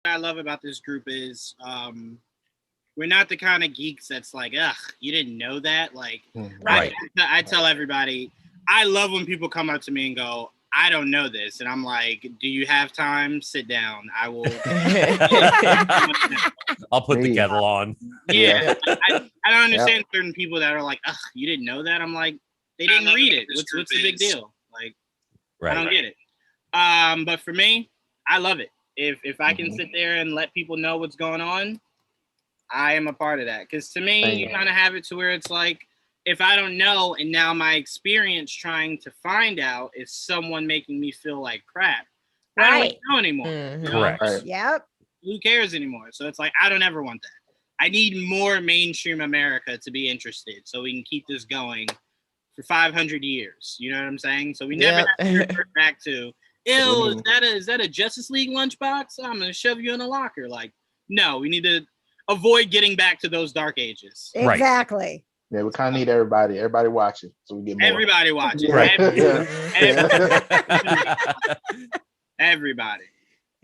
I love about this group is we're not the kind of geeks that's like, ugh, you didn't know that. Like, Right. I tell everybody, I love when people come up to me and go, I don't know this. And I'm like, do you have time? Sit down. I will. I'll put the kettle on. Yeah. I don't understand certain people that are like, ugh, you didn't know that. I'm like, they didn't read it. What's the big deal? Like, I don't get it. But for me, I love it. If I can sit there and let people know what's going on, I am a part of that. Because to me, you kind of have it to where it's like, if I don't know, and now my experience trying to find out is someone making me feel like crap, I don't really know anymore. Mm-hmm. You know? Correct. Right. Yep. Who cares anymore? So it's like, I don't ever want that. I need more mainstream America to be interested so we can keep this going for 500 years. You know what I'm saying? So we never have to revert back to, ew, is that a Justice League lunchbox? I'm going to shove you in a locker. Like, no, we need to avoid getting back to those dark ages. Exactly. Yeah, we kind of need everybody watching, so we get more. Everybody watching. Right. Everybody.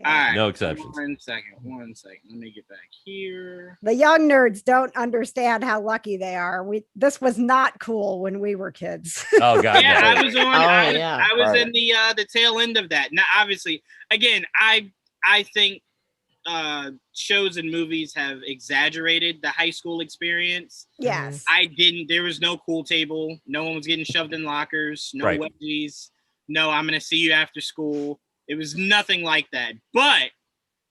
All right. No exceptions. One second. Let me get back here. The young nerds don't understand how lucky they are. This was not cool when we were kids. Oh God. Yeah, no. I was on. I was in the tail end of that. Now, obviously, again, I think shows and movies have exaggerated the high school experience. Yes. I didn't. There was no pool table. No one was getting shoved in lockers. No wedgies. No, I'm going to see you after school. It was nothing like that. But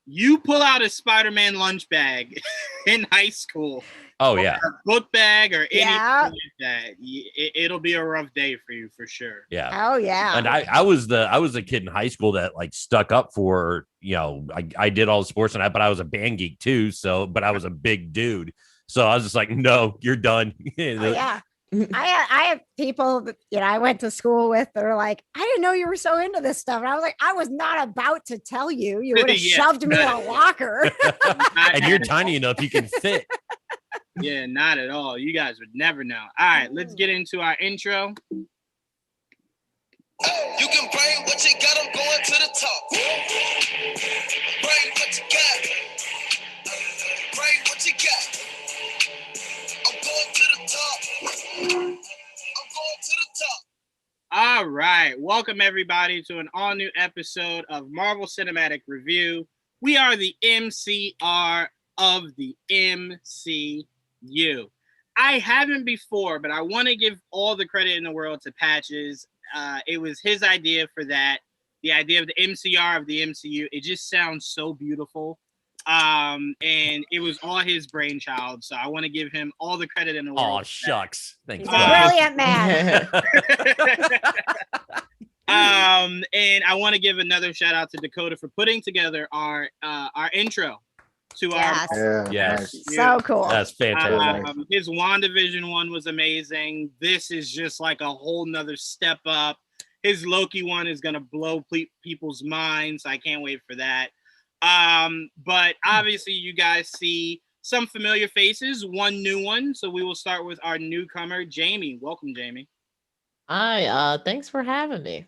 you pull out a Spider-Man lunch bag in high school. Oh, yeah. Or a book bag or anything like that. It'll be a rough day for you for sure. Yeah. Oh, yeah. And I was a kid in high school that like stuck up for, I did all the sports and but I was a band geek too. So, but I was a big dude. So I was just like, no, you're done. Oh, yeah. I have people that I went to school with that are like, I didn't know you were so into this stuff. And I was like, I was not about to tell you. You would have shoved me in a locker. And you're tiny enough you can fit. Yeah, not at all. You guys would never know. All right, let's get into our intro. You can bring what you got, I'm going to the top. Bring what you got. Bring what you got. I'm going to the top. I'm going to the top. All right. Welcome, everybody, to an all-new episode of Marvel Cinematic Review. We are the MCR of the MCU. I haven't before, but I want to give all the credit in the world to Patches. It was his idea for that. The idea of the MCR of the MCU. It just sounds so beautiful. And it was all his brainchild. So I want to give him all the credit in the world. Oh, shucks. Thanks. Brilliant man. And I want to give another shout out to Dakota for putting together our intro to our yes. So cool. That's fantastic. His WandaVision one was amazing. This is just like a whole nother step up. His Loki one is gonna blow people's minds. I can't wait for that. But obviously you guys see some familiar faces, one new one. So we will start with our newcomer, Jamie. Welcome, Jamie. Hi, thanks for having me.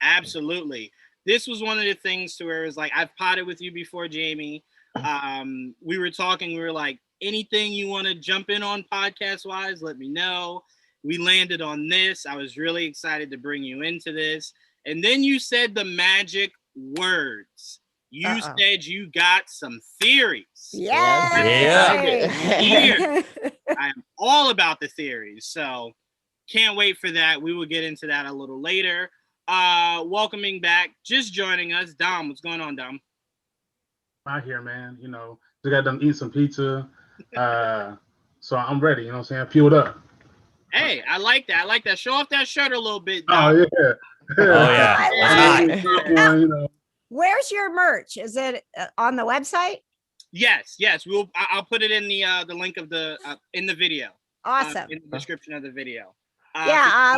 Absolutely. This was one of the things to where it was like, I've potted with you before, Jamie. We were talking, we were like, anything you want to jump in on podcast wise, let me know. We landed on this. I was really excited to bring you into this. And then you said the magic words. You said you got some theories. Yeah. I'm all about the theories. So can't wait for that. We will get into that a little later. Welcoming back, just joining us, Dom. What's going on, Dom? Out here, man. Just got done eating some pizza. So I'm ready, I'm saying? Fueled up. Hey, I like that. Show off that shirt a little bit, Dom. Oh, yeah. I love it. Where's your merch? Is it on the website? Yes. I'll put it in the link of the in the video. Awesome. In the description of the video.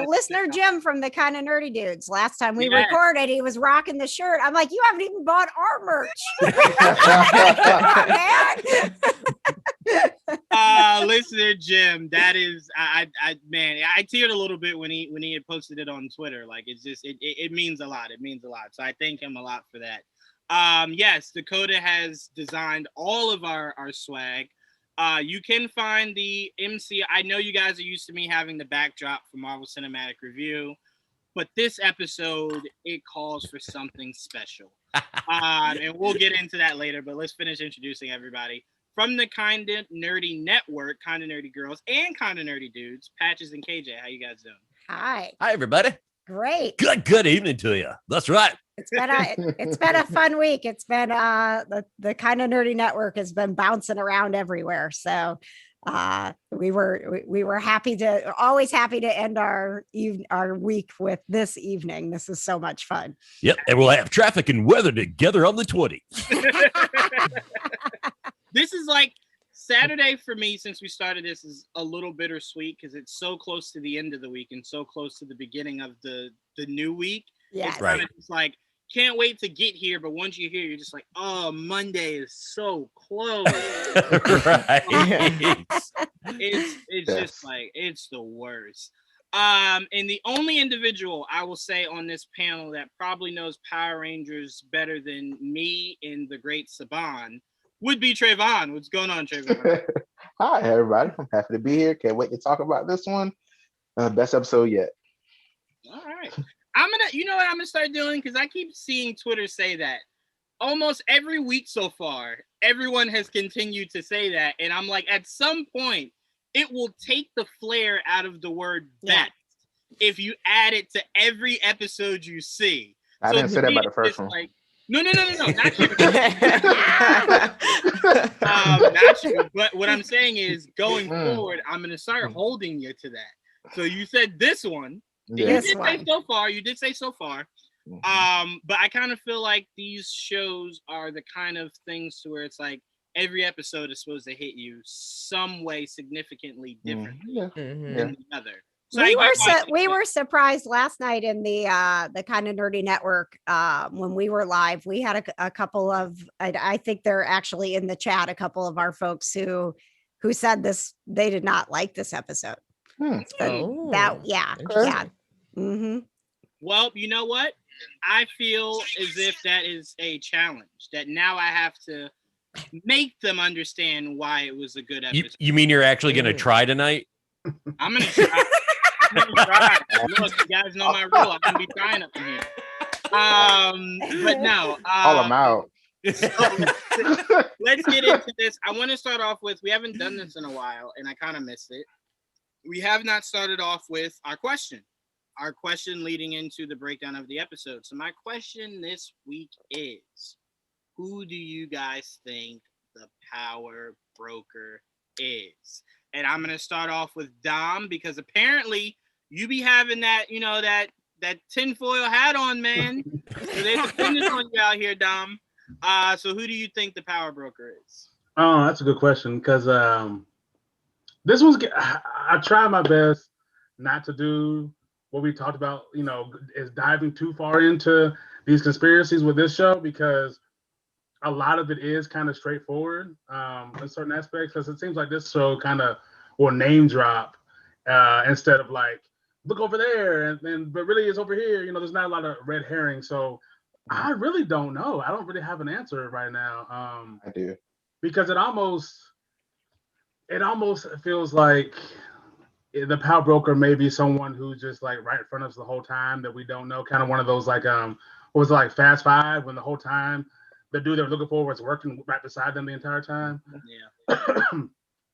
Listener Jim from the Kind of Nerdy Dudes. Last time we recorded, he was rocking the shirt. I'm like, you haven't even bought our merch. Listener Jim, that is, I teared a little bit when he had posted it on Twitter. Like, it's just, it means a lot. It means a lot. So I thank him a lot for that. Yes, Dakota has designed all of our swag. You can find the MC. I know you guys are used to me having the backdrop for Marvel Cinematic Review, but this episode, it calls for something special. And we'll get into that later, but let's finish introducing everybody. From the Kinda Nerdy Network, Kinda Nerdy Girls and Kinda Nerdy Dudes, Patches and KJ, how you guys doing? Hi. Hi, everybody. Great. Good evening to you. That's right. It's been a fun week. It's been the Kinda Nerdy Network has been bouncing around everywhere. So we were always happy to end our week with this evening. This is so much fun. Yep, and we'll have traffic and weather together on the 20th. This is like Saturday for me, since we started this, is a little bittersweet because it's so close to the end of the week and so close to the beginning of the new week. Yeah, it's right. It's like, can't wait to get here, but once you're here, you're just like, oh, Monday is so close. Right. It's just like, it's the worst. And the only individual I will say on this panel that probably knows Power Rangers better than me and the great Saban would be Trayvon. What's going on, Trayvon? Hi, everybody. I'm happy to be here. Can't wait to talk about this one. Best episode yet. All right. You know what I'm gonna start doing? Because I keep seeing Twitter say that almost every week so far. Everyone has continued to say that, and I'm like, at some point, it will take the flair out of the word best if you add it to every episode you see. I didn't say that about the first one. Like, no, not you. Not you. But what I'm saying is, going forward, I'm gonna start holding you to that. So you said this one. Yeah. You did say so far. But I kind of feel like these shows are the kind of things to where it's like every episode is supposed to hit you some way significantly differently than the other. So we were surprised last night in the Kinda Nerdy Network when we were live. We had a couple of, I think they're actually in the chat, a couple of our folks who said this, they did not like this episode. Mm-hmm. Well, you know what? I feel as if that is a challenge that now I have to make them understand why it was a good episode. You mean you're actually going to try tonight? I'm going to try. Look, you guys know my rule. I'm going to be trying up in here. But no. All them out. So, let's get into this. I want to start off with, we haven't done this in a while, and I kind of missed it. We have not started off with our question leading into the breakdown of the episode. So my question this week is, who do you guys think the Power Broker is? And I'm going to start off with Dom, because apparently you be having that, that tinfoil hat on, man. So they're depending on you out here, Dom. So who do you think the Power Broker is? Oh, that's a good question, because this one's, I try my best not to do what we talked about, is diving too far into these conspiracies with this show, because a lot of it is kind of straightforward in certain aspects, because it seems like this show kind of will name drop instead of like, look over there, but really it's over here. There's not a lot of red herring. So I really don't know. I don't really have an answer right now. I do. Because it almost feels like the Power Broker may be someone who's just like right in front of us the whole time that we don't know. Kind of one of those like what was it, like Fast Five, when the whole time the dude they were looking for was working right beside them the entire time. Yeah.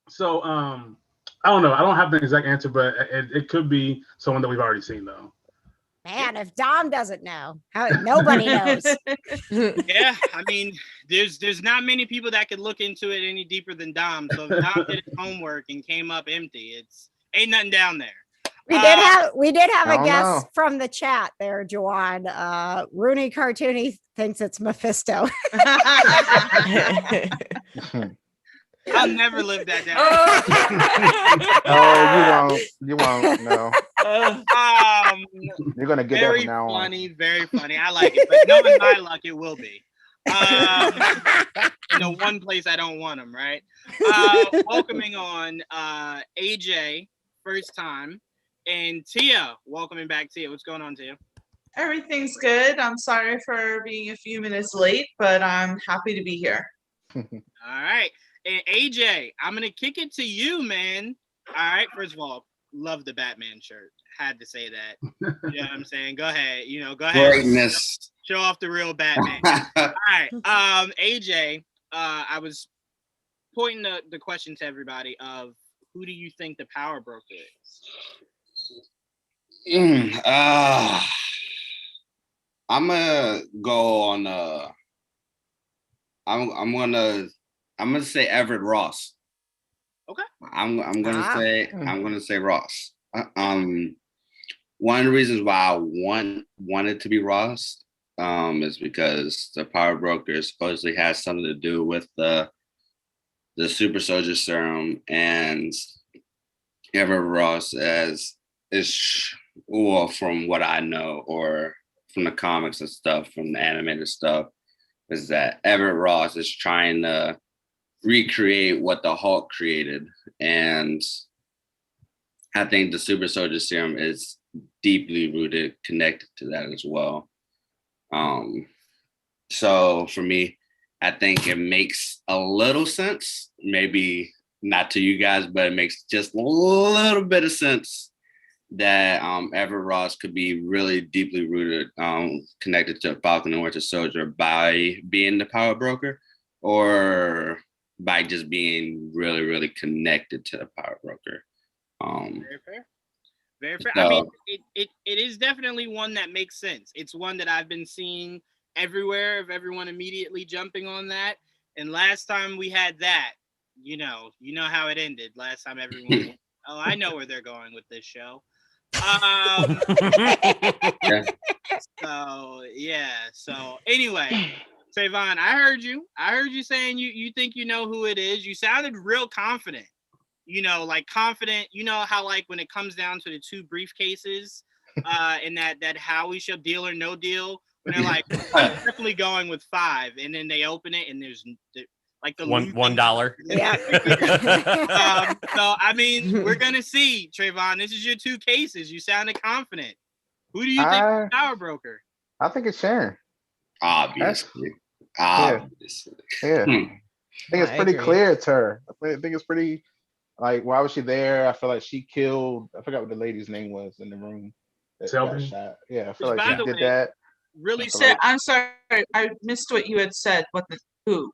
So I don't know. I don't have the exact answer, but it could be someone that we've already seen though. Man, if Dom doesn't know, nobody knows. Yeah, I mean, there's not many people that could look into it any deeper than Dom. So if Dom did his homework and came up empty, ain't nothing down there. We did have a guest from the chat there, Joanne. Rooney Cartoony thinks it's Mephisto. I'll never live that down. Oh, you won't. No. You're gonna get that from now on. Very funny. I like it, but knowing my luck, it will be. In the one place I don't want them, right? Welcoming on AJ, first time, and Tia. Welcoming back, Tia. What's going on, Tia? Everything's good. I'm sorry for being a few minutes late, but I'm happy to be here. All right. And AJ, I'm going to kick it to you, man. All right. First of all, love the Batman shirt. Had to say that. You know what I'm saying? Go ahead. Go ahead. Greatness. Show off the real Batman. All right. AJ, I was pointing the question to everybody of who do you think the power broker is? I'm gonna go on. I'm gonna say Everett Ross. Okay. I'm gonna say Ross. One of the reasons why I wanted to be Ross is because the power broker supposedly has something to do with the super soldier serum, and Everett Ross from what I know or from the comics and stuff, from the animated stuff, is that Everett Ross is trying to recreate what the Hulk created. And I think the super soldier serum is deeply rooted, connected to that as well. So for me, I think it makes a little sense, maybe not to you guys, but it makes just a little bit of sense that Everett Ross could be really deeply rooted, connected to Falcon and Winter Soldier by being the power broker, or by just being really, really connected to the power broker. Very fair. Very fair. So, I mean, it is definitely one that makes sense. It's one that I've been seeing everywhere, of everyone immediately jumping on that. And last time we had that, you know how it ended. Last time everyone, oh, I know where they're going with this show. yeah. So anyway, Trayvon, I heard you saying you think you know who it is. You sounded real confident. Like confident. You know how, like, when it comes down to the two briefcases, and that Howie show, Deal or No Deal, when they're like, I'm definitely going with 5, and then they open it and there's like the $1. Yeah. So I mean, we're gonna see, Trayvon. This is your 2 cases. You sounded confident. Who do you think is the power broker? I think it's Sharon. Obviously. Yeah. I think it's pretty agree. clear it's her. I think it's pretty, like, why was she there? I feel like she killed, I forgot what the lady's name was in the room that got Selby? shot. Yeah, I feel Which, like by she the did way, that. Really You So, said, like, I'm sorry, I missed what you had said. Who?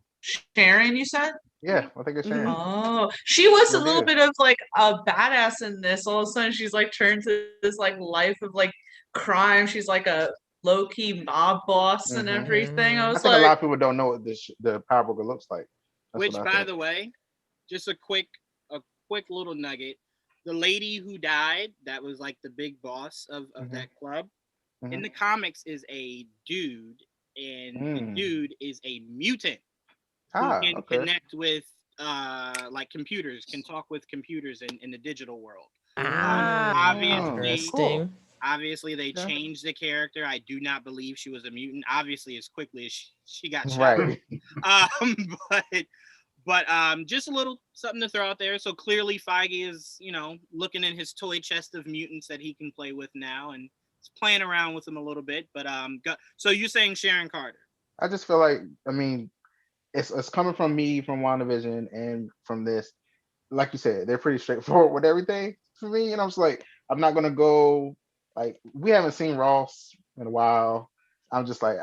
Sharon, you said? yeah, I think it's Sharon. Oh, she was a Sure little did. bit of like a badass in this. All of a sudden, she's like turned to this like life of like crime. She's like a low key mob boss and Mhm. everything. I I was think a lot like, of people don't know what the power broker looks like. That's Which, what I by think. the way, just a quick little nugget. The lady who died, that was like the big boss of that club, in the comics is a dude, and the dude is a mutant who can Okay. connect with like computers, can talk with computers in the digital world. Interesting. Obviously they Yeah. changed the character. I do not believe she was a mutant, obviously, as quickly as she got shot. Right. But just a little something to throw out there. So clearly Feige is, looking in his toy chest of mutants that he can play with now, and he's playing around with them a little bit. But so you're saying Sharon Carter? I just feel like, I mean, it's coming from me, from WandaVision, and from this. Like you said, they're pretty straightforward with everything for me. And I'm just like, I'm not gonna go, like, we haven't seen Ross in a while. I'm just like,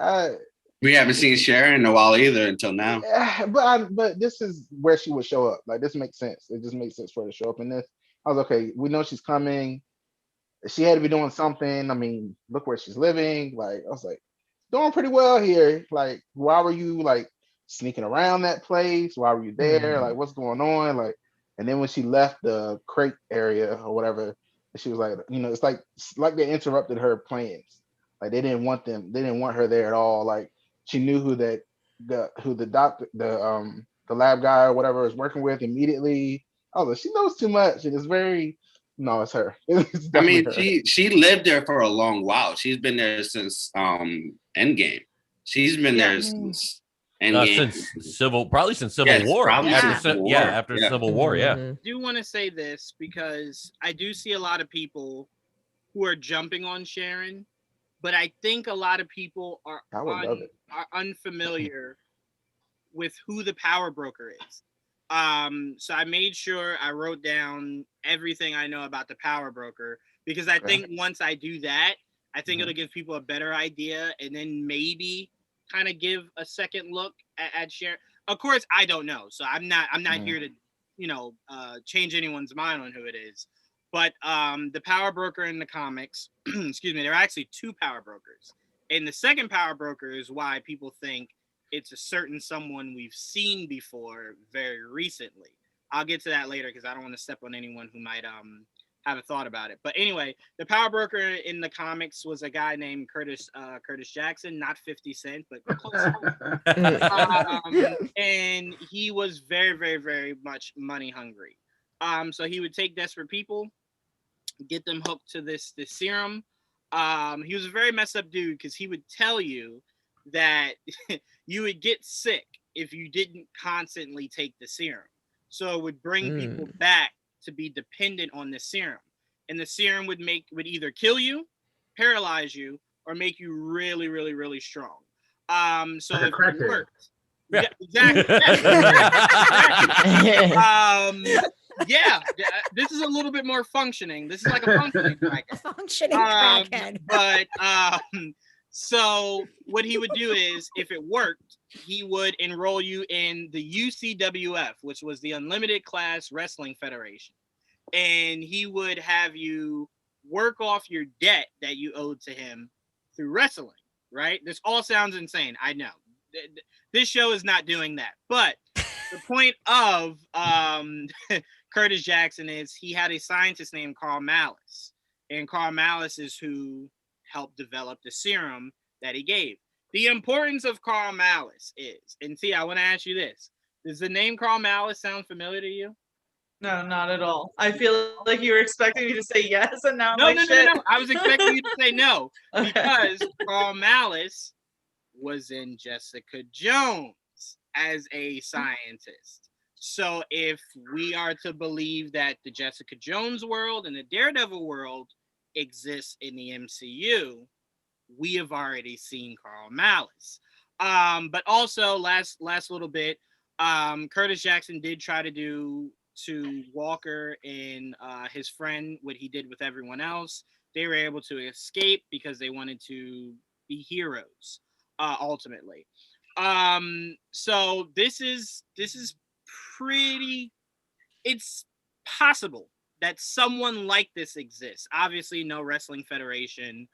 We haven't seen Sharon in a while either until now. yeah, but this is where she would show up. Like, this makes sense. It just makes sense for her to show up in this. I was okay. We know she's coming. She had to be doing something. I mean, look where she's living. Like, I was like, doing pretty well here. Like, why were you like sneaking around that place? Why were you there? Like, what's going on? Like, and then when she left the crate area or whatever, she was like, it's like they interrupted her plans. Like, they didn't want her there at all. Like, she knew who the doctor, the lab guy or whatever is working with immediately. I was like, she knows too much. And it's very, no, it's her. It's I mean, definitely her. she lived there for a long while. She's been there since Endgame. She's been there since Endgame. Since Civil Yes, War. probably After since Civil War. after Yeah. Civil War, yeah. I do want to say this because I do see a lot of people who are jumping on Sharon but I think a lot of people are I would love it. are unfamiliar with who the power broker is. So I made sure I wrote down everything I know about the power broker, because I think once I do that, I think it'll give people a better idea, and then maybe kind of give a second look at Sharon. Of course, I don't know, so I'm not here to, change anyone's mind on who it is. But the power broker in the comics, excuse me, there are actually two power brokers, and the second power broker is why people think it's a certain someone we've seen before very recently. I'll get to that later because I don't want to step on anyone who might have a thought about it. But anyway, the power broker in the comics was a guy named Curtis Jackson, not 50 Cent, but close. And he was very, very, very much money hungry. So he would take desperate people, get them hooked to this serum. He was a very messed up dude because he would tell you that you would get sick if you didn't constantly take the serum. So it would bring people back to be dependent on the serum, and the serum would either kill you, paralyze you, or make you really, really, really strong. So Like a if it crackhead. worked, Yeah. exactly. Yeah, this is a little bit more functioning. This is like a functioning crackhead. Functioning crackhead. But so what he would do is, if it worked, he would enroll you in the UCWF, which was the Unlimited Class Wrestling Federation. And he would have you work off your debt that you owed to him through wrestling, right? This all sounds insane. I know. This show is not doing that. But the point of Curtis Jackson is he had a scientist named Carl Malice. And Carl Malice is who helped develop the serum that he gave. The importance of Carl Malice is, and Tia, I want to ask you this. Does the name Carl Malice sound familiar to you? No, not at all. I feel like you were expecting me to say yes, and now No. shit. I was expecting you to say no, Okay. because Carl Malice was in Jessica Jones as a scientist. So if we are to believe that the Jessica Jones world and the Daredevil world exists in the MCU, we have already seen Carl Malice. But also, last little bit, Curtis Jackson did try to do to Walker and his friend what he did with everyone else. They were able to escape because they wanted to be heroes, ultimately. So this is pretty. It's possible that someone like this exists. Obviously, no wrestling federation,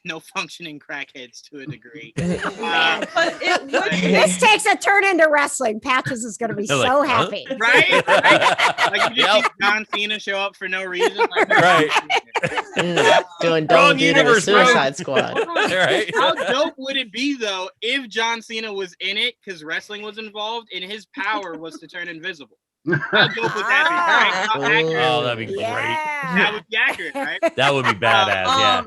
no functioning crackheads to a degree. But it would This takes a turn into wrestling. Patches is going to be They're so like, huh? happy. Right? Like you just see John Cena show up for no reason. Like, Right. Doing Wrong double duty with universe, bro. Suicide Squad. Right. How dope would it be though if John Cena was in it because wrestling was involved and his power was to turn invisible? How dope would that be? Right? How accurate? Oh, that'd be great. That would be accurate, right? That would be badass. Yeah.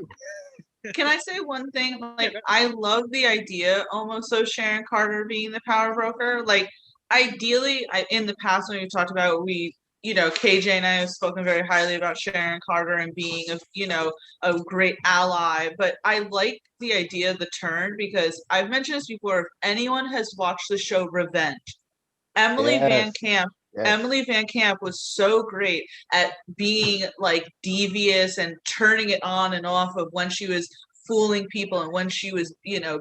Can I say one thing? Like, I love the idea almost of Sharon Carter being the power broker. Like, ideally, in the past when we talked about KJ and I have spoken very highly about Sharon Carter and being a great ally. But I like the idea of the turn because I've mentioned this before. If anyone has watched the show Revenge, Emily Van Camp. Yes. Emily Van Camp was so great at being like devious and turning it on and off of when she was fooling people and when she was,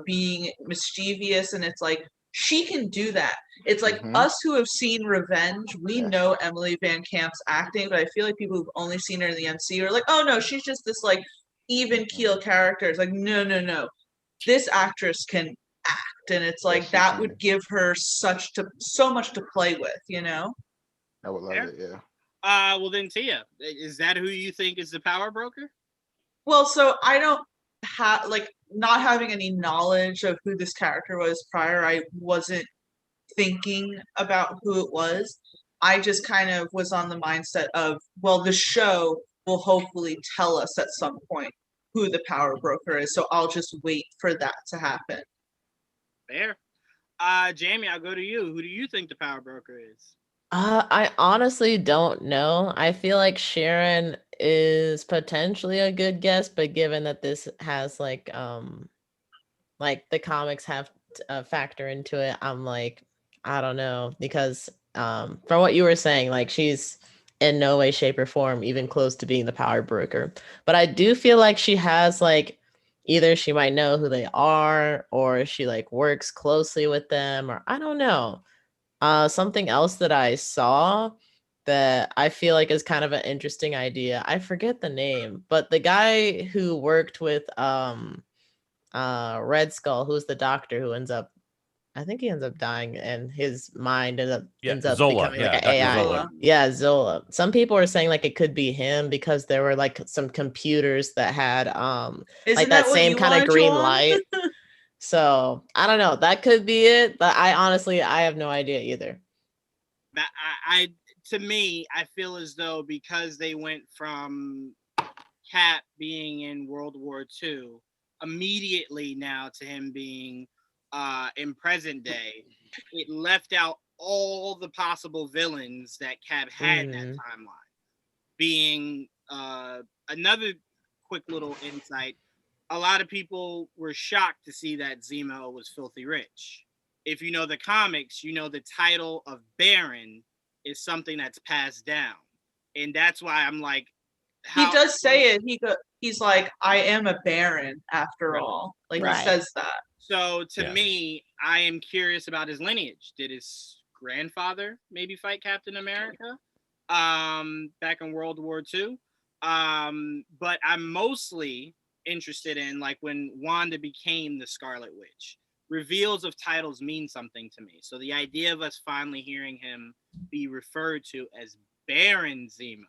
being mischievous. And it's like, she can do that. It's like us who have seen Revenge, we know Emily Van Camp's acting, but I feel like people who've only seen her in the MCU are like, oh no, she's just this like even keel character. It's like, no. This actress can act. And it's like that would give her so much to play with, I would love it, yeah. Well then, Tia, is that who you think is the power broker? Well, so I don't have not having any knowledge of who this character was prior. I wasn't thinking about who it was. I just kind of was on the mindset of, well, the show will hopefully tell us at some point who the power broker is. So I'll just wait for that to happen. Fair. Jamie, I'll go to you. Who do you think the power broker is? I honestly don't know. I feel like Sharon is potentially a good guess, but given that this has like the comics have a factor into it, I'm like, I don't know, because from what you were saying, like she's in no way, shape, or form even close to being the power broker. But I do feel like she has like either she might know who they are, or she like works closely with them, or I don't know. Something else that I saw that I feel like is kind of an interesting idea. I forget the name, but the guy who worked with Red Skull, who's the doctor who ends up, I think he ends up dying, and his mind ends up Zola. becoming like an Dr. AI. Zola. Yeah, Zola. Some people are saying like it could be him because there were like some computers that had Isn't like that what same you kind of wanted, green Joanne? light. So I don't know. That could be it, but I honestly have no idea either. That I to me, I feel as though because they went from Cap being in World War II immediately now to him being in present day, it left out all the possible villains that Cap had in that timeline. Being another quick little insight, a lot of people were shocked to see that Zemo was filthy rich. If you know the comics, you know the title of Baron is something that's passed down. And that's why I'm like, he does say it. He's like, I am a baron after all. Like he says that. So to me, I am curious about his lineage. Did his grandfather maybe fight Captain America back in World War II? But I'm mostly interested in like when Wanda became the Scarlet Witch. Reveals of titles mean something to me. So the idea of us finally hearing him be referred to as Baron Zemo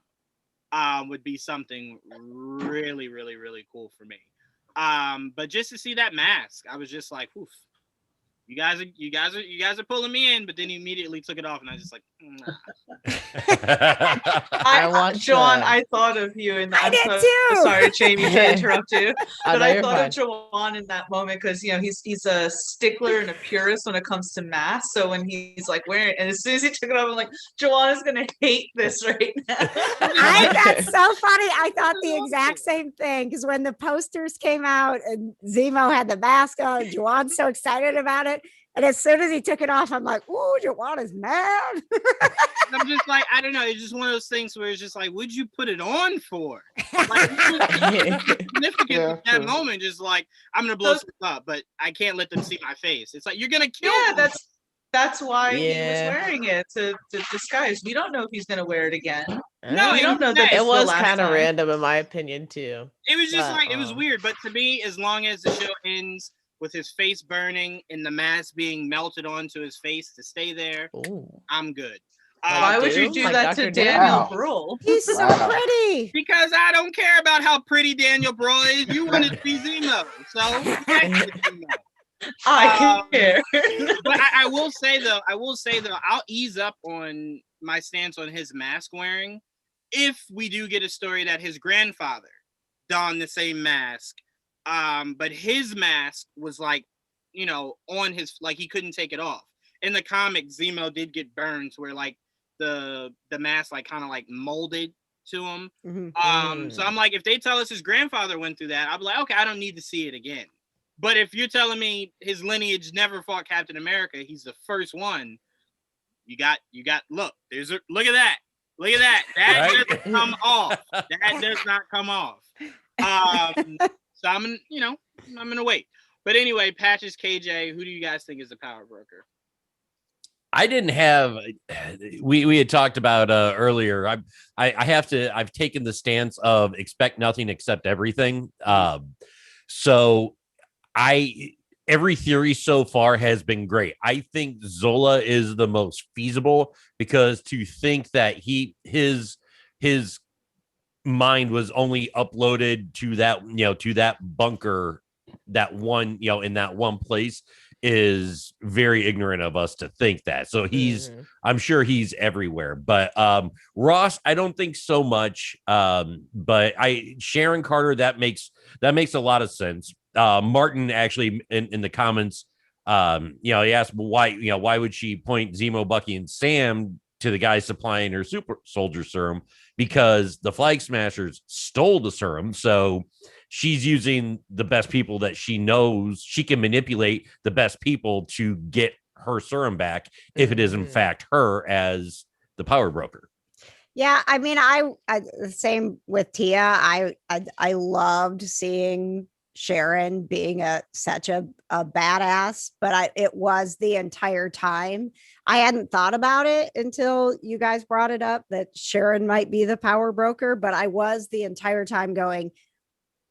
would be something really, really, really cool for me. But just to see that mask, I was just like, oof. You guys are pulling me in, but then he immediately took it off, and I was just like, nah. I thought of you in that. I did too. Sorry, Jamie, to interrupt you, but I thought fine. of Jawan in that moment because he's a stickler and a purist when it comes to masks. So when he's like wearing, and as soon as he took it off, I'm like, Jawan is gonna hate this right now. That's so funny. I thought the exact same thing because when the posters came out and Zemo had the mask on, Juwan's so excited about it. And as soon as he took it off, I'm like, ooh, Juwan is mad. I'm just like, I don't know. It's just one of those things where it's just like, what'd you put it on for? Like, significant at that moment, just like, I'm gonna blow stuff up, but I can't let them see my face. It's like you're gonna kill me. That's why he was wearing it to disguise. We don't know if he's gonna wear it again. No, we don't know that it was kind of random in my opinion too. It was just it was weird. But to me, as long as the show ends with his face burning and the mask being melted onto his face to stay there, I'm good. Why would you do that to Daniel Brühl? He's so pretty. Because I don't care about how pretty Daniel Brühl is. You wanted to be Zemo, so I care. But I will say though, I'll ease up on my stance on his mask wearing if we do get a story that his grandfather donned the same mask. But his mask was like, on his, like he couldn't take it off. In the comic, Zemo did get burned where like the mask like kind of like molded to him. So I'm like, if they tell us his grandfather went through that, I'll be like, okay, I don't need to see it again. But if you're telling me his lineage never fought Captain America, he's the first one. You got. Look at that. That doesn't come off. That does not come off. So I'm gonna wait. But anyway, Patches, KJ, who do you guys think is the power broker? I didn't have. We had talked about earlier. I've taken the stance of expect nothing, accept everything. So every theory so far has been great. I think Zola is the most feasible because to think that his mind was only uploaded to that bunker, that one, in that one place is very ignorant of us to think that. So I'm sure he's everywhere, but Ross, I don't think so much. But Sharon Carter, that makes a lot of sense. Martin actually in the comments, he asked why would she point Zemo, Bucky, and Sam to the guy supplying her super soldier serum because the Flag Smashers stole the serum. So she's using the best people that she knows. She can manipulate the best people to get her serum back if it is in fact her as the power broker. Yeah, I mean, I same with Tia. I loved seeing Sharon being such a badass, but it was the entire time. I hadn't thought about it until you guys brought it up that Sharon might be the power broker, but I was the entire time going,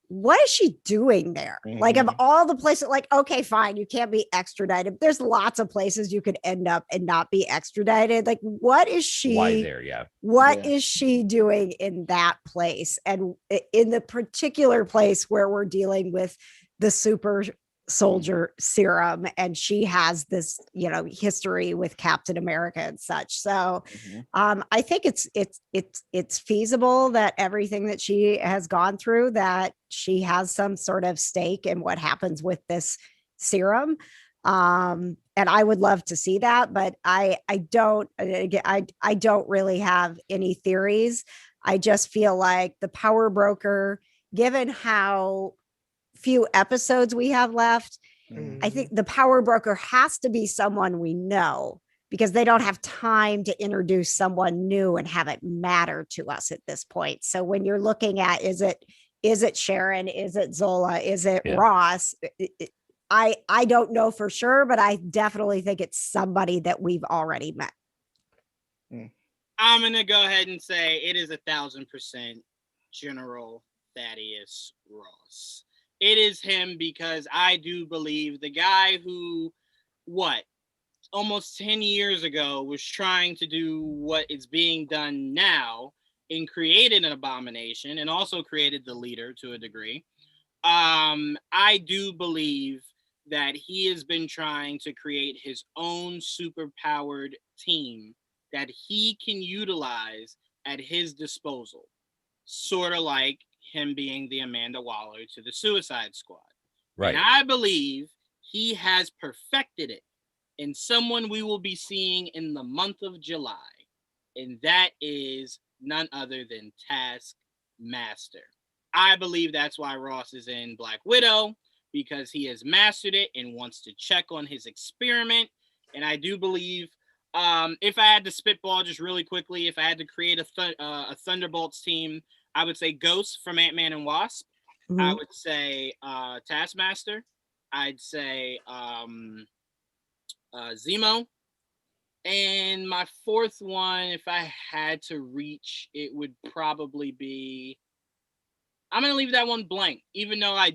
what is she doing there? Like, of all the places, like, okay, fine, you can't be extradited. There's lots of places you could end up and not be extradited. Like, what is she? Why there? Yeah. What is she doing in that place? And in the particular place where we're dealing with the super soldier serum, and she has this, history with Captain America and such. So I think it's feasible that everything that she has gone through, that she has some sort of stake in what happens with this serum. And I would love to see that, but I don't really have any theories. I just feel like the power broker, given how few episodes we have left, I think the power broker has to be someone we know, because they don't have time to introduce someone new and have it matter to us at this point. So when you're looking at, is it Sharon? Is it Zola? Is it Ross? I don't know for sure, but I definitely think it's somebody that we've already met. I'm going to go ahead and say it is 1,000% General Thaddeus Ross. It is him, because I do believe the guy who, almost 10 years ago was trying to do what is being done now and created an abomination and also created the leader to a degree. I do believe that he has been trying to create his own super-powered team that he can utilize at his disposal, sort of like him being the Amanda Waller to the Suicide Squad. Right. And I believe he has perfected it in someone we will be seeing in the month of July. And that is none other than Taskmaster. I believe that's why Ross is in Black Widow, because he has mastered it and wants to check on his experiment. And I do believe, if I had to spitball just really quickly, if I had to create a Thunderbolts team, I would say Ghost from Ant-Man and Wasp. I would say Taskmaster. I'd say Zemo. And my fourth one, if I had to reach, it would probably be... I'm going to leave that one blank, even though I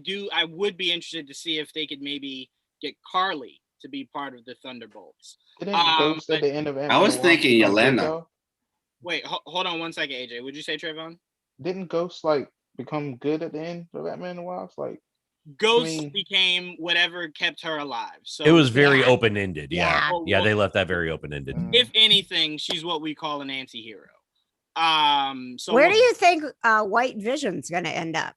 would be interested to see if they could maybe get Carly to be part of the Thunderbolts. Didn't Ghost at the end of I was thinking Yelena. Wait, hold on one second, AJ. Would you say Trayvon? Didn't Ghost become good at the end of Ant-Man and the Wasp? Ghost became whatever kept her alive. So it was very open-ended. Yeah. Yeah, they left that very open-ended. If anything, she's what we call an anti-hero. So where do you think White Vision's going to end up?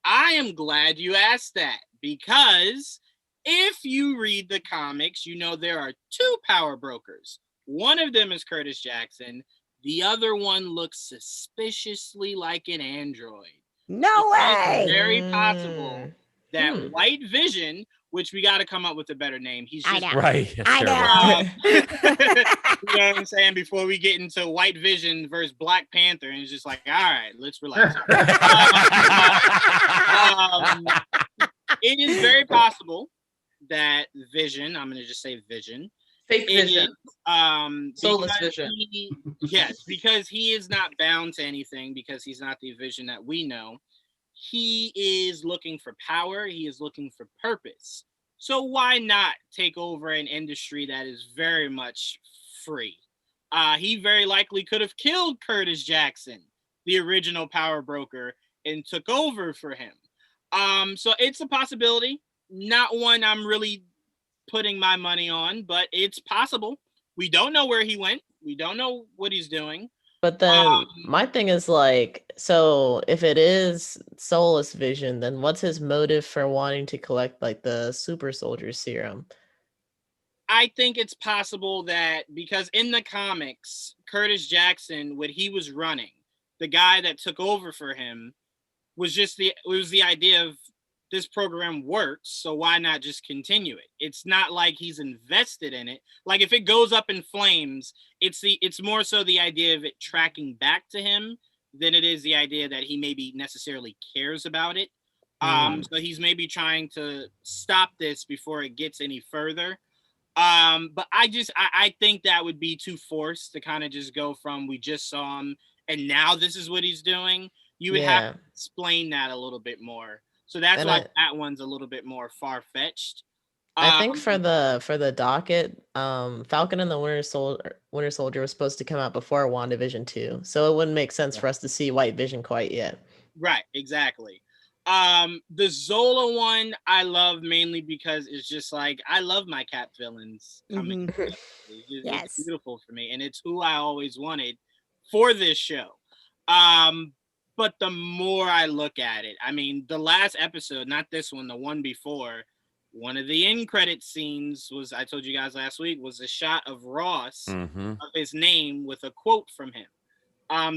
I am glad you asked that, because if you read the comics, there are two power brokers. One of them is Curtis Jackson. The other one looks suspiciously like an android. No way. It's very possible that White Vision, which we got to come up with a better name. He's just right. I know. You know what I'm saying? Before we get into White Vision versus Black Panther, and it's just like, all right, let's relax. It is very possible that Vision, I'm going to just say Vision, Fake Vision. Soulless Vision. Yes, because he is not bound to anything, because he's not the Vision that we know. He is looking for power. He is looking for purpose. So why not take over an industry that is very much free? He very likely could have killed Curtis Jackson, the original power broker, and took over for him. So it's a possibility. Not one I'm really putting my money on, but it's possible. We don't know where he went. We don't know what he's doing. But then my thing is so if it is Soulless Vision, then what's his motive for wanting to collect the super soldier serum? I think it's possible that because in the comics, Curtis Jackson, when he was running, the guy that took over for him was the idea of this program works, so why not just continue it? It's not like he's invested in it. Like if it goes up in flames, it's more so the idea of it tracking back to him than it is the idea that he maybe necessarily cares about it. So he's maybe trying to stop this before it gets any further. But I think that would be too forced to kind of just go from we just saw him and now this is what he's doing. You would have to explain that a little bit more. So that's why that one's a little bit more far-fetched. I think for the docket, Falcon and the Winter Soldier was supposed to come out before WandaVision 2. So it wouldn't make sense for us to see White Vision quite yet. Right, exactly. The Zola one I love mainly because it's just like I love my Cap villains coming. It's beautiful for me, and it's who I always wanted for this show. But the more I look at it, I mean, the last episode, not this one, the one before, one of the end credit scenes was, I told you guys last week, was a shot of Ross of his name with a quote from him.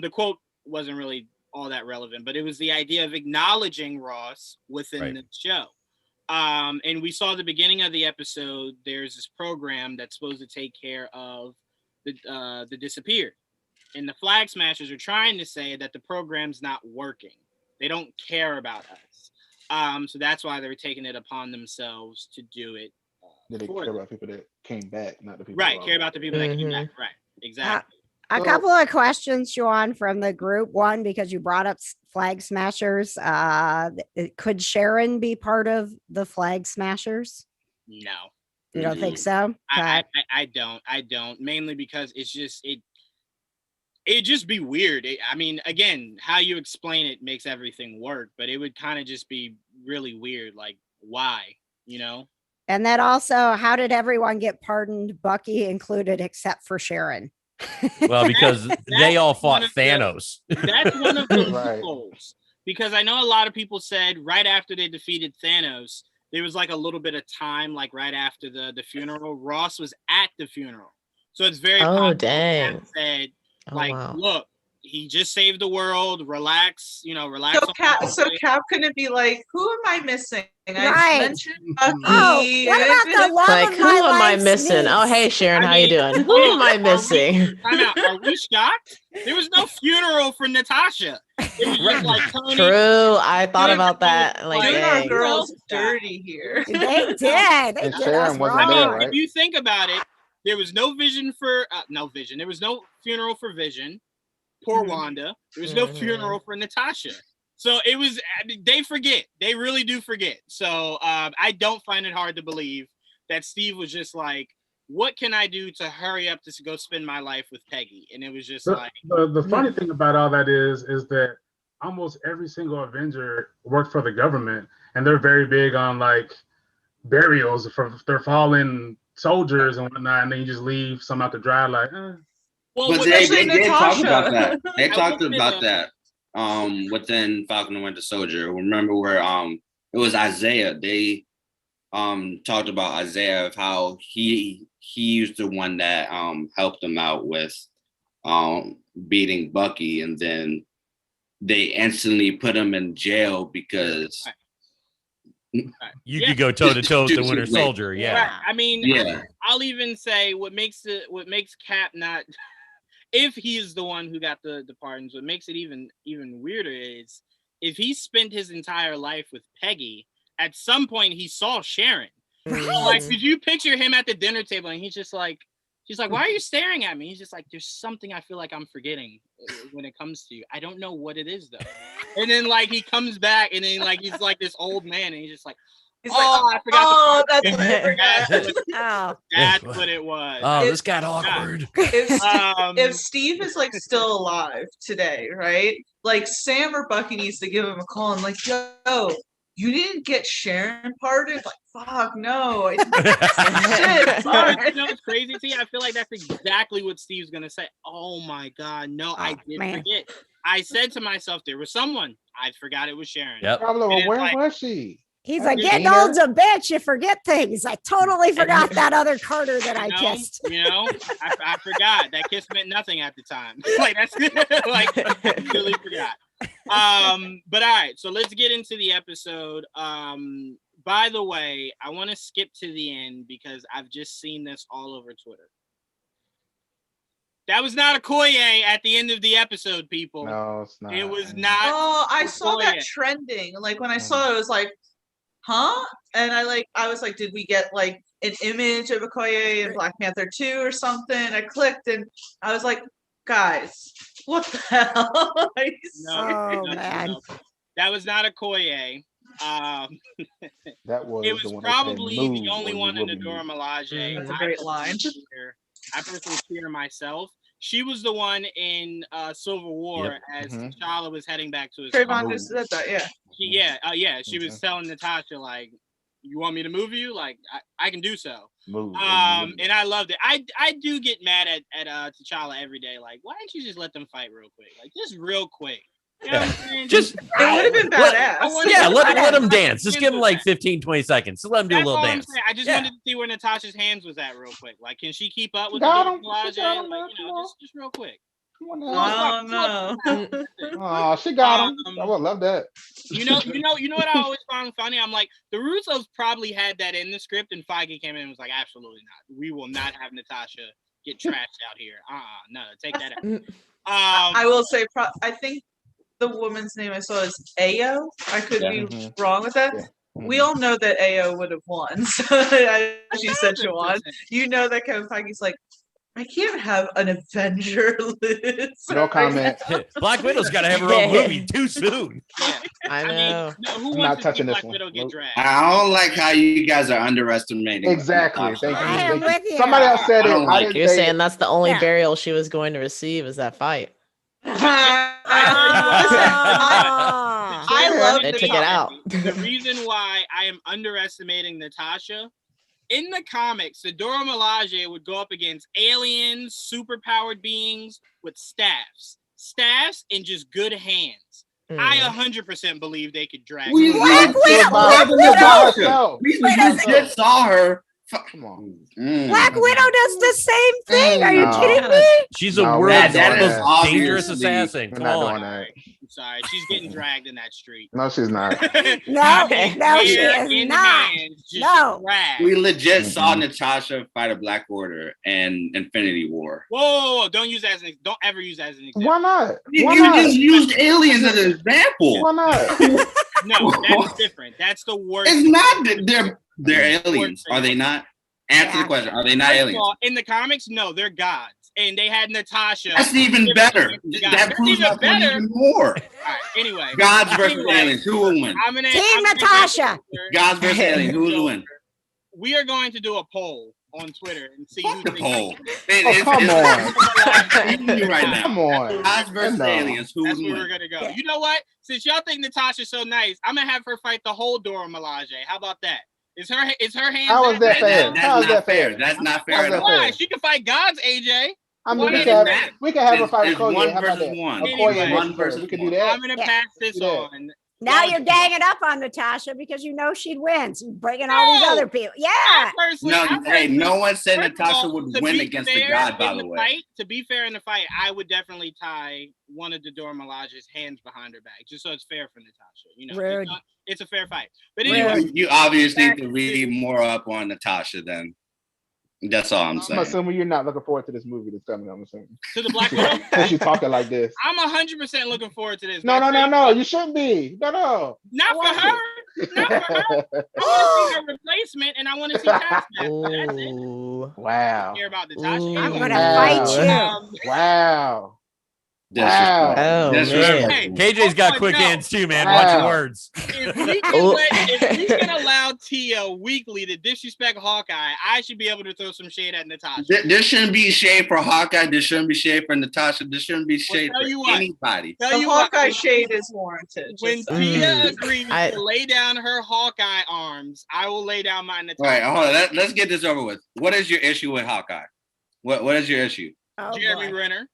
The quote wasn't really all that relevant, but it was the idea of acknowledging Ross within the show. And we saw the beginning of the episode, there's this program that's supposed to take care of the disappeared. And the Flag Smashers are trying to say that the program's not working. They don't care about us. So that's why they're taking it upon themselves to do it. They care about people that came back, not the people. Right, care about the people that came back. Right, exactly. A couple of questions, Sharon, from the group. One, because you brought up Flag Smashers. Could Sharon be part of the Flag Smashers? No. You don't think so? I don't. Mainly because it's just it'd just be weird. I mean, again, how you explain it makes everything work, but it would kind of just be really weird. Like, why? You know? And then also, how did everyone get pardoned, Bucky included, except for Sharon? Well, because they all fought Thanos. That's one of the loopholes. Because I know a lot of people said right after they defeated Thanos, there was like a little bit of time, like right after the funeral. Ross was at the funeral. So it's very possible dang. Cap said, look, he just saved the world. Relax, relax. So Cap couldn't be like, who am I missing? Right. Mentioned Bucky. Oh, what about the love like, of who my am I life's missing? niece? Oh, hey, Sharon, how you doing? Who am I missing? Are we shocked? There was no funeral for Natasha. It was just like Tony. True, I thought about that. Like, doing our dang. girls dirty here. They did. They And did Sharon us wasn't wrong. there, right? If you think about it, there was no vision for There was no funeral for Vision. Poor Wanda. There was no funeral for Natasha. So it was. They forget. They really do forget. So I don't find it hard to believe that Steve was just like, "What can I do to hurry up to go spend my life with Peggy?" And it was just the funny thing about all that is that almost every single Avenger worked for the government, and they're very big on like burials for their fallen soldiers and whatnot, and then you just leave some out to dry, like. Well, But they especially did talk Natasha. about that. They I talked will say about that within Falcon and Winter Soldier. Remember where it was Isaiah. They talked about Isaiah of how he was the one that helped them out with beating Bucky, and then they instantly put him in jail because You could go toe to toe with the Winter Soldier. Yeah. Right. I mean, Yeah. I'll even say what makes Cap not, if he's the one who got the pardons, what makes it even weirder is if he spent his entire life with Peggy, at some point he saw Sharon. Like, did you picture him at the dinner table and she's like, why are you staring at me? He's just like, there's something I feel like I'm forgetting when it comes to you. I don't know what it is though. And then like he comes back and then like he's like this old man and he's just like, I forgot. That's what it was. Oh, this got awkward. If Steve is like still alive today, right? Like Sam or Bucky needs to give him a call and like, yo, you didn't get Sharon pardoned? Like, fuck no. Shit, sorry. You know what's crazy? See, I feel like that's exactly what Steve's gonna say. Oh my god, no, I did forget. I said to myself, there was someone. I forgot it was Sharon. Yep. Where was she? He's I like, didn't getting hear. old's a bitch. You forget things. I totally forgot that other Carter that I kissed. I forgot that kiss meant nothing at the time. Like that's like I really forgot. But all right, so let's get into the episode. By the way, I want to skip to the end because I've just seen this all over Twitter. That was not a Okoye at the end of the episode, people. No, it's not. It was not. Oh, I saw that Okoye. trending. Like when I saw it, I was like, huh? And I was like, did we get like an image of Okoye in Black Panther 2 or something? I clicked and I was like, guys, what the hell? Oh, man. That was not a Okoye. That was it was the one probably that said, the "Move only or one you in will the be Dora moved." Milaje. That's a great line. I personally cheer myself. She was the one in Civil War as T'Challa was heading back to his Trayvon farm. just said that, yeah. She was telling Natasha, like, you want me to move you? Like, I can do so. Move. And I loved it. I do get mad at T'Challa every day. Like, why didn't you just let them fight real quick? Like, just real quick. You know what I'm saying? Just it would have been badass. let him dance. Just give him like 15, 20 seconds. Just let him do a little dance. I just wanted to see where Natasha's hands was at real quick. Like, can she keep up with Got the him. Milaje? She got him, Like, man. just real quick. Come on now. Oh no. Oh, she got him. I would love that. You know what I always found funny? I'm like, the Russos probably had that in the script, and Feige came in and was like, absolutely not. We will not have Natasha get trashed out here. No, take that out. I will say, I think the woman's name I saw is Ayo. I could be wrong with that. Yeah. We all know that Ayo would have won. So she said she won. You know that Kevin Feige's like, I can't have an Avenger list. No comment. Black Widow's got to have her own movie too soon. Yeah. I know. Who I'm wants not to see touching this Black one. Widow get Nope. dragged? I don't like how you guys are underestimating. Exactly. Natasha. Thank you. I am with you. Somebody else said I it. don't I like didn't You're say saying it. that's the only Yeah. burial she was going to receive is that fight. I love They took it out. The reason why I am underestimating Natasha, in the comics, the Dora Milaje would go up against aliens, superpowered beings with staffs and just good hands. I 100% believe they could drag We her. Black Widow. We legit saw her. Come on. Black Widow does the same thing. Are you No. kidding me? She's a No, we're world's not doing most that. dangerous Obviously, assassin. We're Come not on. doing that. I'm sorry, she's getting dragged in that street. No, she's not. No, she Hand is in not. hand, just No. dragged. We legit saw Mhm. Natasha fight a Black Order and Infinity War. Whoa, don't use that as an don't ever use that as an example. Why not? You Why not? just used aliens as an example. Why not? No, that's different. That's the worst. It's not that they're aliens, are they not? Answer Yeah. the question. Are they not First of aliens? all, in the comics, no, they're gods, and they had Natasha. That's even better. That proves even my point better. even more. All right. Anyway, Gods versus Anyway, aliens. Who will win? I'm gonna Team I'm gonna Natasha. Gods versus aliens. Who will win? We are going to do a poll on Twitter and see who The thinks- poll. Oh, come on. You right now. Come on. Gods versus No. aliens. Who That's will where we're win? gonna go. Yeah. You know what? Since y'all think Natasha's so nice, I'm gonna have her fight the whole Dora Milaje. How about that? Is her hands? How is that fair? That's How is not that fair. fair? That's not fair How's at that all. fair? Why? She can fight gods, AJ. I mean, Why we is can that? have, we can have a fight with It's one Okoye. How about versus that? one. Okoye Anyway. versus One her. versus We can do one. that. I'm gonna Yeah. pass this Yeah. on. Now Y'all you're do- ganging up on Natasha because you know she'd win. So you're bringing all these No. other people. Yeah. No one said First of Natasha all, would to win be against fair, the god, by in the way. Fight, to be fair in the fight, I would definitely tie one of the Dora Milaje's hands behind her back, just so it's fair for Natasha. You know, Rude. it's a fair fight. But Rude. anyway, You obviously need to read more up on Natasha then. That's all I'm I'm saying. assuming you're not looking forward to this movie that's coming. I'm assuming. to the Black Widow, Since you talking like this. I'm 100% looking forward to this. No, but no, no, no. You shouldn't be. No, no. Not Watch for her. Not for her. I want to see her replacement, and I want to see Taskmaster. That's it. Ooh. Wow. I care about Natasha. Ooh. I'm Anyway, gonna Wow. fight you. Wow. Disrespectful. Oh, Disrespectful. Hey, KJ's got quick no. hands too, man. Watch your Wow. words. if we Oh. can allow Tia weekly to disrespect Hawkeye, I should be able to throw some shade at Natasha. There shouldn't be shade for Hawkeye. There shouldn't be shade for Natasha. There shouldn't be shade tell for you what. anybody. Tell The you what, Hawkeye shade is warranted. when just Tia Mm. agrees I- to lay down her Hawkeye arms, I will lay down my Natasha. All right, hold on. Let's get this over with. What is your issue with Hawkeye? What is your issue? Oh, Jeremy boy. Renner.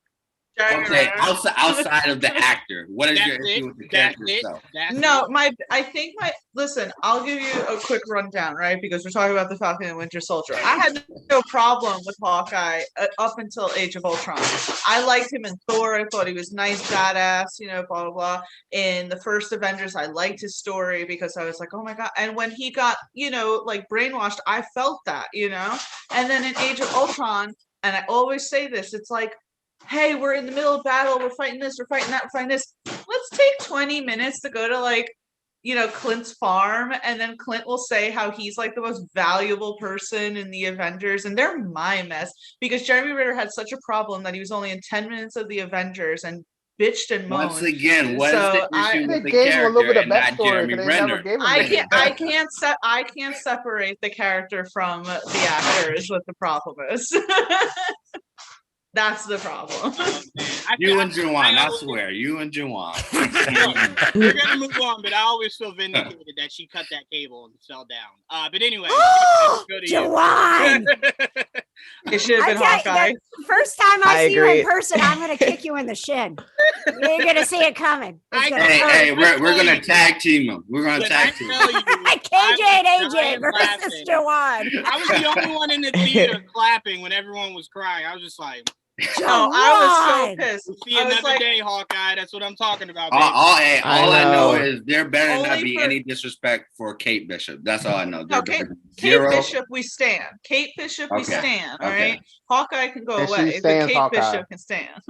Okay, outside of the actor, what is your issue with the character itself? Listen, I'll give you a quick rundown, right? Because we're talking about the Falcon and Winter Soldier. I had no problem with Hawkeye up until Age of Ultron. I liked him in Thor. I thought he was nice, badass, blah, blah, blah. In the first Avengers, I liked his story because I was like, oh my God. And when he got, brainwashed, I felt that, And then in Age of Ultron, and I always say this, it's like, hey, we're in the middle of battle, we're fighting this, we're fighting that, we're fighting this. Let's take 20 minutes to go to Clint's farm, and then Clint will say how he's like the most valuable person in the Avengers, and they're my mess because Jeremy Renner had such a problem that he was only in 10 minutes of the Avengers and bitched and moaned. Once again, what is the issue with the character and not Jeremy Renner? I can't separate the character from the actor is what the problem is. That's the problem. You and Juwan, I swear, you and Juwan. We're gonna move on, but I always feel vindicated that she cut that cable and fell down. But anyway, Juwan. It should have been Hawkeye. First time I see you in person, I'm gonna kick you in the shin. You're gonna see it coming. Hey, we're gonna tag team them. We're gonna tag team. KJ and AJ versus Juwan. I was the only one in the theater clapping when everyone was crying. I was just like, oh, I was so pissed. We'll see another day, Hawkeye. That's what I'm talking about. All I know is there better not be any disrespect for Kate Bishop. That's all I know. Kate Bishop, we stand. Kate Bishop, we stand. All right. Hawkeye can go away, but Kate Bishop can stand.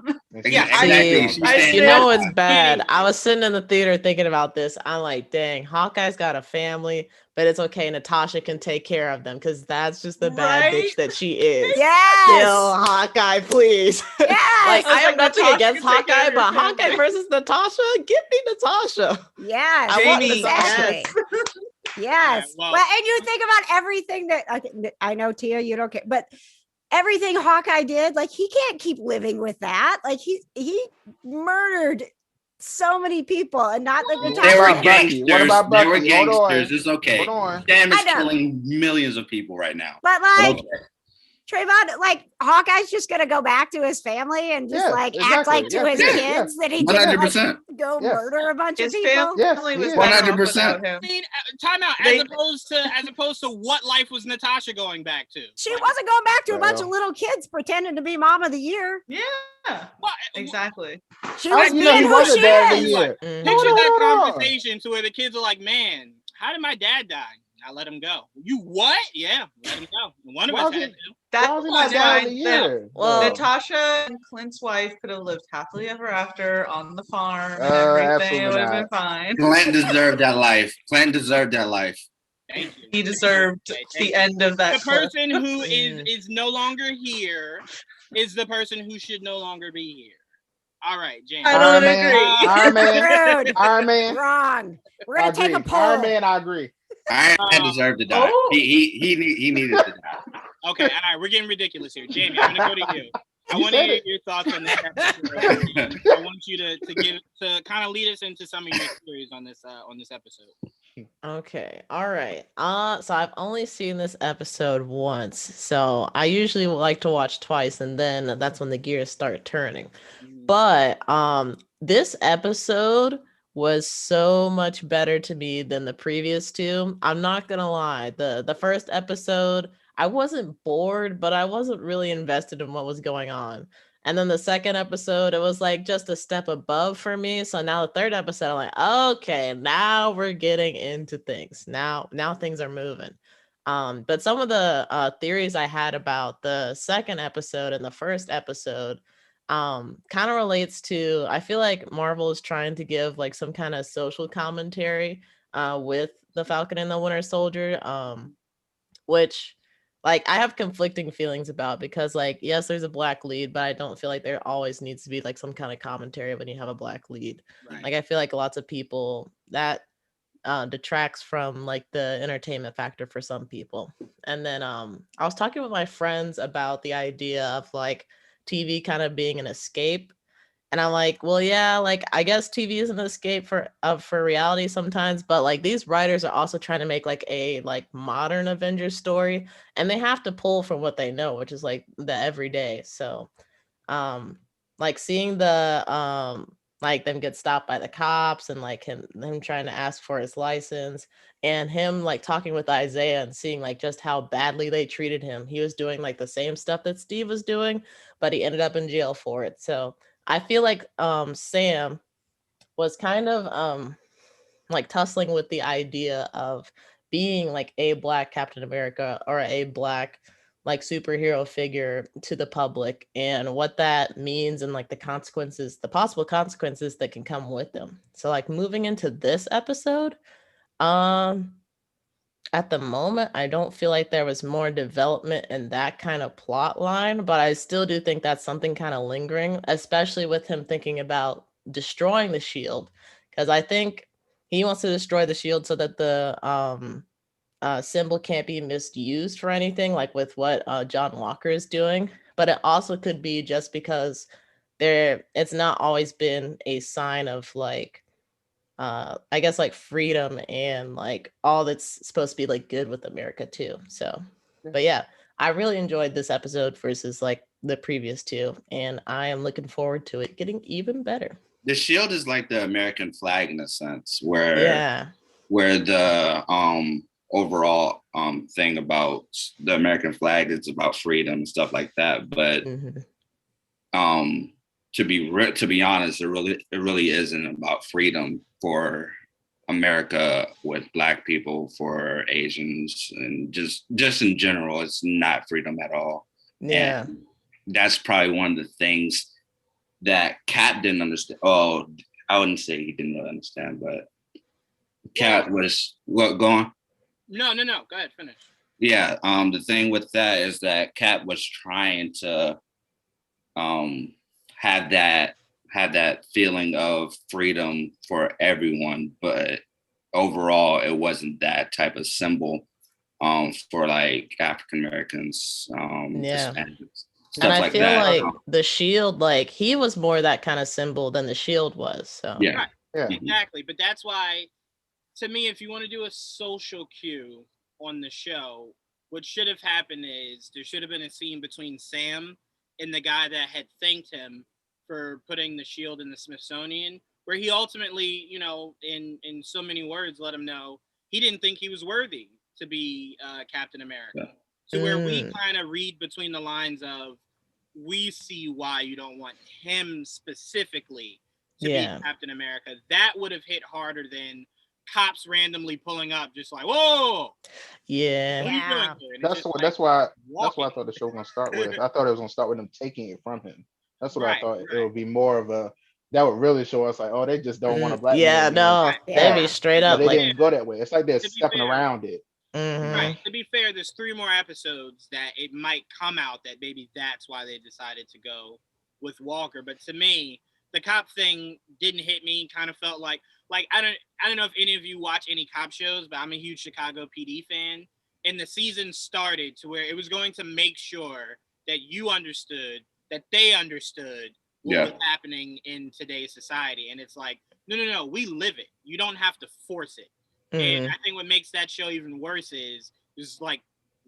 You know it's bad. I was sitting in the theater thinking about this. I'm like, dang, Hawkeye's got a family, but it's okay. Natasha can take care of them because that's just the bad bitch that she is. Yes. Still, Hawkeye, please. Yes. I have nothing against Hawkeye, but Hawkeye versus Natasha, give me Natasha. Yes. Jamie, exactly. Yes. Well, and you think about everything that I know, Tia, you don't care, but everything Hawkeye did, he can't keep living with that. He murdered so many people, and not the They were gangsters. What about Bucky? They were gangsters. It's okay. Sam is killing millions of people right now. But Trayvon, Hawkeye's just gonna go back to his family and just act like to his kids that he didn't murder a bunch of people. Yes, 100%. I mean, time out. As opposed to what life was Natasha going back to? She wasn't going back to a bunch of little kids pretending to be Mom of the Year. Yeah, exactly. She was being who she is. Picture that conversation to where the kids are like, "Man, how did my dad die? I let him go." You what? Yeah, let him go. One of us had to. That's fine. Well, Natasha and Clint's wife could have lived happily ever after on the farm and everything. It would have been fine. Clint deserved that life. Clint deserved that life. Thank you. He deserved the end of that. The person who is no longer here is the person who should no longer be here. All right, James. I don't agree. Iron Man. Wrong. We're gonna take a poll. Iron Man, I agree. Iron Man deserved to die. He needed to die. Okay, all right, we're getting ridiculous here. Jamie, I'm gonna go to you. I want to hear your thoughts on this episode. I want you to kind of lead us into some of your theories on this episode. Okay, all right. So I've only seen this episode once, so I usually like to watch twice, and then that's when the gears start turning. But this episode was so much better to me than the previous two. I'm not gonna lie. The first episode, I wasn't bored, but I wasn't really invested in what was going on. And then the second episode, it was just a step above for me. So now the third episode, I'm like, okay, now we're getting into things. Now things are moving. But some of the theories I had about the second episode and the first episode kind of relates to, I feel like Marvel is trying to give some kind of social commentary with the Falcon and the Winter Soldier, which I have conflicting feelings about, because yes, there's a black lead, but I don't feel like there always needs to be some kind of commentary when you have a black lead. Right. I feel like lots of people that detracts from the entertainment factor for some people. And then I was talking with my friends about the idea of TV kind of being an escape. And I'm like, well, yeah, I guess TV is an escape for reality sometimes, but these writers are also trying to make a modern Avengers story, and they have to pull from what they know, which is the everyday. So like seeing the like them get stopped by the cops and like him trying to ask for his license and him like talking with Isaiah and seeing like just how badly they treated him. He was doing like the same stuff that Steve was doing, but he ended up in jail for it. So I feel like Sam was kind of like tussling with the idea of being like a Black Captain America or a Black like superhero figure to the public and what that means and like the consequences, the possible consequences that can come with them. So like moving into this episode, at the moment, I don't feel like there was more development in that kind of plot line, but I still do think that's something kind of lingering, especially with him thinking about destroying the shield. Because I think he wants to destroy the shield so that the symbol can't be misused for anything, like with what John Walker is doing. But it also could be just because it's not always been a sign of like I guess like freedom and like all that's supposed to be like good with America too. So but yeah, I really enjoyed this episode versus like the previous two, and I am looking forward to it getting even better. The shield is like the American flag in a sense, where the overall thing about the American flag is about freedom and stuff like that. But to be honest, it really isn't about freedom for America with Black people, for Asians, and just in general. It's not freedom at all. Yeah, and that's probably one of the things that Cap didn't understand. Oh, I wouldn't say he didn't really understand, but Cap was what going. No. Go ahead, finish. Yeah. The thing with that is that Cap was trying to have that feeling of freedom for everyone, but overall it wasn't that type of symbol for like African Americans, Hispanics, stuff and I like feel that. like the shield, like he was more that kind of symbol than the shield was. So yeah, exactly. But that's why, to me, if you want to do a social cue on the show, what should have happened is there should have been a scene between Sam and the guy that had thanked him for putting the shield in the Smithsonian, where he ultimately, you know, in so many words, let him know he didn't think he was worthy to be Captain America. So where we kind of read between the lines of, we see why you don't want him specifically to be Captain America. That would have hit harder than cops randomly pulling up, just like, whoa, yeah. what are you doing here? And That's why I thought the show was gonna start with. I thought it was gonna start with them taking it from him. That's what I thought. It would be more of a that would really show us like, oh, they just don't want to black. Yeah, no, they'd be straight up. They like, didn't go that way. It's like they're stepping around it. Right. To be fair, there's 3 more episodes that it might come out that maybe that's why they decided to go with Walker. But to me, the cop thing didn't hit me. Kind of felt like I don't know if any of you watch any cop shows, but I'm a huge Chicago PD fan. And the season started to where it was going to make sure that you understood, that they understood what was happening in today's society. And it's like, no, we live it. You don't have to force it. And I think what makes that show even worse is there's like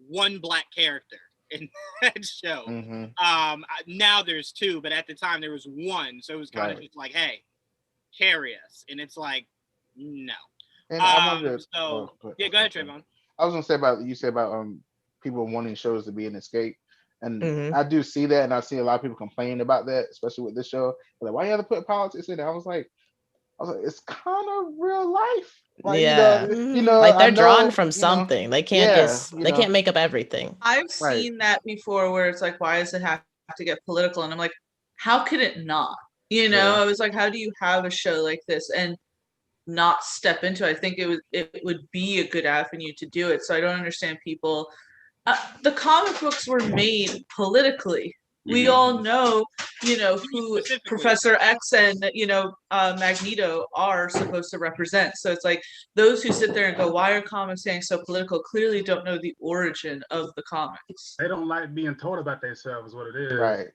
one black character in that show. Now there's 2, but at the time there was 1. So it was kind of just like, hey, carry us. And it's like, no. And I wonder, go ahead, Trayvon. I was gonna say about people wanting shows to be an escape. And I do see that, and I see a lot of people complaining about that, especially with this show. They're like, why you have to put politics in it? I was like, it's kind of real life. Like, you know, like they're drawn from something. They can't they can't make up everything. I've seen that before, where it's like, why does it have to get political? And I'm like, how could it not? You know, I was like, how do you have a show like this and not step into it? I think it would be a good avenue to do it. So I don't understand people. The comic books were made politically. We all know, you know, who Professor X and, you know, Magneto are supposed to represent. So it's like those who sit there and go, why are comics getting so political, clearly don't know the origin of the comics. They don't like being told about themselves, what it is. Right.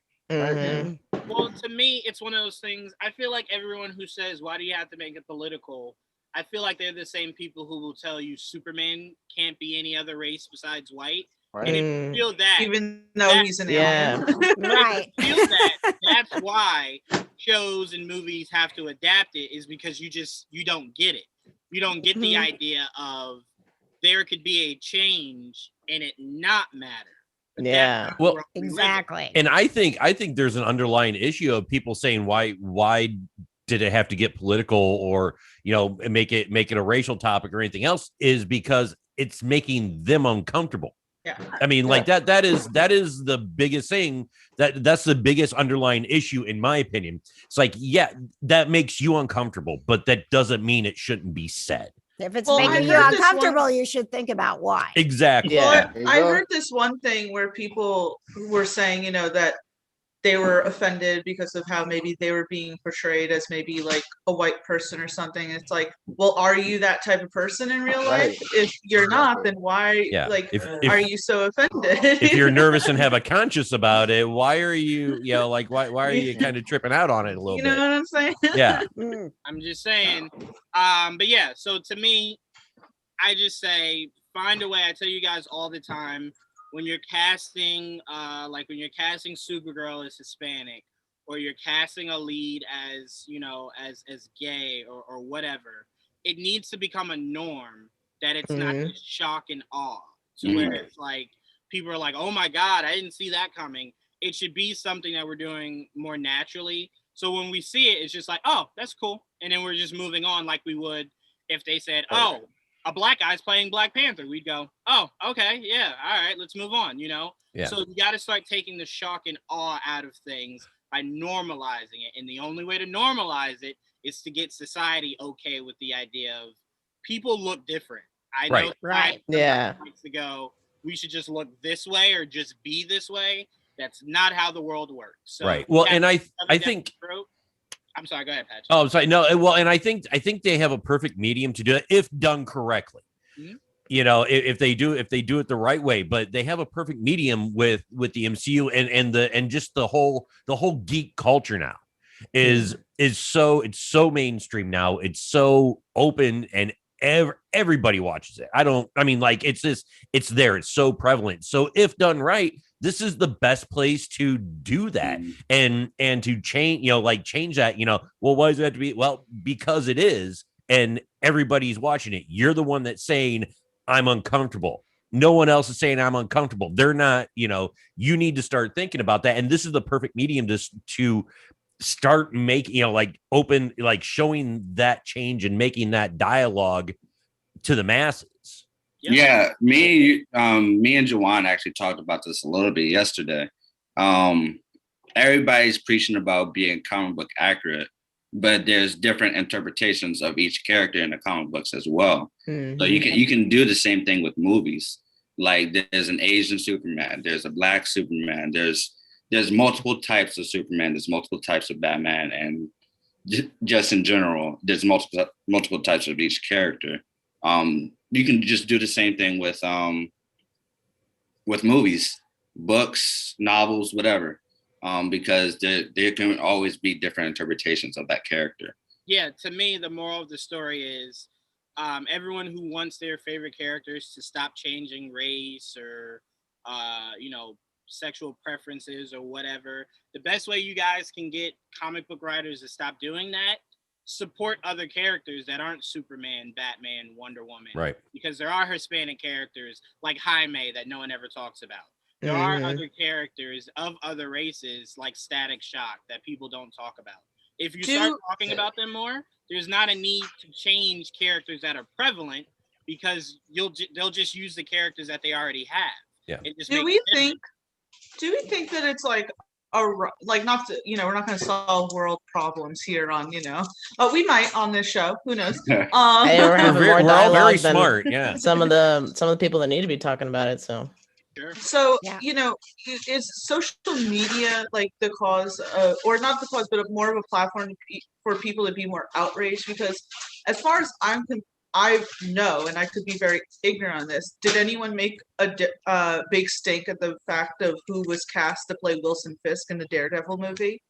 Well, to me, it's one of those things. I feel like everyone who says, why do you have to make it political? I feel like they're the same people who will tell you Superman can't be any other race besides white. And if you feel that, even though he's an alien, right? If you feel that's why shows and movies have to adapt it, is because you don't get it. You don't get the idea of there could be a change and it not matter. Yeah. Well, exactly. And I think there's an underlying issue of people saying why did it have to get political, or make it a racial topic or anything else, is because it's making them uncomfortable. Yeah. I mean, like that is the biggest thing, that's the biggest underlying issue, in my opinion. It's like, yeah, that makes you uncomfortable, but that doesn't mean it shouldn't be said. If it's Well, making I you heard this uncomfortable, once- you should think about why. Exactly. Yeah. Well, I heard this one thing where people were saying, that they were offended because of how maybe they were being portrayed as maybe like a white person or something. It's like, well, are you that type of person in real life? Right. If you're not, then why, Yeah. If are you so offended? if you're nervous and have a conscience about it, why are you, why are you kind of tripping out on it a little You know bit? what I'm saying? Yeah. Mm. I'm just saying. But yeah, so to me, I just say find a way. I tell you guys all the time, when you're casting, when you're casting Supergirl as Hispanic, or you're casting a lead as, as gay or whatever, it needs to become a norm that it's not just shock and awe to where it's like people are like, oh my God, I didn't see that coming. It should be something that we're doing more naturally. So when we see it, it's just like, oh, that's cool. And then we're just moving on like we would if they said, oh, a black guy's playing Black Panther. We'd go, oh, okay, yeah, all right, let's move on, Yeah. So you got to start taking the shock and awe out of things by normalizing it. And the only way to normalize it is to get society okay with the idea of people look different. I know Right. Yeah. weeks ago, we should just look this way or just be this way. That's not how the world works. So Right. Well, and I think I'm sorry, go ahead, Patrick. Oh, sorry. No, well, and I think they have a perfect medium to do it if done correctly. Mhm. If they do it the right way, but they have a perfect medium with the MCU and just the whole geek culture now is so, it's so mainstream now. It's so open and everybody watches it. It's there. It's so prevalent. So if done right, this is the best place to do that and to change, change that, well, why does it have to be? Well, because it is, and everybody's watching it. You're the one that's saying, I'm uncomfortable. No one else is saying I'm uncomfortable. They're not, you need to start thinking about that. And this is the perfect medium to start making, open, showing that change and making that dialogue to the masses. Yeah, me and Jawan actually talked about this a little bit yesterday. Everybody's preaching about being comic book accurate, but there's different interpretations of each character in the comic books as well. So you can do the same thing with movies. Like there's an Asian Superman, there's a Black Superman, there's multiple types of Superman, there's multiple types of Batman, and just in general, there's multiple types of each character. You can just do the same thing with movies, books, novels, whatever, because there can always be different interpretations of that character. Yeah, to me, the moral of the story is everyone who wants their favorite characters to stop changing race or, sexual preferences or whatever, the best way you guys can get comic book writers to stop doing that, support other characters that aren't Superman, Batman, Wonder Woman. Right. Because there are Hispanic characters like Jaime that no one ever talks about. There are other characters of other races like Static Shock that people don't talk about. If you start talking about them more, there's not a need to change characters that are prevalent because they'll just use the characters that they already have. Yeah. Do we think that it's like not to, we're not going to solve world problems here on, we might on this show, who knows? Hey, we're having more we're all very dialogue than smart. Yeah. some of the people that need to be talking about it. So Sure. So, is social media like the cause, or not the cause, but more of a platform for people to be more outraged? Because as far as I know, and I could be very ignorant on this, did anyone make a big stink at the fact of who was cast to play Wilson Fisk in the Daredevil movie?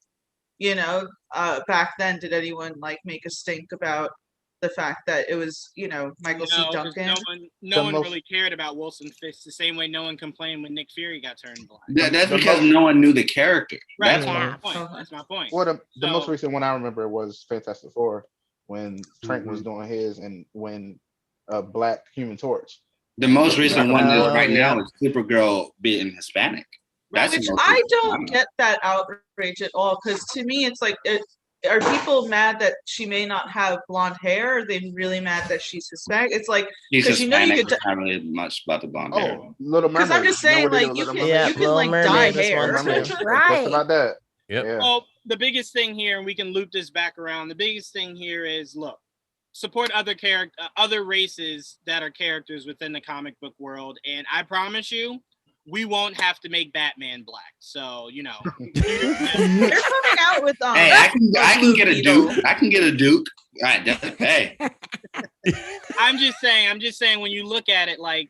Back then, did anyone make a stink about the fact that it was, Michael C. No, 'cause Duncan. no one really cared about Wilson Fisk the same way no one complained when Nick Fury got turned black. That's because no one knew the character. Right. That's That's my point. That's my point. Well, the most So- recent one I remember was Fantastic Four when Trent Mm-hmm. was doing his, and when Black Human Torch. The most recent one Oh, right yeah. now is Supergirl being Hispanic. That's the Which most I recent don't one. get that outrage at all, because to me it's like, are people mad that she may not have blonde hair? Or are they really mad that she's Hispanic? It's like, She's because Hispanic, you could, not really much about the blonde hair. Oh, Little Mermaid. because I'm just saying, like, you can Yeah, you can Little like dye Mermaid, this hair. one too. Just Right. about that. Yep. Yeah. Well, the biggest thing here, and we can loop this back around. The biggest thing here is, look, support other races that are characters within the comic book world, and I promise you, we won't have to make Batman black. So They're coming out with Hey, I can Blue get a Beetle. Duke. I can get a Duke. All right, hey, I'm just saying when you look at it, like,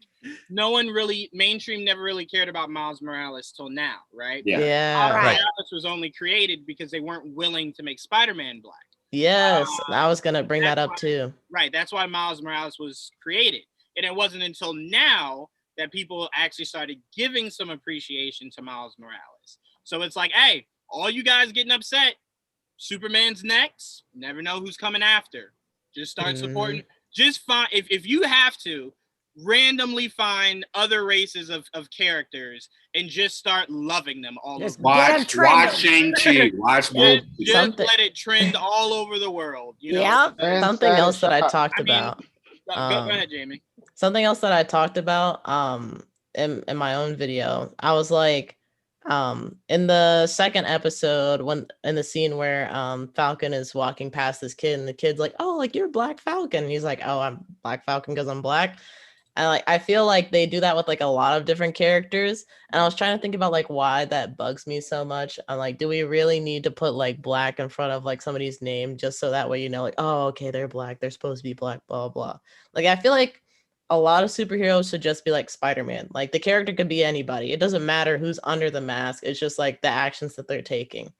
mainstream never really cared about Miles Morales till now, right? Yeah. Yeah. Miles Right. Morales was only created because they weren't willing to make Spider-Man black. Yes, I was gonna bring that that's up why- too. Right. That's why Miles Morales was created. And it wasn't until now that people actually started giving some appreciation to Miles Morales. So it's like, hey, all you guys getting upset, Superman's next. Never know who's coming after. Just start supporting. Just find, if you have to, randomly find other races of characters and just start loving them all Just over. Get 'em watch trending. Shang-Chi. Watch both. Just Something- let it trend all over the world. You know? Yep. And Something Static else that I Shock. talked I mean, about. Go ahead, Jamie. Something else that I talked about in my own video. I was like, in the second episode, when in the scene where Falcon is walking past this kid, and the kid's like, "Oh, like you're Black Falcon." And he's like, "Oh, I'm Black Falcon because I'm black." And like I feel like they do that with like a lot of different characters. And I was trying to think about like why that bugs me so much. I'm like, do we really need to put like black in front of like somebody's name just so that way you know, like, oh, okay, they're black, they're supposed to be black, blah blah. Like I feel like a lot of superheroes should just be like Spider-Man. Like the character could be anybody. It doesn't matter who's under the mask. It's just like the actions that they're taking.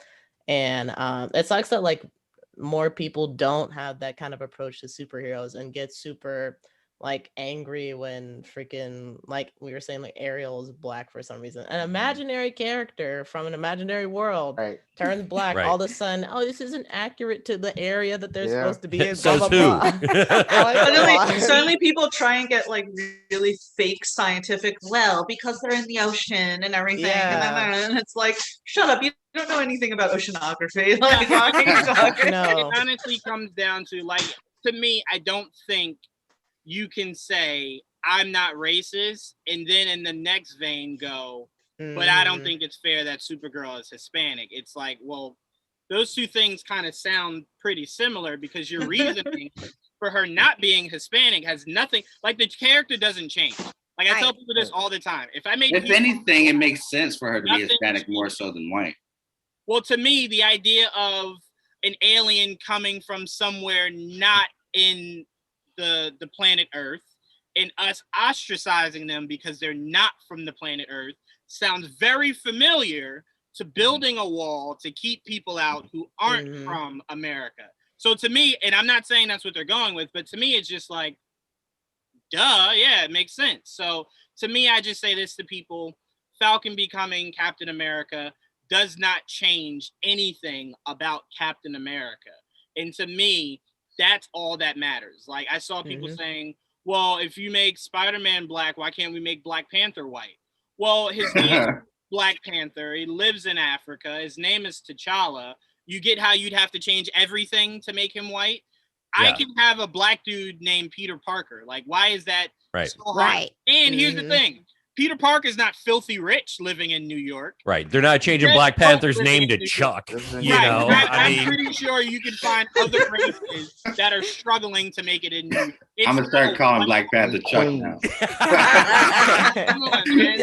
And it sucks that like more people don't have that kind of approach to superheroes and get super like angry when freaking, like we were saying, like Ariel is black for some reason. An imaginary character from an imaginary world Right. turns black. Right. All of a sudden, oh, this isn't accurate to the area that they're Yeah. supposed to be in. Says blah, blah, who? blah. Like, Suddenly people try and get like really fake scientific, well, because they're in the ocean and everything. Yeah. And it's like, shut up, you don't know anything about oceanography. Like, why are you talking? No. It honestly comes down to, like, to me, I don't think you can say I'm not racist and then in the next vein go, but I don't Mhm. think it's fair that Supergirl is Hispanic. It's like, well, those two things kind of sound pretty similar because your reasoning for her not being Hispanic has nothing, like the character doesn't change. Like I tell people this all the time. If I made If people- anything, it makes sense for her to be Nothing Hispanic more so than white. Well, to me, the idea of an alien coming from somewhere not in the planet Earth and us ostracizing them because they're not from the planet Earth sounds very familiar to building a wall to keep people out who aren't Mhm. from America. So to me, and I'm not saying that's what they're going with, but to me, it's just like, duh, yeah, it makes sense. So to me, I just say this to people: Falcon becoming Captain America does not change anything about Captain America. And to me, that's all that matters. Like I saw people saying, well, if you make Spider-Man black, why can't we make Black Panther white? Well, his name is Black Panther. He lives in Africa. His name is T'Challa. You get how you'd have to change everything to make him white? I Yeah. can have a black dude named Peter Parker. Like, why is that Right. so hard? Right. And here's the Mhm. thing. Peter Parker's not filthy rich living in New York. Right. They're not changing Red Black Hulk Panther's living name in to New York. Chuck. Right. You know, I I'm mean, pretty sure you can find other races that are struggling to make it in New York. It's I'm gonna start no calling white- Black Panther Chuck now. Come on, man.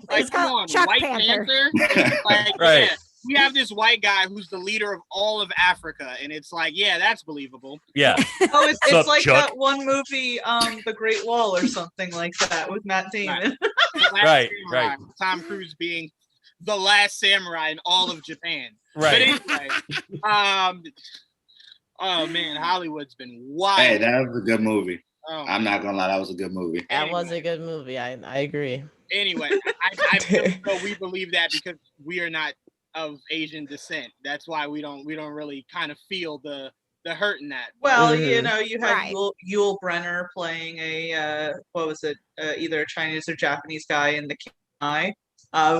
Like, It's come called on, Chuck White Panther. Panther. Like, Right. yeah, we have this white guy who's the leader of all of Africa, and it's like, yeah, that's believable. yeah. Oh, it's Sup, like Chuck? that one movie, The Great Wall or something like that with Matt Damon. The Last Right, Samurai, right. Tom Cruise being the last samurai in all of Japan. Right. But anyway, Oh man, Hollywood's been wild. Hey, that was a good movie. Oh, I'm not gonna lie, that was a good movie. That was a good movie. I agree. Anyway, I feel as though we believe that because we are not of Asian descent. That's why we don't really kind of feel the hurt in that. Well, Mhm. you know, you had Right. Yul Brenner playing a what was it? Either a Chinese or Japanese guy in The King Eye.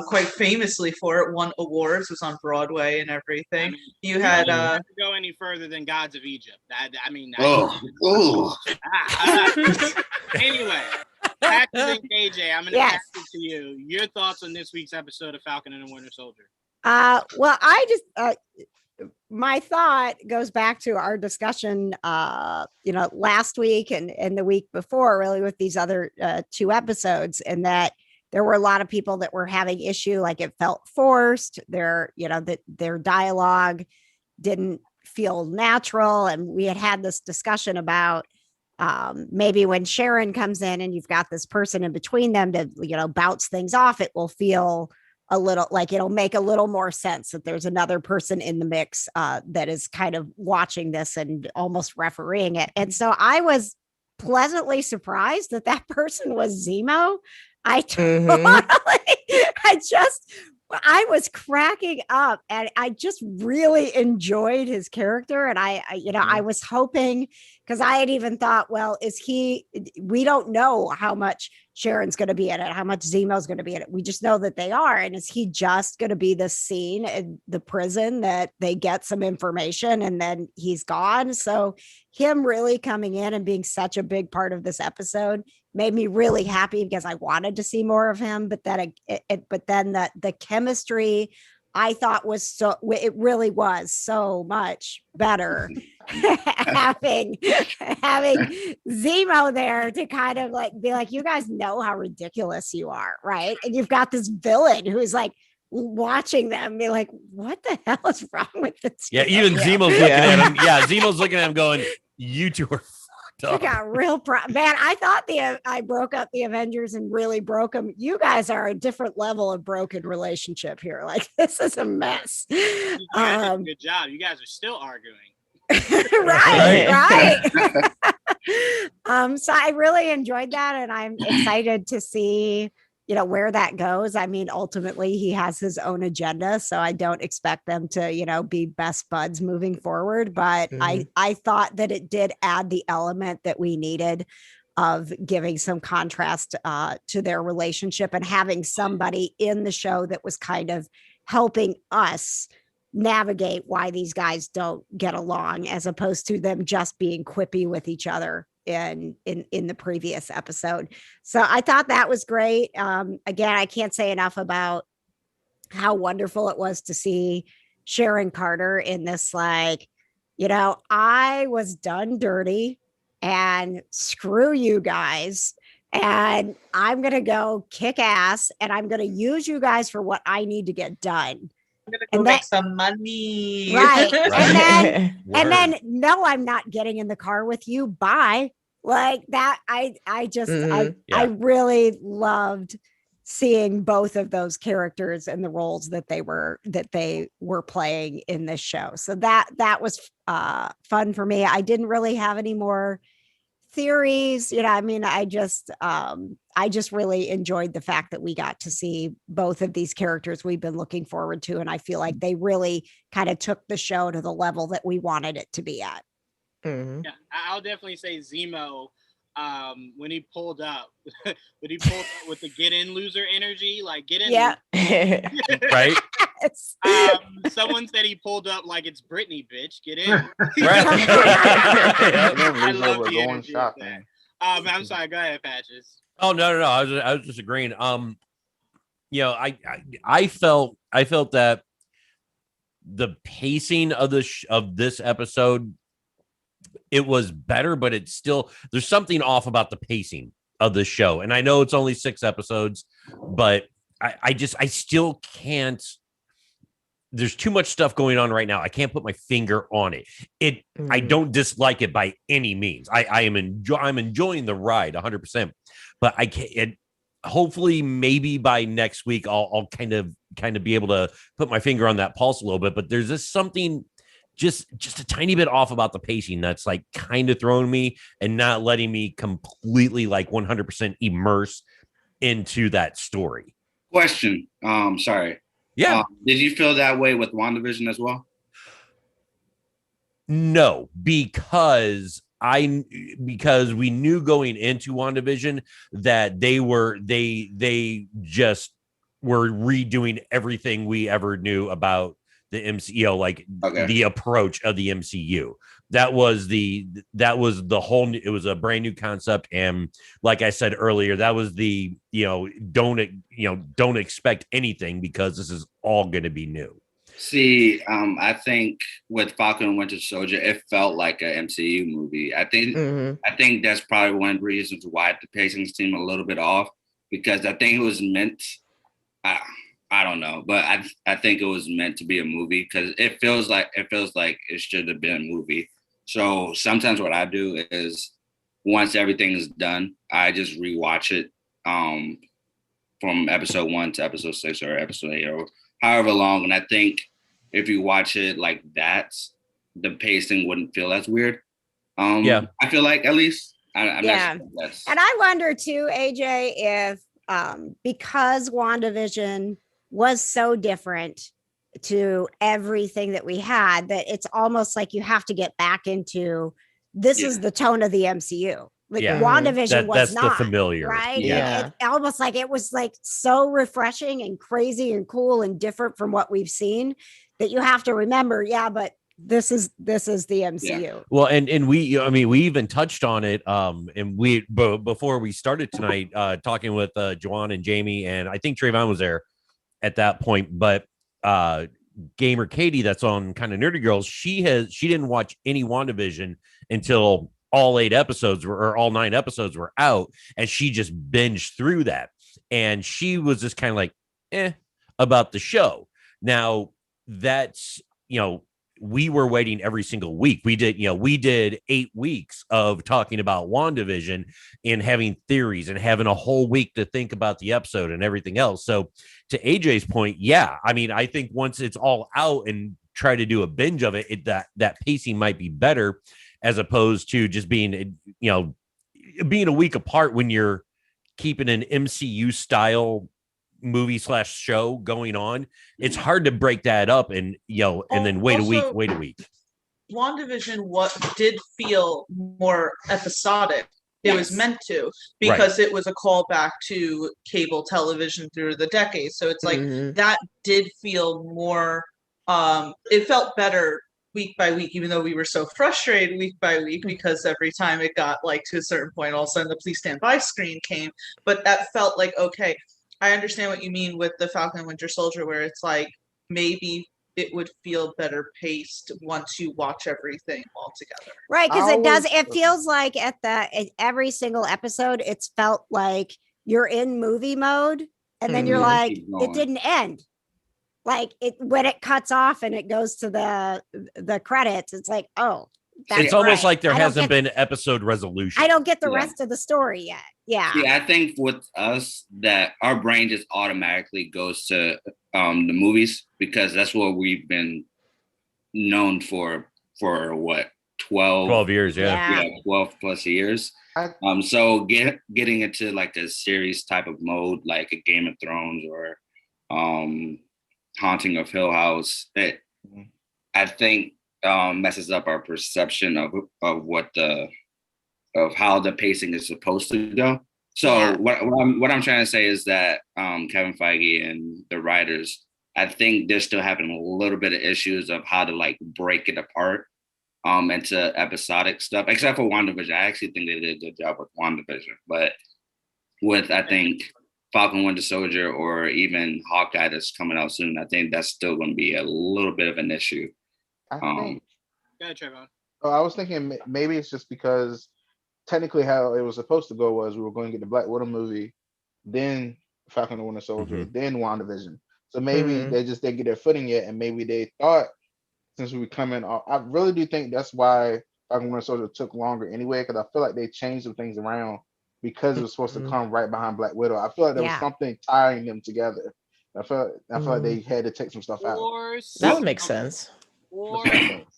Quite famously for it, won awards, was on Broadway and everything. I mean, You had don't have to go any further than Gods of Egypt. Oh. Anyway, Patches and KJ, I'm going to Yes. pass it to you. Your thoughts on this week's episode of Falcon and the Winter Soldier? Well, I just my thought goes back to our discussion last week and the week before, really, with these other 2 episodes, and that there were a lot of people that were having issue, like it felt forced. That their dialogue didn't feel natural, and we had this discussion about maybe when Sharon comes in and you've got this person in between them to bounce things off, it will feel a little like it'll make a little more sense that there's another person in the mix that is kind of watching this and almost refereeing it. And so I was pleasantly surprised that person was Zemo. I was cracking up, and I just really enjoyed his character. And I was hoping, because I had even thought, well, we don't know how much Sharon's going to be in it, how much Zemo's going to be in it. We just know that they are. And is he just going to be the scene in the prison that they get some information and then he's gone? So him really coming in and being such a big part of this episode made me really happy, because I wanted to see more of him. But then the chemistry, I thought it really was so much better having Zemo there to kind of like be like, you guys know how ridiculous you are, right? And you've got this villain who's like watching them be like, what the hell is wrong with this? Yeah, even Zemo's looking at him. Yeah, Zemo's looking at him going, you two are fucked You up. got real man. I thought I broke up the Avengers and really broke them. You guys are a different level of broken relationship here. Like, this is a mess. You guys did a good job. You guys are still arguing. right. So I really enjoyed that, and I'm excited to see where that goes. I mean, ultimately he has his own agenda, so I don't expect them to be best buds moving forward, but I thought that it did add the element that we needed of giving some contrast to their relationship, and having somebody in the show that was kind of helping us navigate why these guys don't get along, as opposed to them just being quippy with each other in the previous episode. So I thought that was great. Again, I can't say enough about how wonderful it was to see Sharon Carter in this, like, I was done dirty and screw you guys, and I'm going to go kick ass, and I'm going to use you guys for what I need to get done. I'm gonna go make some money. Right. And then no, I'm not getting in the car with you. Bye. Like that. I really loved seeing both of those characters and the roles that they were playing in this show. So that was fun for me. I didn't really have any more theories. I mean, I just really enjoyed the fact that we got to see both of these characters we've been looking forward to. And I feel like they really kind of took the show to the level that we wanted it to be at. Yeah, I'll definitely say Zemo, when he pulled up with the get in loser energy, like get in. Yeah. Right. Someone said he pulled up like it's Britney, bitch. Get in. I love the going energy of shopping. that. I'm sorry. Go ahead, Patches. Oh no. I was just agreeing. I felt that the pacing of this episode, it was better, but it's still, there's something off about the pacing of the show. And I know it's only 6 episodes, but I still can't. There's too much stuff going on right now. I can't put my finger on it. I don't dislike it by any means. I'm enjoying the ride 100%, but I can't. Hopefully, maybe by next week, I'll kind of be able to put my finger on that pulse a little bit. But there's just something just a tiny bit off about the pacing that's like kind of throwing me and not letting me completely like 100% immerse into that story. Question. Sorry. Yeah. Did you feel that way with WandaVision as well? No, because we knew going into WandaVision that they just were redoing everything we ever knew about the MCU, like the approach of the MCU. That was the whole, it was a brand new concept. And like I said earlier, that was the, don't expect anything because this is all going to be new. See, I think with Falcon and Winter Soldier, it felt like an MCU movie. I think that's probably one of the reasons why the pacing seemed a little bit off, because I think it was meant, I don't know, but I think it was meant to be a movie, because it feels like it should have been a movie. So sometimes what I do is once everything is done, I just rewatch it from episode 1 to episode 6 or episode 8 or however long. And I think if you watch it like that, the pacing wouldn't feel as weird. I feel like, at least. I'm and I wonder too, AJ, if because WandaVision was so different to everything that we had, that it's almost like you have to get back into this is the tone of the MCU. Like WandaVision was not the familiar, right? It almost like it was like so refreshing and crazy and cool and different from what we've seen that you have to remember. Yeah, but this is the MCU. Yeah. Well, and we even touched on it. And we before we started tonight, talking with Joanne and Jamie, and I think Trayvon was there at that point. But Gamer Katie, that's on Kind of Nerdy Girls, she didn't watch any WandaVision until all 9 episodes were out, and she just binged through that, and she was just kind of like about the show. Now that's, we were waiting every single week. We did 8 weeks of talking about WandaVision and having theories and having a whole week to think about the episode and everything else. So to AJ's point, I think once it's all out and try to do a binge of it, that pacing might be better, as opposed to just being a week apart when you're keeping an MCU style movie / show going on. It's hard to break that up and then wait a week. WandaVision did feel more episodic. It was meant to, because it was a callback to cable television through the decades. So it's like that did feel more, it felt better week by week, even though we were so frustrated week by week, because every time it got like to a certain point, all of a sudden the please stand by screen came. But that felt like, okay, I understand what you mean with the Falcon and Winter Soldier, where it's like maybe it would feel better paced once you watch everything all together. Right, because it feels like at every single episode, it's felt like you're in movie mode, and then you're like, it didn't end. Like when it cuts off and it goes to the credits, it's like, oh, it's almost like there hasn't been episode resolution. I don't get the rest of the story yet. Yeah. I think with us that our brain just automatically goes to the movies, because that's what we've been known for what, 12 years, 12 plus years. So getting into like a series type of mode, like a Game of Thrones or Haunting of Hill House, I think messes up our perception of how the pacing is supposed to go. So what I'm trying to say is that Kevin Feige and the writers, I think they're still having a little bit of issues of how to like break it apart into episodic stuff, except for WandaVision. I actually think they did a good job with WandaVision, but with, I think, Falcon Winter Soldier or even Hawkeye that's coming out soon, I think that's still going to be a little bit of an issue. I think. Go ahead, Trayvon. I was thinking maybe it's just because technically how it was supposed to go was we were going to get the Black Widow movie, then Falcon and Winter Soldier, then WandaVision. So maybe they just didn't get their footing yet, and maybe they thought since we were coming off, I really do think that's why Falcon and Winter Soldier took longer anyway, because I feel like they changed some things around because it was supposed to come right behind Black Widow. I feel like there was something tying them together. I feel like they had to take some stuff out. That would make sense. Or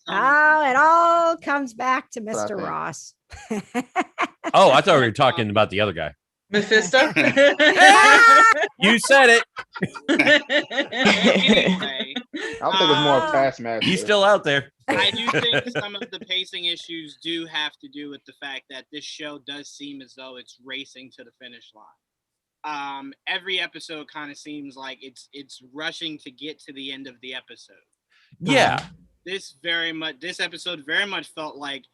Oh, it all comes back to That's what I Mr. think. Ross. Oh, I thought we were talking about the other guy. Mephisto. You said it. anyway, I don't think it was more of Ah. Taskmaster. He's still out there. I do think some of the pacing issues do have to do with the fact that this show does seem as though it's racing to the finish line. Every episode kind of seems like it's rushing to get to the end of the episode. Yeah. This episode very much felt like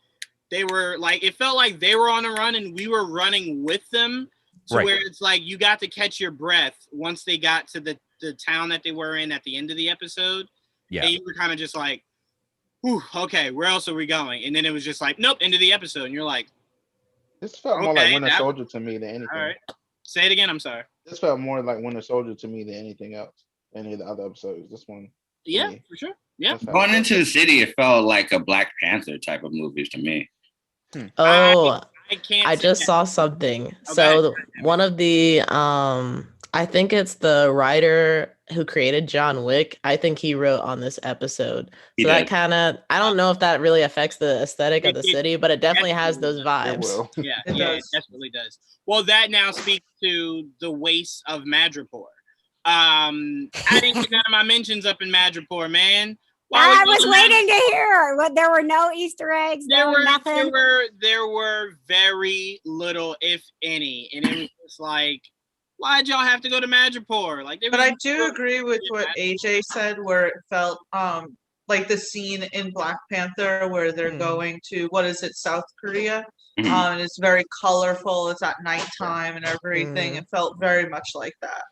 they were like, it felt like they were on a run and we were running with them. So Right. where it's like you got to catch your breath once they got to the town that they were in at the end of the episode. Yeah. And you were kind of just like, whew, okay, where else are we going? And then it was just like, nope, end of the episode. And you're like, This felt more like Okay, Winter that- Soldier to me than anything. all right. Say it again. I'm sorry. This felt more like Winter Soldier to me than anything else. Any of the other episodes. This one. Yeah, me. for sure. Yeah. that's how it Going felt. into the city, it felt like a Black Panther type of movie to me. Oh, I can't. I say just that. saw something. Okay. So one of the I think it's the writer who created John Wick. I think he wrote on this episode. He So that did. kind of, I don't know if that really affects the aesthetic of the It city, but it definitely has definitely those It vibes. will. Yeah, It yeah, does. it definitely does. Well, that now speaks to the waste of Madripoor. I didn't get none of my mentions up in Madripoor, man. I was waiting to hear. What, there were no Easter eggs. There No were nothing. there were very little, if any, and it was just like, why'd y'all have to go to Madripoor? Like, But I do agree with what AJ said, where it felt like the scene in Black Panther where they're going to, what is it, South Korea? Mhm. And it's very colorful. It's at nighttime and everything. Mhm. It felt very much like that.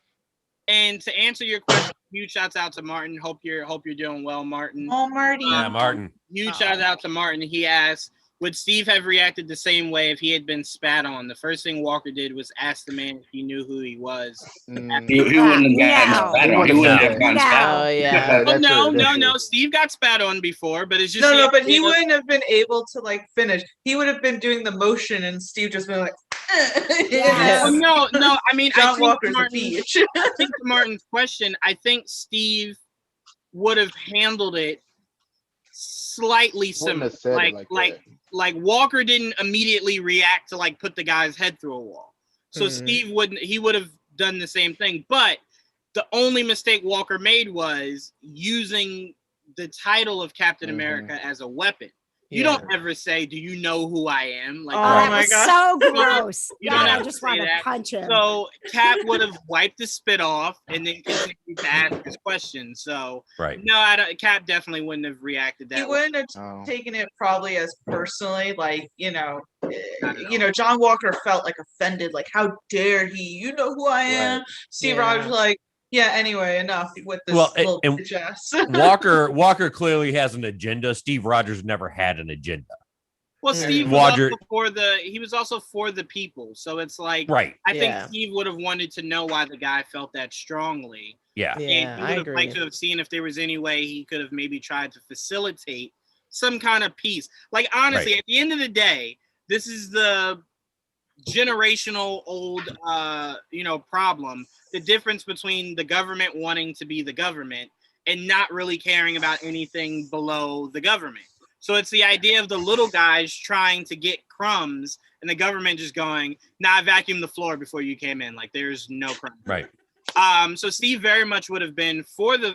And to answer your question, huge shouts out to Martin. Hope you're doing well, Martin. Oh, Marty. Yeah, Martin. Huge shout out to Martin. He asked, would Steve have reacted the same way if he had been spat on? The first thing Walker did was ask the man if he knew who he was. Mm, He wouldn't have gotten No. spat on. He wouldn't have gotten No. spat on. Oh yeah. Yeah, Well, that's no, true, that's no. true. Steve got spat on before, but it's just No, the no, but he idea of- wouldn't have been able to like finish. He would have been doing the motion and Steve just been like, Yes. Well, no. I mean, I John think Walker's a Martin, peach. I think to Martin's question, I think Steve would have handled it slightly Wouldn't similar. have said it like that. Like Walker didn't immediately react to like put the guy's head through a wall. So Mhm. Steve would have done the same thing. But the only mistake Walker made was using the title of Captain Mhm. America as a weapon. You Yeah. don't ever say, "Do you know who I am?" Like, Oh, Oh that my was God. so gross. You God, don't I have to just say want to that. punch him. so Cap would have wiped the spit off and then continued to ask his questions. So Right. no, Cap definitely wouldn't have reacted that He way. wouldn't have Oh. taken it probably as personally, like, John Walker felt like offended, like, how dare he? You know who I am? Right. Steve Yeah. Rogers like, yeah, anyway, enough with this Well, little and- bitch ass. Walker clearly has an agenda. Steve Rogers never had an agenda. Well, Mm. Steve Roger- he was also for the people. So it's like Right. I think Yeah. Steve would have wanted to know why the guy felt that strongly. Yeah. And Yeah, he I would have agree. liked to have seen if there was any way he could have maybe tried to facilitate some kind of peace. Like honestly, at the end of the day, this is the generational old problem. The difference between the government wanting to be the government and not really caring about anything below the government. So it's the idea of the little guys trying to get crumbs and the government just going, nah, I vacuumed the floor before you came in. Like there's no crumbs. Right. So Steve very much would have been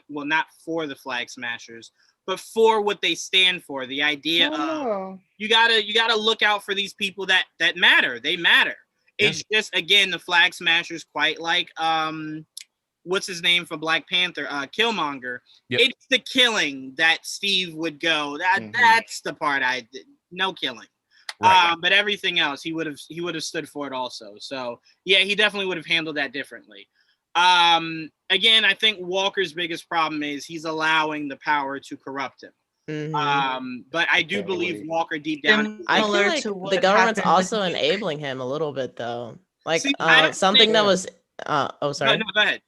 not for the Flag Smashers, but for what they stand for. The idea of Oh. you gotta look out for these people that matter. They matter. It's just again the Flag Smashers, quite like what's his name from Black Panther, Killmonger. Yep. It's the killing that Steve would go. Mhm. That's the part no killing. Right. But everything else he would have stood for it also. So yeah, he definitely would have handled that differently. Again, I think Walker's biggest problem is he's allowing the power to corrupt him. Mhm. But I do Okay, believe wait. Walker deep down. I feel Similar like to what the government's happened with also Bucky. enabling him a little bit though. Like See, I don't something think- that was sorry. No, go ahead.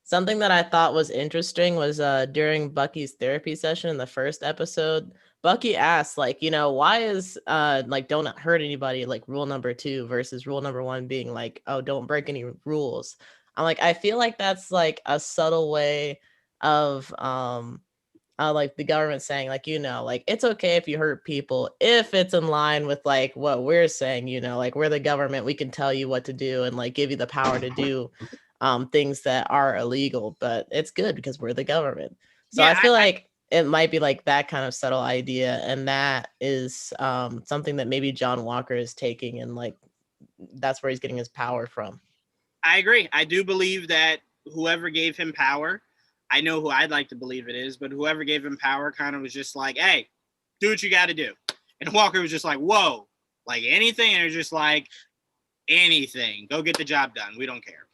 Something that I thought was interesting was during Bucky's therapy session in the first episode, Bucky asked, like, why is like don't hurt anybody, like rule number 2 versus rule number 1 being like, oh, don't break any rules. I'm like, I feel like that's like a subtle way of like the government saying like, you know, like it's okay if you hurt people if it's in line with like what we're saying, you know, like we're the government, we can tell you what to do and like give you the power to do things that are illegal, but it's good because we're the government. So I feel like it might be like that kind of subtle idea, and that is something that maybe John Walker is taking, and like that's where he's getting his power from. I agree. I do believe that whoever gave him power, I know who I'd like to believe it is, but whoever gave him power kind of was just like, hey, do what you got to do. And Walker was just like, whoa, like anything. And they're just like, anything. Go get the job done. We don't care.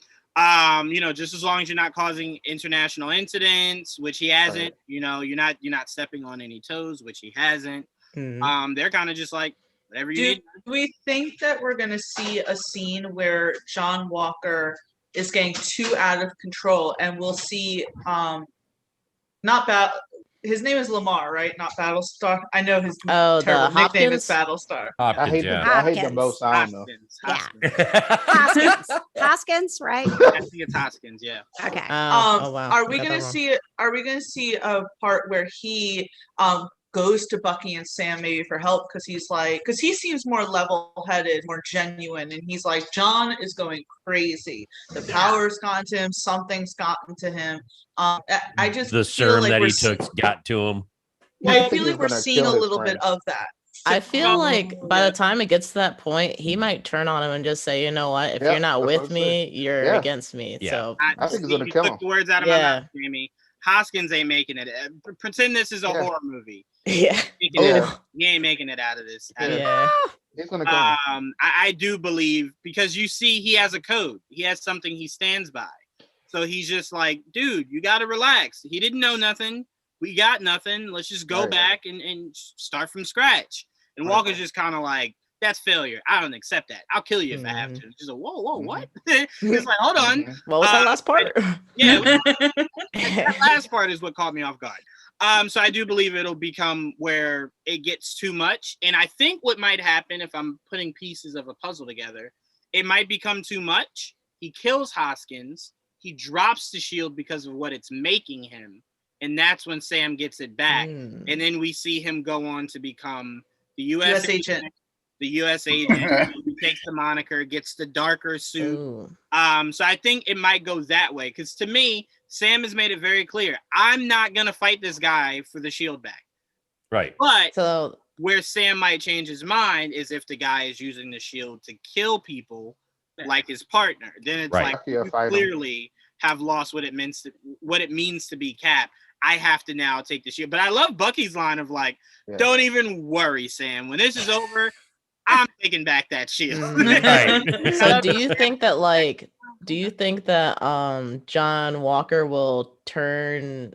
You know, just as long as you're not causing international incidents, which he hasn't, right. You know, you're not stepping on any toes, which he hasn't. Mm-hmm. They're kind of just like, whatever you need. Do we think that we're going to see a scene where John Walker is getting too out of control, and we'll see his name is Lamar, right? Not Battlestar. I know his terrible nickname is Battlestar. Hopkins, I hate them both. I don't know. Hoskins, right? I think it's Hoskins. Yeah. Okay. Wow. Are we gonna see it? Are we gonna see a part where he goes to Bucky and Sam maybe for help, because he seems more level-headed, more genuine, and he's like, John is going crazy. The power's gotten to him. Something's gotten to him. I just the serum that he took got to him. I feel like we're seeing a little bit of that. I feel like by the time it gets to that point, he might turn on him and just say, you know what? If you're not with me, you're against me. Yeah. So I think he's gonna kill him. Took the words out of my mouth, Jamie. Hoskins ain't making it. Pretend this is a horror movie. Yeah. He ain't making it out of this. He's gonna kill him. I do believe, because you see he has a code. He has something he stands by. So he's just like, dude, you got to relax. He didn't know nothing. We got nothing. Let's just go back and start from scratch. And Walker's just kind of like, that's failure. I don't accept that. I'll kill you if I have to. Just like, whoa, what? It's like, hold on. What was that last part? Yeah, that last part is what caught me off guard. So I do believe it'll become where it gets too much. And I think what might happen, if I'm putting pieces of a puzzle together, it might become too much. He kills Hoskins. He drops the shield because of what it's making him. And that's when Sam gets it back. And then we see him go on to become the U.S. agent. The U.S. agent. He takes the moniker, gets the darker suit. So I think it might go that way. Because to me, Sam has made it very clear, I'm not going to fight this guy for the shield back. Right. But where Sam might change his mind is if the guy is using the shield to kill people like his partner. Then it's like, you clearly have lost what it means to be Cap. I have to now take the shield. But I love Bucky's line of like, don't even worry, Sam. When this is over, I'm taking back that shield. So do you think that John Walker will turn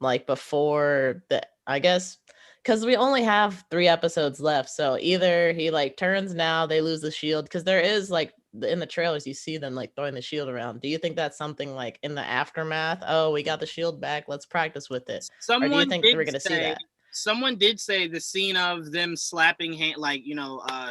like before the, I guess, because we only have 3 episodes left. So either he like turns now, they lose the shield, because there is like in the trailers you see them like throwing the shield around. Do you think that's something like in the aftermath? Oh, we got the shield back, let's practice with it. Or do you think we're gonna see that? Someone did say the scene of them slapping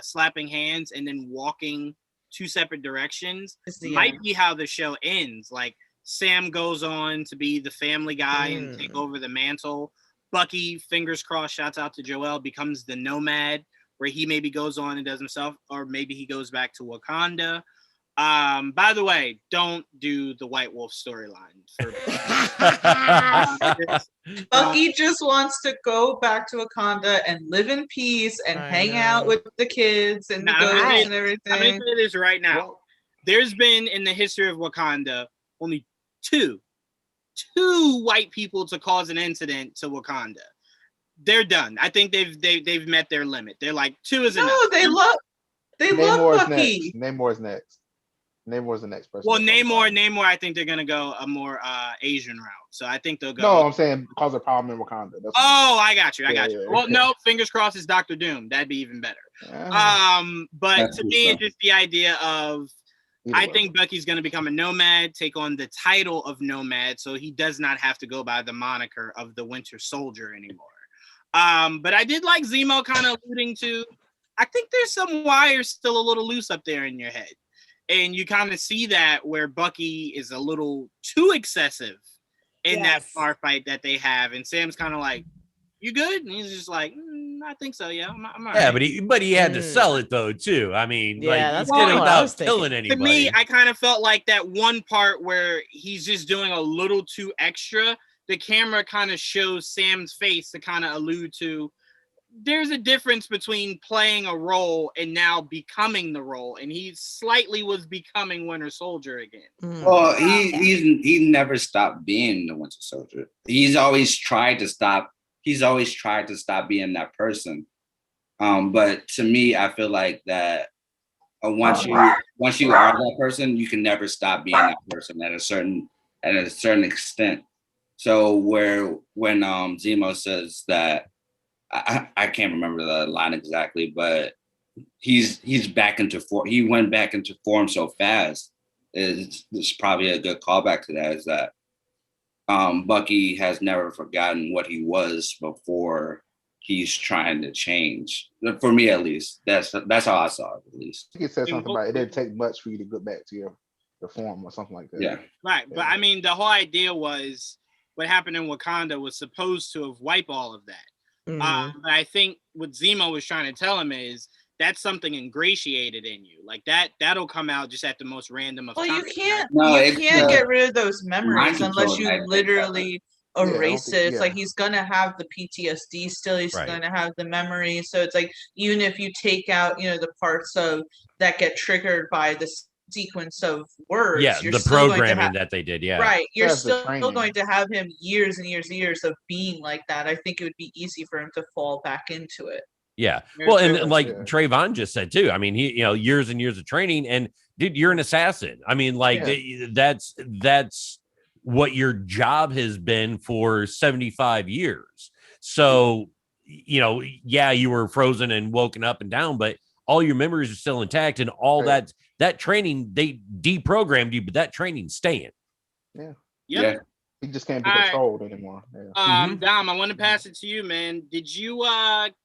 slapping hands and then walking 2 separate directions might be how the show ends. Like Sam goes on to be the family guy and take over the mantle. Bucky, fingers crossed, shouts out to Joel, becomes the nomad, where he maybe goes on and does himself, or maybe he goes back to Wakanda. By the way, don't do the White Wolf storyline. Bucky just wants to go back to Wakanda and live in peace and hang out with the kids and the ghosts and everything. I'm going to say this right now. There's been in the history of Wakanda only two white people to cause an incident to Wakanda. They're done. I think they've met their limit. They're like, 2 is enough. No, they love Bucky. Namor's next. Namor's the next person. Well, Namor, I think they're gonna go a more Asian route. So I think they'll go. No, I'm saying cause of problem in Wakanda. I got you. Yeah. Well, no, fingers crossed it's Dr. Doom. That'd be even better. But to me, it's just the idea of I think Bucky's gonna become a nomad, take on the title of nomad, so he does not have to go by the moniker of the Winter Soldier anymore. But I did like Zemo kind of alluding to, I think there's some wires still a little loose up there in your head. And you kind of see that where Bucky is a little too excessive in that Yes. bar fight that they have, and Sam's kind of like, "You good?" And he's just like, "I think so. Yeah, I'm all Yeah, right." but he had to sell it though too. I mean, like Yeah, he that's did kinda it what I was without killing thinking. To me, anybody. I kind of felt like that one part where he's just doing a little too extra. The camera kind of shows Sam's face to kind of allude to there's a difference between playing a role and now becoming the role, and he slightly was becoming Winter Soldier again. Well, he never stopped being the Winter Soldier. He's always tried to stop. He's always tried to stop being that person. But to me, I feel like that once you are that person, you can never stop being that person at a certain extent. So when Zemo says that, I can't remember the line exactly, but he's back into form. He went back into form so fast. It's probably a good callback to that. Is that Bucky has never forgotten what he was before he's trying to change. For me, at least, that's how I saw it. At least You said something about it didn't take much for you to get back to your form or something like that. Yeah. Right, but I mean, the whole idea was what happened in Wakanda was supposed to have wiped all of that. But I think what Zemo was trying to tell him is that's something ingratiated in you, like that'll come out just at the most random of Well, times. you can't No, get rid of those memories mind unless control, I you think, literally Yeah, I don't erase think- it. It's yeah. like he's gonna have the PTSD still. He's Right. gonna have the memory. So it's like even if you take out, the parts of that get triggered by the sequence of words, Yeah, you're the still going to programming have, that they did. Yeah. right. You're That's the still training. going to have him years and years and years of being like that. I think it would be easy for him to fall back into it. Yeah. Very Well, true. and like Yeah. Trayvon just said too. I mean, he, years and years of training, and dude, you're an assassin. I mean, like that's what your job has been for 75 years. So, yeah, you were frozen and woken up and down, but all your memories are still intact, and all Right. that training, they deprogrammed you, but that training's staying. Yep. Yeah. He just can't be All right. controlled anymore. Yeah. Dom, I want to pass it to you, man. Did you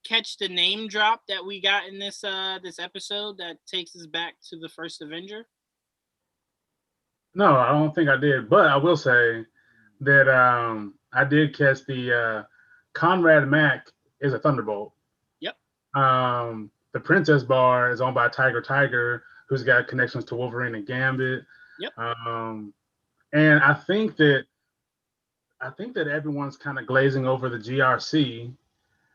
catch the name drop that we got in this episode that takes us back to the first Avenger? No, I don't think I did, but I will say that I did catch the Conrad Mack is a Thunderbolt. Yep. The Princess Bar is owned by Tiger, who's got connections to Wolverine and Gambit. Yep. And I think that everyone's kind of glazing over the GRC,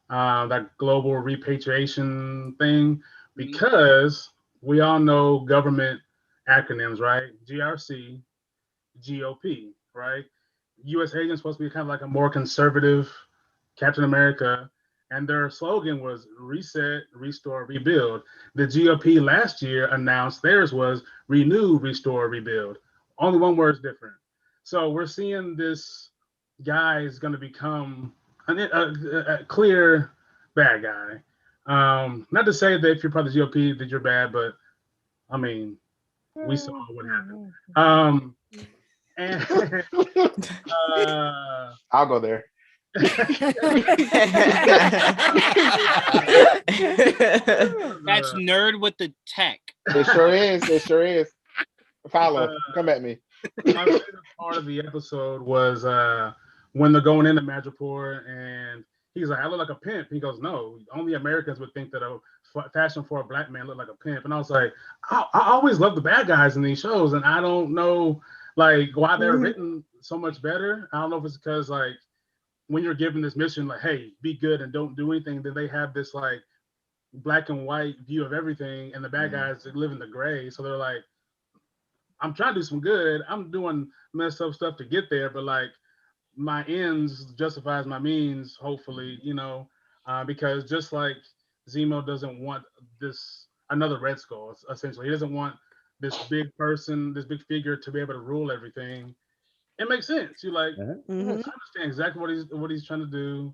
that global repatriation thing, because we all know government acronyms, right? GRC, GOP, right? U.S. agents supposed to be kind of like a more conservative Captain America, and their slogan was reset, restore, rebuild. The GOP last year announced theirs was renew, restore, rebuild. Only one word's different. So we're seeing this guy is going to become a clear bad guy. Not to say that if you're part of the GOP that you're bad, but I mean, we saw what happened. And I'll go there. That's nerd with the tech. It sure is. It sure is. Follow. Come at me. My favorite part of the episode was when they're going into Madripoor and he's like, I look like a pimp. He goes, no, only Americans would think that a fashion for a black man look like a pimp. And I was like, I always love the bad guys in these shows, and I don't know like why they're written so much better. I don't know if it's because like when you're given this mission, like, hey, be good and don't do anything, then they have this like black and white view of everything, and the bad guys live in the gray. So they're like, I'm trying to do some good. I'm doing messed up stuff to get there, but like my ends justifies my means, hopefully, because just like Zemo doesn't want this another Red Skull, essentially. He doesn't want this big person, this big figure to be able to rule everything. It makes sense. You're like, I understand exactly what he's trying to do.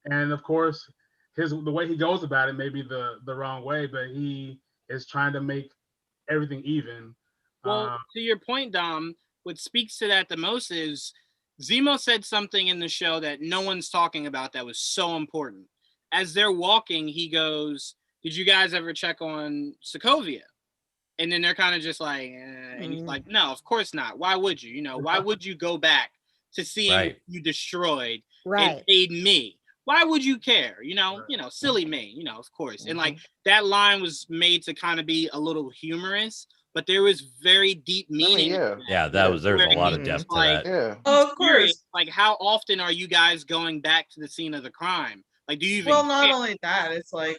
And of course, the way he goes about it may be the wrong way, but he is trying to make everything even. Well, to your point, Dom, what speaks to that the most is Zemo said something in the show that no one's talking about that was so important. As they're walking, he goes, did you guys ever check on Sokovia? And then they're kind of just like, and he's like, no, of course not. Why would you? Why would you go back to seeing Right. you destroyed Right. and paid me. Why would you care? Silly me, of course. And like that line was made to kind of be a little humorous, but there was very deep meaning. yeah. There's a lot of depth to that. Yeah. Oh, of Curious, course. like how often are you guys going back to the scene of the crime? Like, do you even Well, not care? only that, it's like,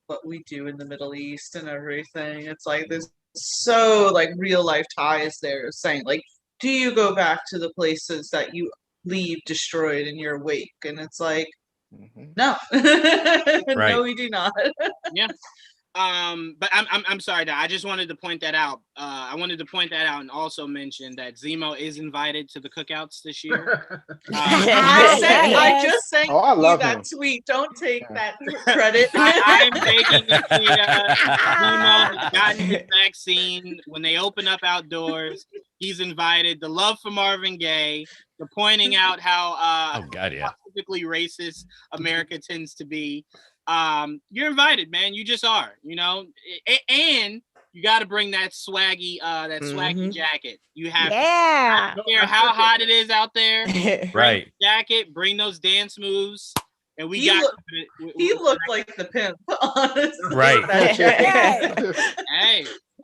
what we do in the Middle East and everything. It's like there's so like real life ties there saying like, do you go back to the places that you leave destroyed in your wake? And it's like, no. No, we do not. Yeah. But I'm sorry, Dad. I just wanted to point that out. I wanted to point that out and also mention that Zemo is invited to the cookouts this year. I just sent I you love that him. tweet. Don't take that credit. I'm taking it. Zemo has gotten his vaccine. When they open up outdoors, he's invited. The love for Marvin Gaye, the pointing out how typically racist America tends to be. You're invited, man. You just are, and you got to bring that swaggy jacket. You have I don't care how hot it is out there. Right. Jacket, bring those dance moves, and He looked like the pimp, honestly. Right.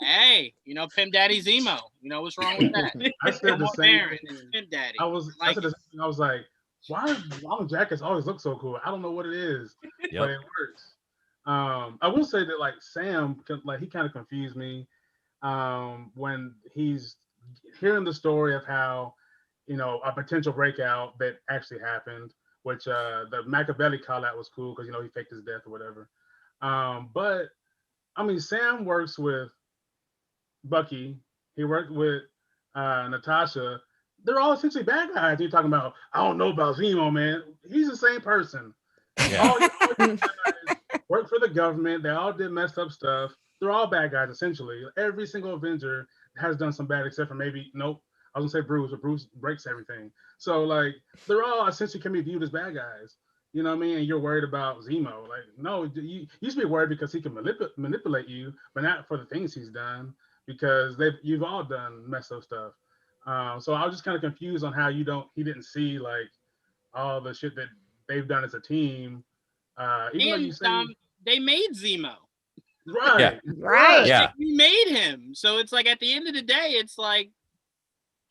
Hey, Pimp Daddy Zemo. What's wrong with that? I said the same Baron, thing. Pimp Daddy. I said the same thing. I was like, why do long jackets always look so cool? I don't know what it is, but it works. I will say that like Sam, like he kind of confused me when he's hearing the story of how a potential breakout that actually happened, which the Machiavelli call out was cool because he faked his death or whatever. But I mean, Sam works with Bucky. He worked with Natasha. They're all essentially bad guys. You're talking about, I don't know about Zemo, man. He's the same person. Yeah. All guys work for the government. They all did messed up stuff. They're all bad guys, essentially. Every single Avenger has done some bad, except for maybe, nope, I was going to say Bruce, but Bruce breaks everything. So, like, they're all essentially can be viewed as bad guys. You know what I mean? And you're worried about Zemo. Like, no, you should be worried because he can manipulate you, but not for the things he's done, because you've all done messed up stuff. So I was just kind of confused on how he didn't see like all the shit that they've done as a team. Even though you say they made Zemo. Right. Yeah. Right. Yeah. We made him. So it's like at the end of the day, it's like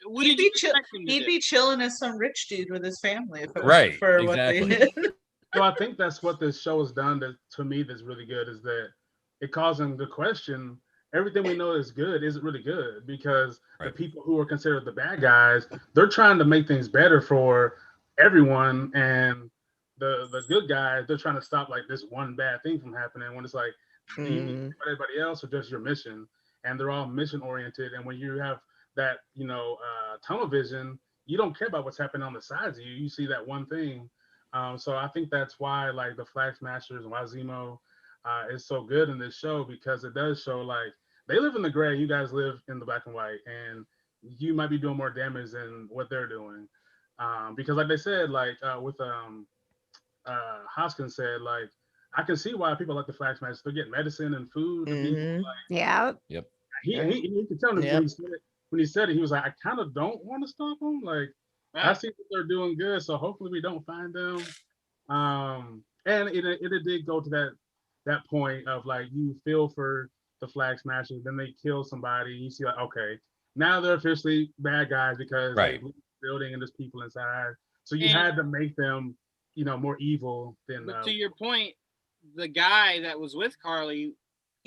he'd be chilling as some rich dude with his family if it Right. for Exactly. what they did. So I think that's what this show has done to me that's really good, is that it calls them to question everything we know is good isn't really good, because the people who are considered the bad guys, they're trying to make things better for everyone, and the good guys, they're trying to stop like this one bad thing from happening, when it's like, do you need everybody else or just your mission? And they're all mission oriented, and when you have that tunnel vision, you don't care about what's happening on the sides of you. You see that one thing. So I think that's why like the Flag Smashers and why Zemo is so good in this show, because it does show like they live in the gray, you guys live in the black and white, and you might be doing more damage than what they're doing. Because like they said, like with Hoskins said, like, I can see why people like the Flag Smashers. They're getting medicine and food. And people, like, Yeah. Yep. He could tell them when he said it, he was like, I kind of don't want to stop them. Like, I see that they're doing good, so hopefully we don't find them. And it did go to that point of like, you feel for the Flag Smashers, then they kill somebody, you see like, okay, now they're officially bad guys because they leave the building and there's people inside. So you had to make them, more evil than. But to your point, the guy that was with Carly,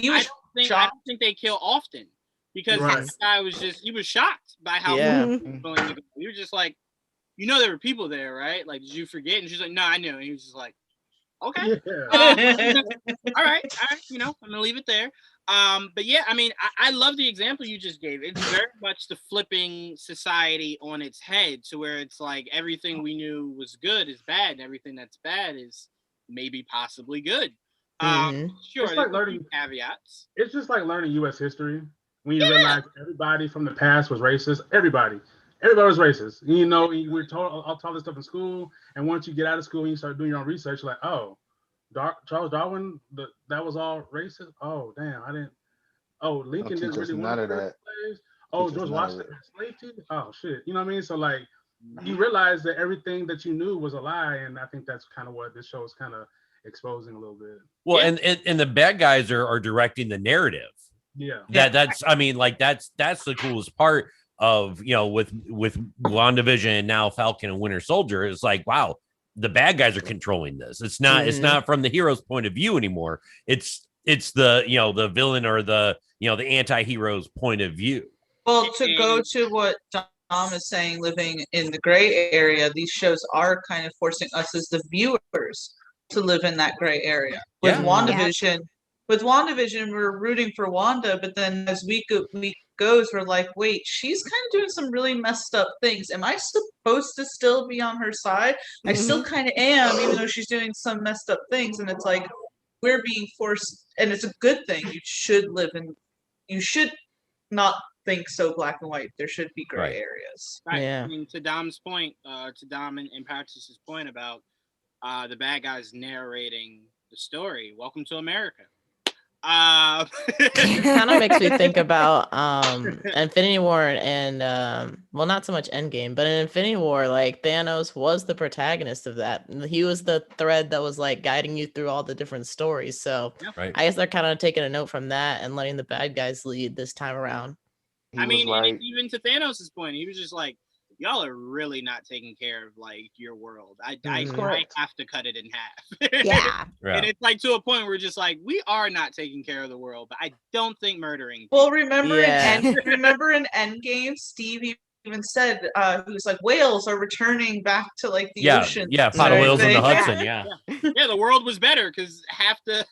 I don't think they kill often, because this guy was he was shocked by how he was just like, there were people there, right? Like, did you forget? And she's like, no, I knew. And he was just like, okay. All right. I'm gonna leave it there. But yeah, I mean, I love the example you just gave. It's very much the flipping society on its head, to where it's like everything we knew was good is bad, and everything that's bad is maybe possibly good. Sure, it's like learning caveats. It's just like learning U.S. history when you realize everybody from the past was racist. Everybody was racist. We're taught all this stuff in school, and once you get out of school and you start doing your own research, you're like, oh, Charles Darwin, that was all racist. Oh, damn, I didn't. Oh, Lincoln didn't really want none of that. slaves. Oh, George Washington had slave too. Oh shit, you know what I mean? So like, you realize that everything that you knew was a lie, and I think that's kind of what this show is kind of exposing a little bit. Well, and the bad guys are directing the narrative. Yeah. That's I mean, like that's the coolest part of, you know, with WandaVision and now Falcon and Winter Soldier. It's like, wow, the bad guys are controlling this. It's not from the hero's point of view anymore. It's the, you know, the villain or the, you know, the anti-hero's point of view. Well, to go to what Dom is saying, living in the gray area, these shows are kind of forcing us as the viewers to live in that gray area. With WandaVision, we're rooting for Wanda, but then as week goes, we're like, wait, she's kind of doing some really messed up things. Am I supposed to still be on her side? I still kind of am, even though she's doing some messed up things. And it's like, we're being forced, and it's a good thing. You should not think so black and white. There should be gray areas. Right. Yeah. I mean, to Dom's point, to Dom and Patrice's point about the bad guys narrating the story. Welcome to America. It kind of makes me think about Infinity War and well, not so much Endgame, but in Infinity War, like Thanos was the protagonist of that. He was the thread that was like guiding you through all the different stories. So I guess they're kind of taking a note from that and letting the bad guys lead this time around. I mean, and even to Thanos's point, he was just like, y'all are really not taking care of like your world. I have to cut it in half. Yeah. And it's like to a point where we're just like, we are not taking care of the world, but I don't think murdering. Well, remember in Endgame, Steve even said he was like, whales are returning back to like the ocean. Yeah, pot of whales in the Hudson. Yeah, the world was better because half the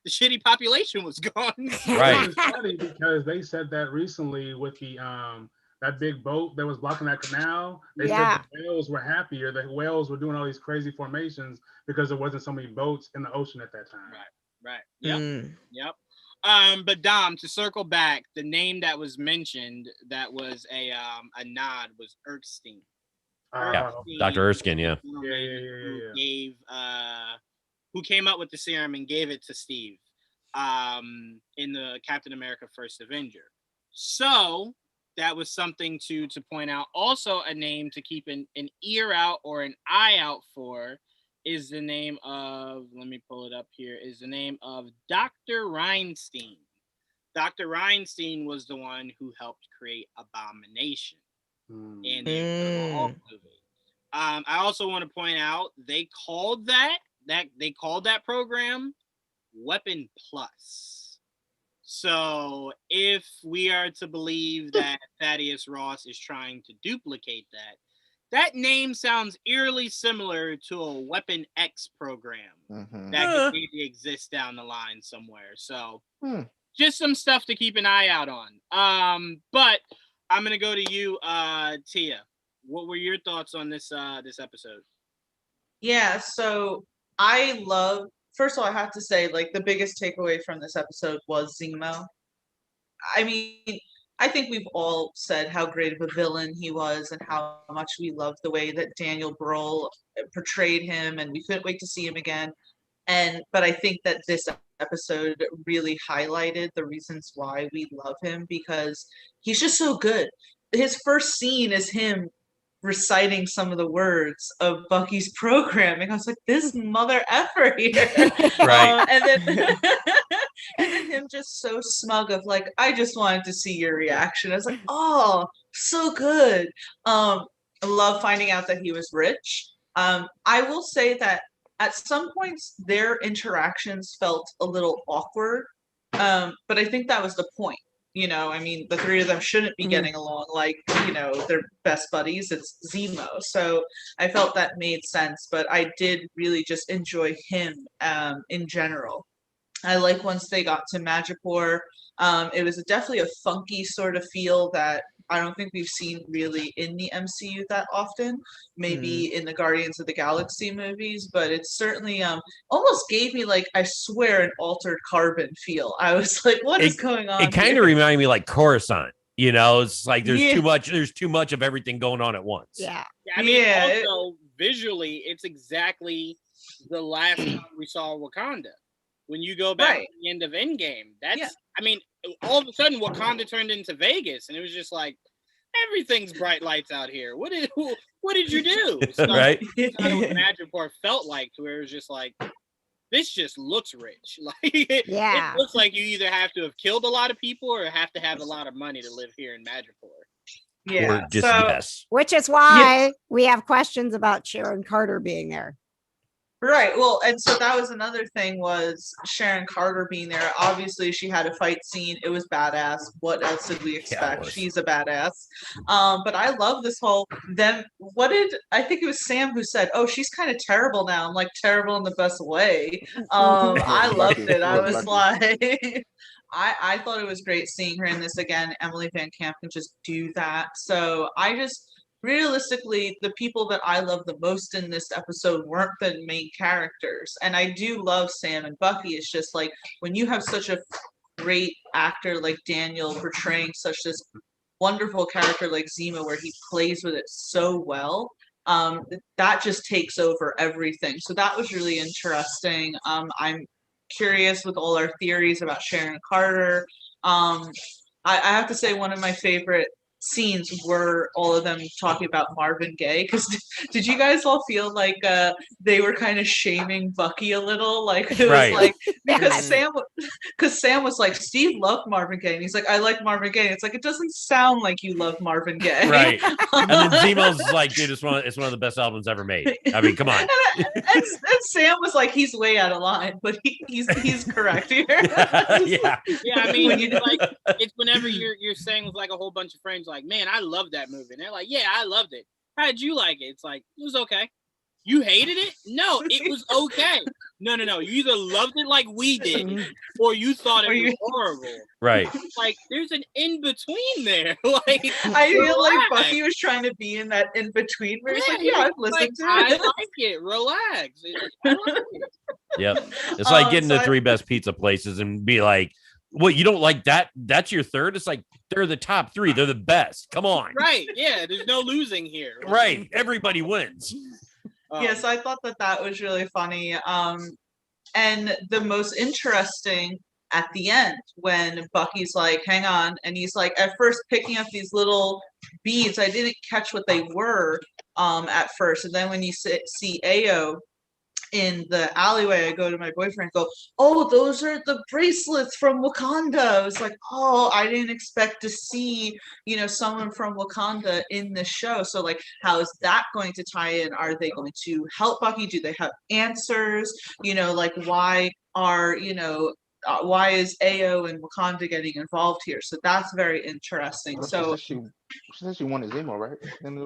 shitty population was gone. Right. It's funny because they said that recently with the that big boat that was blocking that canal. They said the whales were happier. The whales were doing all these crazy formations because there wasn't so many boats in the ocean at that time. Right. Yep. But Dom, to circle back, the name that was mentioned that was a nod was Erskine. Dr. Erskine, yeah. Who came up with the serum and gave it to Steve in the Captain America First Avenger. So that was something to point out. Also, a name to keep an ear out or an eye out for is the name of, let me pull it up here, is the name of Dr. Reinstein. Dr. Reinstein was the one who helped create Abomination in the Incredible Hulk movie. I also want to point out they called that program Weapon Plus. So if we are to believe that Thaddeus Ross is trying to duplicate that name sounds eerily similar to a Weapon X program that could maybe exist down the line somewhere. So just some stuff to keep an eye out on. But I'm gonna go to you, Tia. What were your thoughts on this episode? Yeah, so first of all, I have to say, like, the biggest takeaway from this episode was Zemo. I mean, I think we've all said how great of a villain he was and how much we loved the way that Daniel Bruhl portrayed him, and we couldn't wait to see him again. But I think that this episode really highlighted the reasons why we love him, because he's just so good. His first scene is him reciting some of the words of Bucky's programming. I was like, this mother effer here. Right. And then him just so smug of like, I just wanted to see your reaction. I was like, oh, so good. I love finding out that he was rich. I will say that at some points their interactions felt a little awkward. But I think that was the point. You know, I mean, the three of them shouldn't be getting along like, you know, they're best buddies. It's Zemo. So I felt that made sense, but I did really just enjoy him in general. I like once they got to Madripoor. It was definitely a funky sort of feel that I don't think we've seen really in the MCU that often, maybe in the Guardians of the Galaxy movies, but it certainly almost gave me, like, I swear, an Altered Carbon feel. I was like, what is going on? It kind of reminded me like Coruscant, you know, it's like there's too much of everything going on at once. Yeah. I mean, also visually, it's exactly the last time we saw Wakanda. When you go back to the end of Endgame, I mean, all of a sudden Wakanda turned into Vegas, and it was just like, everything's bright lights out here. What what did you do? So, Right. that's kind of what Madripoor felt like, to where it was just like, this just looks rich. Like it looks like you either have to have killed a lot of people or have to have a lot of money to live here in Madripoor. Yeah. Or just so, yes. Which is why we have questions about Sharon Carter being there. Right. Well, and so that was another thing, was Sharon Carter being there. Obviously, she had a fight scene. It was badass. What else did we expect? She's a badass. But I love this whole them. I think it was Sam who said, "Oh, she's kind of terrible now." I'm like, terrible in the best way. I loved it. I was like, I thought it was great seeing her in this again. Emily Van Camp can just do that. So realistically, the people that I love the most in this episode weren't the main characters. And I do love Sam and Bucky. It's just like, when you have such a great actor like Daniel portraying such this wonderful character like Zemo, where he plays with it so well, that just takes over everything. So that was really interesting. I'm curious with all our theories about Sharon Carter. I have to say, one of my favorite scenes were all of them talking about Marvin Gaye, because did you guys all feel like they were kind of shaming Bucky a little? Like, it was like, because Sam was like, Steve loved Marvin Gaye, and he's like, I like Marvin Gaye. It's like, it doesn't sound like you love Marvin Gaye. Right. And then Zemo's like, dude, it's one of the best albums ever made. I mean, come on. and Sam was like, he's way out of line, but he's correct here. Yeah. I mean, it's whenever you're saying with like a whole bunch of friends, like, man, I love that movie. And they're like, yeah, I loved it. How did you like it? It's like, it was okay. You hated it? No, it was okay. No. You either loved it like we did, or you thought it was horrible. Right. Like, there's an in between there. Like, I feel like Bucky was trying to be in that in between where he's like, I've listened to it. I like it. Relax. I like it. Yep. It's like getting the three best pizza places and be like, what, you don't like that? That's your third? It's like, they're the top three. They're the best. Come on. Right. Yeah. There's no losing here. Right. Everybody wins. Yes, I thought that was really funny. And the most interesting at the end, when Bucky's like, hang on. And he's like, at first picking up these little beads. I didn't catch what they were at first. And then when you see Ao in the alleyway, I go to my boyfriend and go, oh, those are the bracelets from Wakanda. I was like, oh, I didn't expect to see, someone from Wakanda in the show. So like, how is that going to tie in? Are they going to help Bucky? Do they have answers? Like, why is Ao and Wakanda getting involved here? So that's very interesting. So she said she wanted Zemo, right?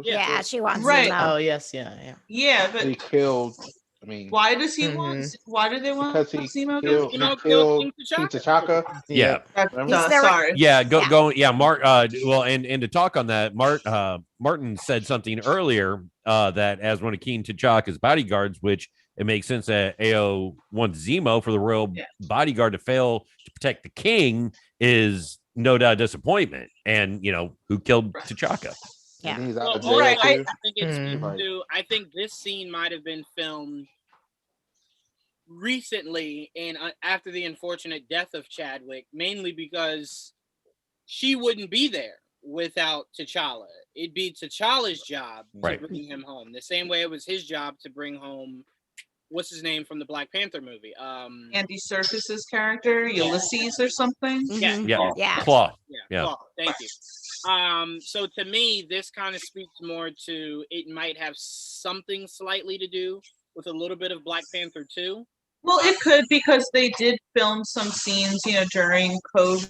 Yeah, she wants right. Zemo. Oh yes, yeah. Yeah, but he killed. I mean, why does he want? Why do they want Zemo? Killed King T'Chaka. Yeah. Sorry. Yeah. Go. Yeah. Mark. Well, and to talk on that, Martin said something earlier that as one of King T'Chaka's bodyguards, which it makes sense that Ao wants Zemo for the royal bodyguard to fail to protect the king is no doubt a disappointment. And who killed T'Chaka? Yeah. I think it's I think this scene might have been filmed recently and after the unfortunate death of Chadwick, mainly because she wouldn't be there without T'Challa. It'd be T'Challa's job to bring him home, the same way it was his job to bring home what's his name from the Black Panther movie? Andy Serkis's character, Ulysses or something. Yeah. Claw. Yeah. Claw. Thank you. So to me, this kind of speaks more to it might have something slightly to do with a little bit of Black Panther 2. Well, it could, because they did film some scenes, during COVID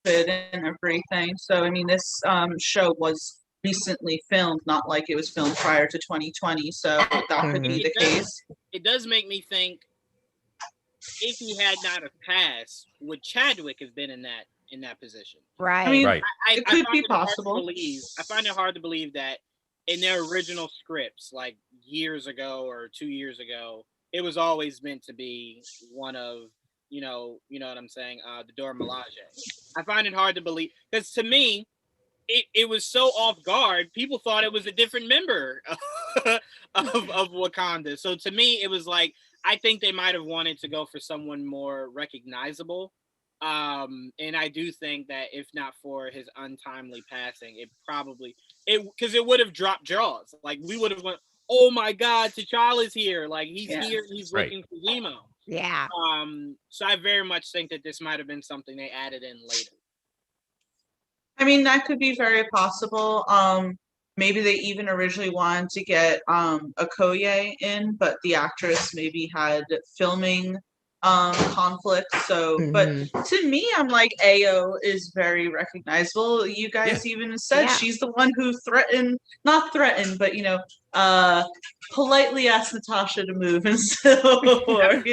and everything. So, I mean, this show was recently filmed, not like it was filmed prior to 2020. So that could be the case. It does make me think, if he had not have passed, would Chadwick have been in that position? Right. I mean, right. It could be possible. I find it hard to believe that in their original scripts, like years ago or 2 years ago, it was always meant to be one of, you know what I'm saying, the Dora Milaje. I find it hard to believe, because to me, it was so off guard. People thought it was a different member of Wakanda. So to me, it was like, I think they might have wanted to go for someone more recognizable. And I do think that if not for his untimely passing, because it would have dropped jaws. Like we would have went, oh my God, T'Challa's here. Like he's here. He's Right. looking for Zemo. Yeah. So I very much think that this might have been something they added in later. I mean, that could be very possible. Maybe they even originally wanted to get Okoye in, but the actress maybe had filming conflicts. So, but to me, I'm like, Ao is very recognizable. You guys even said she's the one who not threatened, but politely asked Natasha to move and so forth.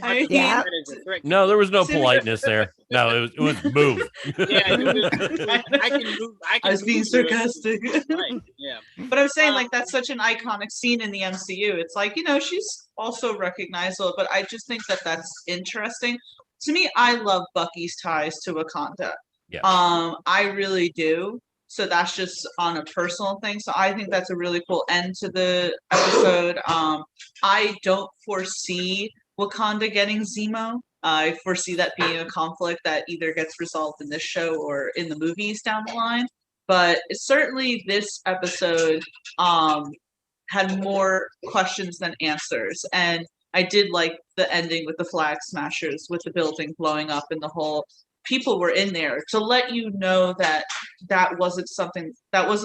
I mean, No, there was no politeness there. No, it was move. I can move. I was being sarcastic. Right. Yeah. But I'm saying like that's such an iconic scene in the MCU. It's like, she's also recognizable, but I just think that that's interesting. To me, I love Bucky's ties to Wakanda. Yeah. I really do. So that's just on a personal thing. So I think that's a really cool end to the episode. I don't foresee Wakanda getting Zemo. I foresee that being a conflict that either gets resolved in this show or in the movies down the line. But certainly this episode had more questions than answers. And I did like the ending with the flag smashers, with the building blowing up and the whole people were in there to let you know that wasn't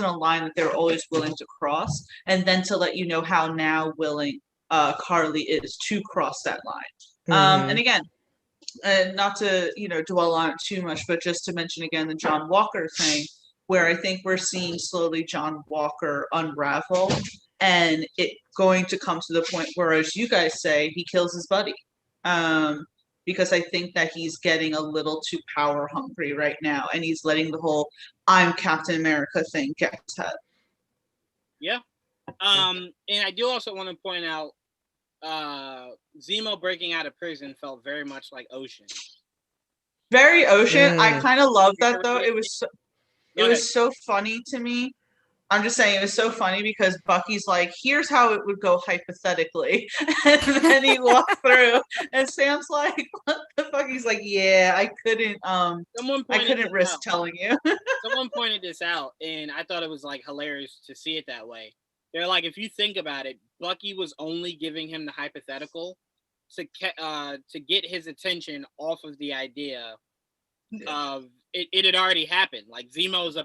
a line that they were always willing to cross. And then to let you know how now willing Carly is to cross that line. And again, not to dwell on it too much, but just to mention again the John Walker thing, where I think we're seeing slowly John Walker unravel, and it going to come to the point where, as you guys say, he kills his buddy. Because I think that he's getting a little too power hungry right now, and he's letting the whole "I'm Captain America" thing get his head. Yeah. And I do also want to point out Zemo breaking out of prison felt very much like Ocean. Very Ocean. I kind of love that though. It was so funny to me. I'm just saying it was so funny because Bucky's like, here's how it would go hypothetically. And then he walked through and Sam's like, what the fuck? He's like, yeah, I couldn't risk telling you. Someone pointed this out and I thought it was like hilarious to see it that way. They're like, if you think about it, Bucky was only giving him the hypothetical to get his attention off of the idea of it had already happened. Like Zemo's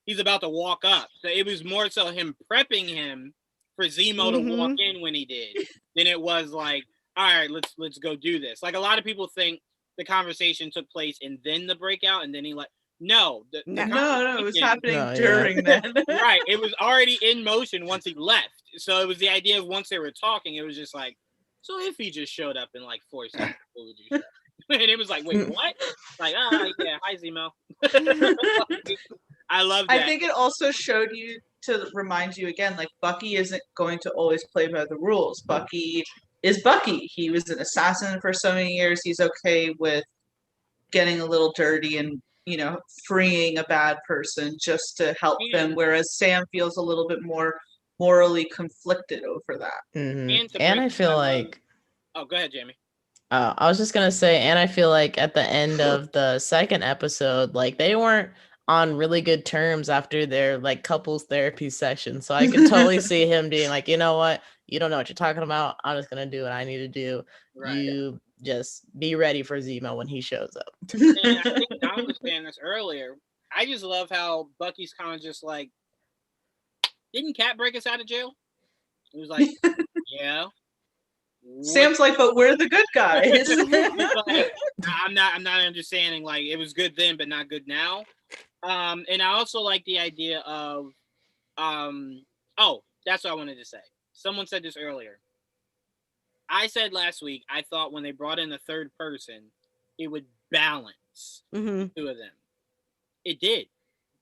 he's about to walk up. So it was more so him prepping him for Zemo to walk in when he did than it was like, all right, let's go do this. Like a lot of people think the conversation took place and then the breakout and then he no, it was happening during that. Right. It was already in motion once he left. So it was the idea of once they were talking, it was just like, so if he just showed up in like 4 seconds, what would you say? And it was like, wait, what? Like, yeah, hi Zemo. I love that. I think it also showed you to remind you again, like Bucky isn't going to always play by the rules. Bucky is Bucky. He was an assassin for so many years. He's okay with getting a little dirty and, freeing a bad person just to help them. Whereas Sam feels a little bit more morally conflicted over that. And I feel like... Oh, go ahead, Jamie. I was just going to say, and I feel like at the end of the second episode, like they weren't on really good terms after their like couples therapy session. So I could totally see him being like, you know what? You don't know what you're talking about. I'm just going to do what I need to do. Right. You just be ready for Zemo when he shows up. And I think Don was saying this earlier. I just love how Bucky's kind of just like, didn't Cap break us out of jail? He was like, yeah. Sam's like, but we're the good guys. Like, I'm not understanding. Like, it was good then, but not good now. And I also like the idea of, that's what I wanted to say. Someone said this earlier. I said last week, I thought when they brought in the third person, it would balance the two of them. It did.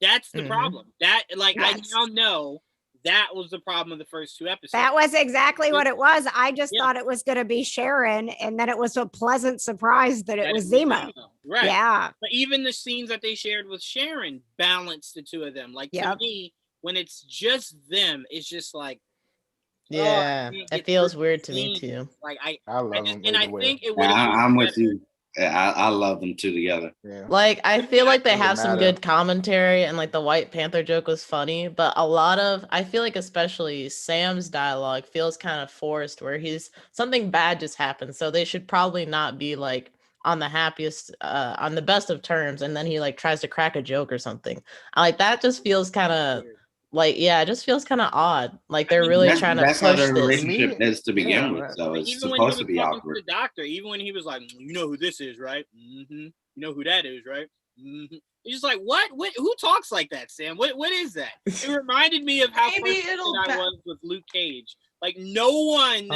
That's the problem. That, like, I now know that was the problem of the first 2 episodes. That was exactly what it was. I just thought it was going to be Sharon, and then it was a pleasant surprise that it was Zemo. Right. Yeah. But even the scenes that they shared with Sharon balanced the two of them. Like, to me, when it's just them, it's just like, it feels weird to me too. Like I love them. And I think it would. I'm with you. I love them two together. Yeah. Like, I feel like they Doesn't have some matter. good commentary, and like the White Panther joke was funny, but a lot of, I feel like especially Sam's dialogue feels kind of forced, where something bad just happened, so they should probably not be like on the happiest, on the best of terms, and then he like tries to crack a joke or something. Like that just feels kind of like, yeah, it just feels kind of odd. Like they're really trying to That's how push their this. relationship is to begin with. right. So it's Even when he supposed was to be talking awkward. to the doctor, even when he was like, "You know who this is, right? You know who that is, right?" He's just like, "What? Who talks like that, Sam? What is that?" It reminded me of how Maybe frustrated it'll I was with Luke Cage. Like, no one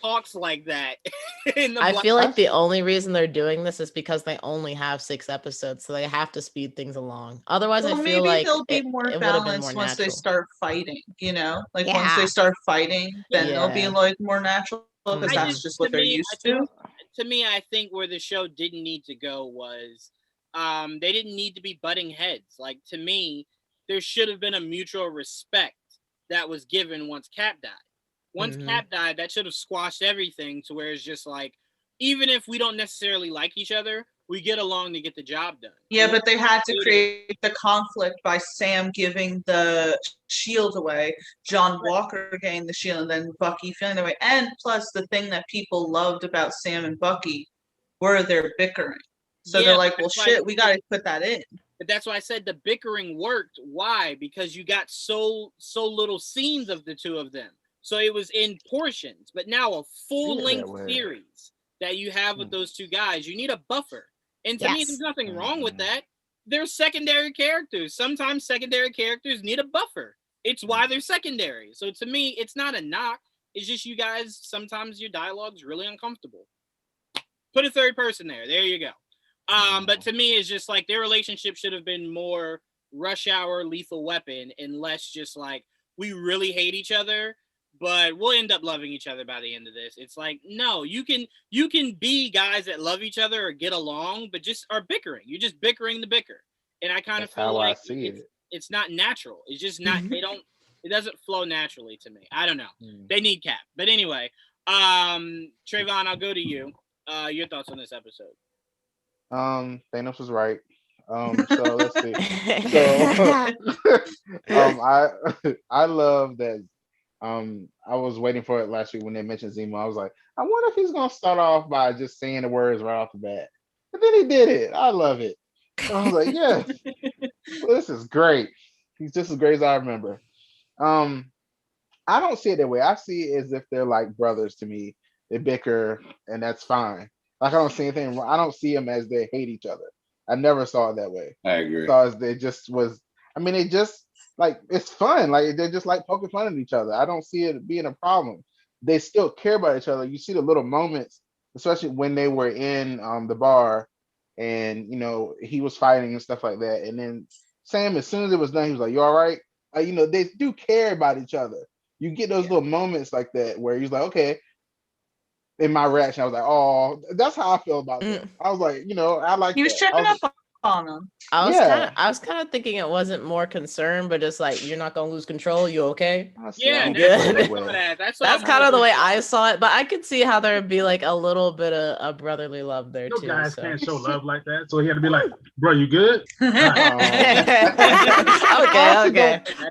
talks like that. I feel like the only reason they're doing this is because they only have 6 episodes, so they have to speed things along. Otherwise, Well, I feel maybe like they'll be it more would have been balanced more once they natural. start fighting, like once Yeah. they start fighting, then they'll be Yeah. like more natural because I that's just what they're used to. To me, I think where the show didn't need to go was they didn't need to be butting heads. Like, to me, there should have been a mutual respect that was given once Cap died. Once Cap died, that should have squashed everything to where it's just like, even if we don't necessarily like each other, we get along to get the job done. Yeah, but they had to create the conflict by Sam giving the shield away, John Walker getting the shield, and then Bucky feeling that way. And plus, the thing that people loved about Sam and Bucky were their bickering. So they're like, well, shit, we got to put that in. But that's why I said the bickering worked. Why? Because you got so little scenes of the two of them. So it was in portions. But now a full-length series that you have with those two guys, you need a buffer. And to me, there's nothing wrong with that. They're secondary characters. Sometimes secondary characters need a buffer. It's why they're secondary. So to me, it's not a knock. It's just you guys, sometimes your dialogue's really uncomfortable. Put a third person there. There you go. But to me, it's just like their relationship should have been more Rush Hour, Lethal Weapon, and less just like, we really hate each other, but we'll end up loving each other by the end of this. It's like, no, you can be guys that love each other or get along, but just are bickering. You're just bickering the bicker. And I kind of feel like it's not natural. It's just not, it doesn't flow naturally to me. I don't know. They need Cap. But anyway, Trayvon, I'll go to you. Your thoughts on this episode. Thanos was right. So let's see. So I love that. I was waiting for it last week when they mentioned Zemo. I was like, I wonder if he's gonna start off by just saying the words right off the bat. But then he did it. I love it. I was like, yeah, this is great. He's just as great as I remember. I don't see it that way. I see it as if they're like brothers to me. They bicker, and that's fine. Like, I don't see anything wrong. I don't see them as they hate each other. I never saw it that way. I agree. Because they just was, I mean, they just like, it's fun. Like, they're just like poking fun at each other. I don't see it being a problem. They still care about each other. You see the little moments, especially when they were in the bar and, he was fighting and stuff like that. And then Sam, as soon as it was done, he was like, you all right? They do care about each other. You get those little moments like that where he's like, okay. In my reaction, I was like, "Oh, that's how I feel about that." I was like, I like. He was checking up on him. I was kind of thinking it wasn't more concern, but just like, you're not gonna lose control. You okay? Yeah, you good. That's kind of the way I saw it, but I could see how there would be like a little bit of a brotherly love there too. Guys can't show love like that, so he had to be like, "Bro, you good?" Okay.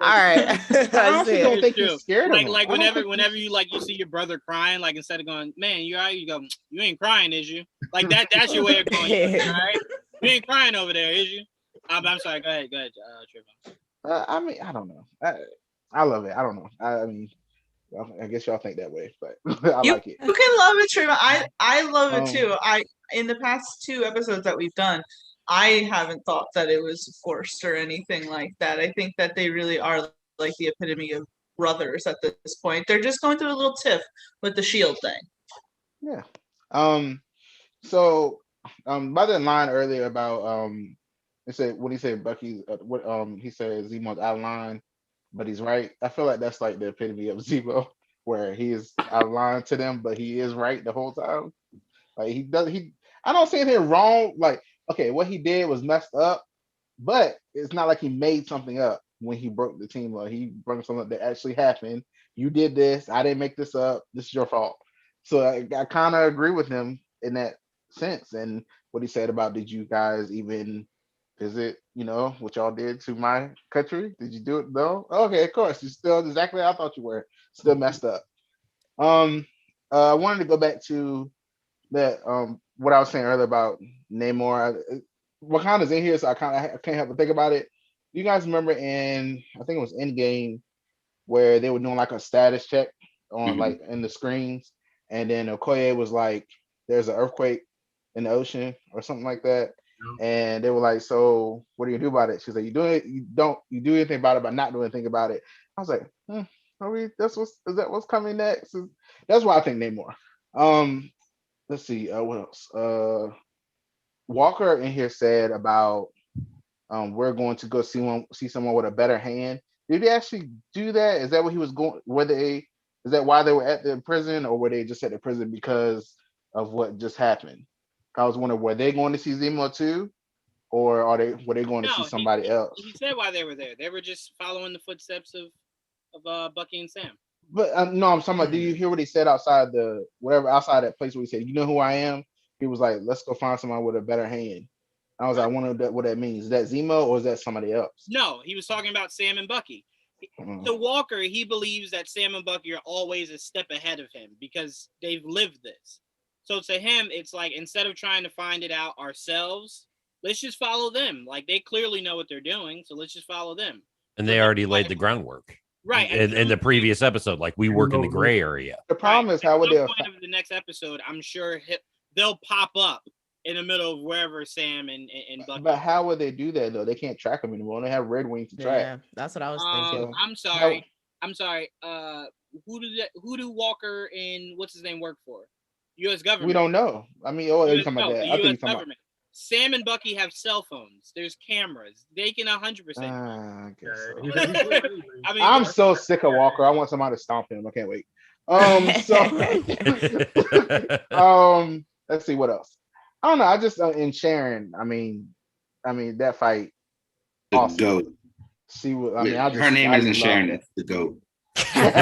All right. I don't think he's scared of him. Like whenever you see your brother crying, like instead of going, "Man, you all right?" You go, "You ain't crying, is you?" Like that's your way of going, all right? You ain't crying over there, is you? I'm sorry. Go ahead, Trayvon. I mean, I don't know. I love it. I don't know. I mean, I guess y'all think that way, but I like it. You can love it, Trayvon. I love it too. In the past 2 episodes that we've done, I haven't thought that it was forced or anything like that. I think that they really are like the epitome of brothers at this point. They're just going through a little tiff with the shield thing. Yeah. So by the line earlier about they said what he said Bucky he said Zemo's out of line, but he's right. I feel like that's like the epitome of Zemo, where he is out of line to them, but he is right the whole time. Like I don't see anything wrong. Like, okay, what he did was messed up, but it's not like he made something up when he broke the team. Like, he brought something up that actually happened. You did this. I didn't make this up. This is your fault. So I kind of agree with him in that sense. And what he said about, did you guys even visit, what y'all did to my country? Did you do it? No? Okay, of course. You're still exactly how I thought you were. Still messed up. I wanted to go back to that, what I was saying earlier about Namor. Wakanda's in here, so I can't help but think about it. You guys remember I think it was Endgame, where they were doing like a status check on like in the screens, and then Okoye was like, "There's an earthquake in the ocean" or something like that, and they were like, "So what do you do about it?" She's like, "You do it. You do anything about it, but not do anything about it." I was like, "Are we? Is that what's coming next?" That's why I think Namor. Let's see. What else? Walker in here said about we're going to go see someone with a better hand. Did they actually do that? Is that what he was going? Is that why they were at the prison, or were they just at the prison because of what just happened? I was wondering, were they going to see Zemo too, or were they going to see somebody else? He said why they were there. They were just following the footsteps of Bucky and Sam. But no, I'm talking about. Do you hear what he said outside outside that place where he said, "You know who I am"? He was like, "Let's go find someone with a better hand." I was like, I wonder what that means. Is that Zemo or is that somebody else? No, he was talking about Sam and Bucky. So Walker, he believes that Sam and Bucky are always a step ahead of him because they've lived this. So to him, it's like, instead of trying to find it out ourselves, let's just follow them. Like, they clearly know what they're doing, so let's just follow them. And they already laid the groundwork. Right. In the previous episode, like, we work in the gray area. The problem is, how would they? At the point of the next episode, I'm sure they'll pop up in the middle of wherever Sam and Bucky. But how would they do that though? They can't track them anymore. They have Red Wing to track. Yeah, that's what I was thinking. I'm sorry. Who do Walker and what's his name work for? U.S. government. We don't know. I mean, you're talking about that. The U.S. government. Sam and Bucky have cell phones. There's cameras. They can 100%. I guess so. I'm so sick of Walker. I want somebody to stomp him. I can't wait. Let's see what else. I don't know. I just in Sharon. I mean that fight. The GOAT. She was. Her name isn't Sharon. It's the GOAT. I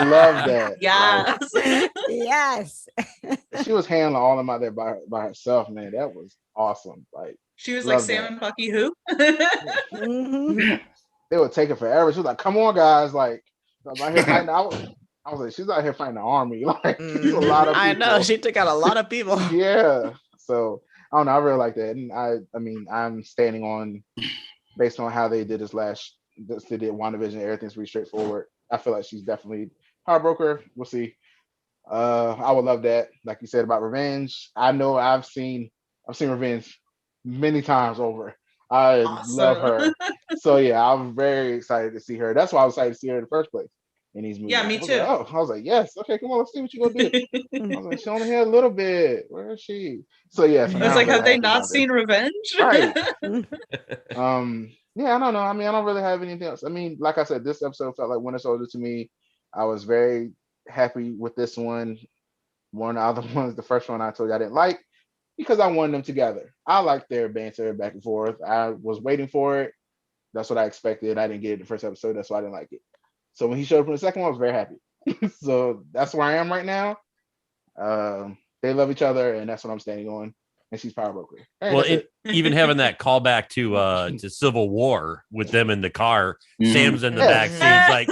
love that. Yes. Yes. She was handling all of them out there by herself, man. That was awesome. Like, she was like, Sam and Bucky who? They would take it forever. She was like, "Come on, guys!" Like, I'm out here fighting. I was like, she's out here fighting the army. Like, a lot of people. I know, she took out a lot of people. Yeah. So I don't know. I really like that, and I'm standing on, based on how they did they did WandaVision. Everything's pretty straightforward. I feel like she's definitely PowerBroker. We'll see. I would love that. Like you said about revenge. I know I've seen revenge many times over. I love her. So yeah, I'm very excited to see her. That's why I was excited to see her in the first place in these movies. Yeah, me too. I was like, yes, okay, come on, let's see what you're gonna do. I was like, she only had a little bit. Where is she? So yeah, I was like, have they not seen Revenge? Right. Yeah, I don't know. I mean, I don't really have anything else. I mean, like I said, this episode felt like Winter Soldier to me. I was very happy with this one. One of the other ones, the first one I told you I didn't like, because I wanted them together. I liked their banter back and forth. I was waiting for it. That's what I expected. I didn't get it in the first episode. That's why I didn't like it. So when he showed up in the second one, I was very happy. So that's where I am right now. They love each other, and that's what I'm standing on. And she's PowerBroker. Well, even having that callback to Civil War with them in the car, Sam's in the back seat. He's like,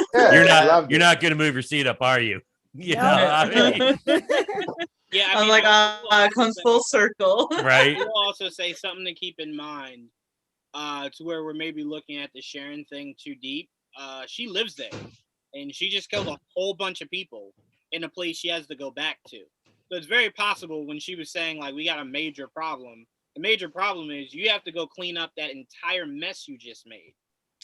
"You're not going to move your seat up, are you?" You know, I mean, yeah, I'm like, comes full circle, right? We'll also say something to keep in mind, to where we're maybe looking at the Sharon thing too deep. She lives there, and she just killed a whole bunch of people in a place she has to go back to. So it's very possible when she was saying, like, we got a major problem. The major problem is you have to go clean up that entire mess you just made.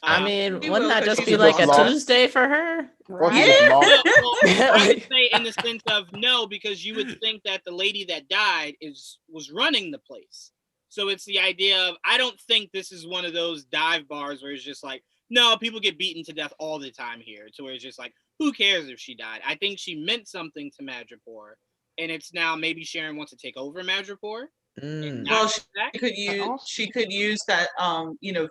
I mean, wouldn't that just be like a Tuesday for her? Right? I would say in the sense of no, because you would think that the lady that died was running the place. So it's the idea of, I don't think this is one of those dive bars where it's just like, no, people get beaten to death all the time here. To where it's just like, who cares if she died? I think she meant something to Madripoor. And it's now maybe Sharon wants to take over Madripoor. Well, she could use that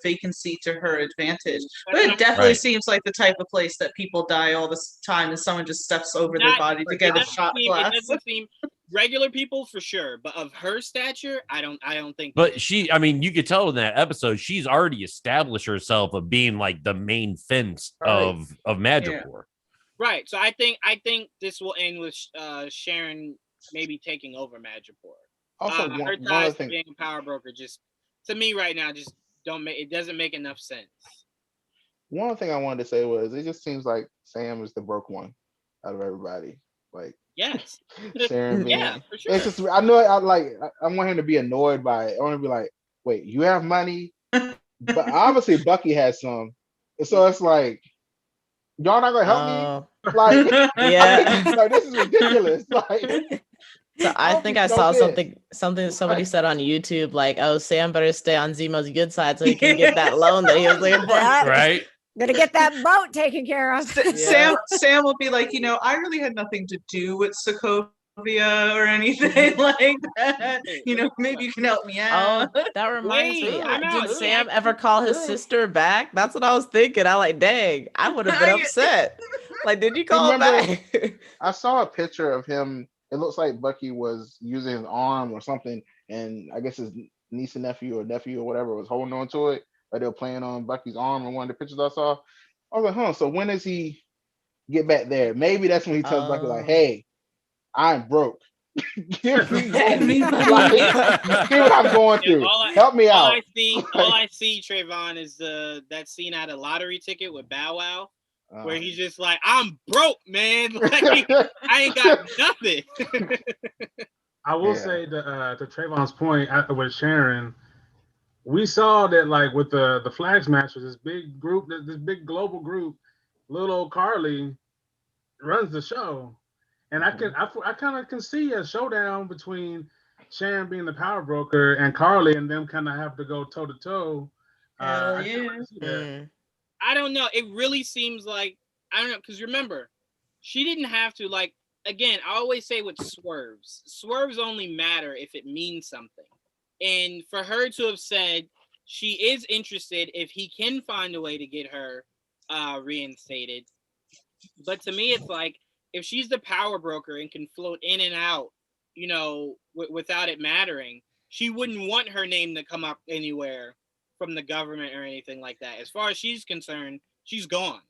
vacancy to her advantage. But it definitely seems like the type of place that people die all the time, and someone just steps over their body to get a shot glass. regular people for sure, but of her stature, I don't think. But she, I mean, you could tell in that episode, she's already established herself of being like the main fence of Madripoor. Right. So I think this will end with Sharon maybe taking over Madripoor. Also, her ties to being a power broker just to me right now just doesn't make enough sense. One thing I wanted to say was it just seems like Sam is the broke one out of everybody. Like yes, Sharon being, yeah, for sure. It's just I know I want him to be annoyed by it. I want to be like, wait, you have money, but obviously Bucky has some, so it's like y'all not gonna help me. Like, yeah, like, this is ridiculous. Like, so I think I saw something somebody said on YouTube, like, oh, Sam better stay on Zemo's good side so he can get that loan that he was looking for. Right. Gonna get that boat taken care of. Sam will be like, I really had nothing to do with Sokovia or anything like that. Maybe you can help me out. Oh, that reminds me. I'm out. Did Sam ever call his sister back? That's what I was thinking. I like, dang, I would have been upset. Like, did you call him back? I saw a picture of him. It looks like Bucky was using his arm or something, and I guess his niece and nephew or whatever was holding on to it. Like they were playing on Bucky's arm in one of the pictures I saw. I was like, so when does he get back there? Maybe that's when he tells Bucky, like, hey, I'm broke. Give me money. Like, see what I'm going through. Help me out. All I see, Trayvon, is that scene out of Lottery Ticket with Bow Wow, where he's just like, I'm broke, man. Like, I ain't got nothing. I will say to Trayvon's point with Sharon, we saw that like with the Flag Smashers, this big group, this big global group, little old Carly runs the show, and I kind of can see a showdown between Sharon being the power broker and Carly, and them kind of have to go toe to toe. I don't know. It really seems like, I don't know, because remember, she didn't have to, like, again, I always say with swerves only matter if it means something. And for her to have said she is interested if he can find a way to get her reinstated. But to me, it's like, if she's the power broker and can float in and out, without it mattering, she wouldn't want her name to come up anywhere from the government or anything like that. As far as she's concerned, she's gone.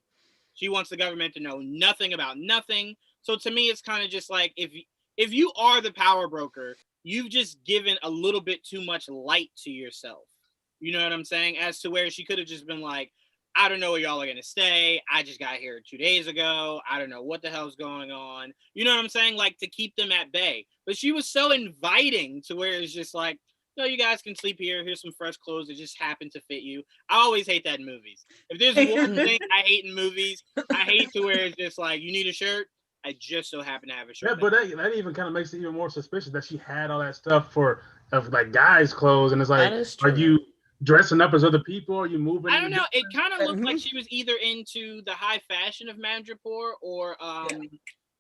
She wants the government to know nothing about nothing. So to me, it's kind of just like, if you are the power broker, you've just given a little bit too much light to yourself. You know what I'm saying? As to where she could have just been like, I don't know where y'all are going to stay. I just got here 2 days ago. I don't know what the hell's going on. You know what I'm saying? Like, to keep them at bay. But she was so inviting to where it's just like, no, you guys can sleep here. Here's some fresh clothes that just happen to fit you. I always hate that in movies. If there's one thing I hate in movies, I hate to where it's just like, you need a shirt? I just so happen to have a shirt. Yeah, but that even kind of makes it even more suspicious that she had all that stuff of like guys' clothes, and it's like, are you dressing up as other people? Are you moving? I don't know. It kind of looked like she was either into the high fashion of Madripoor or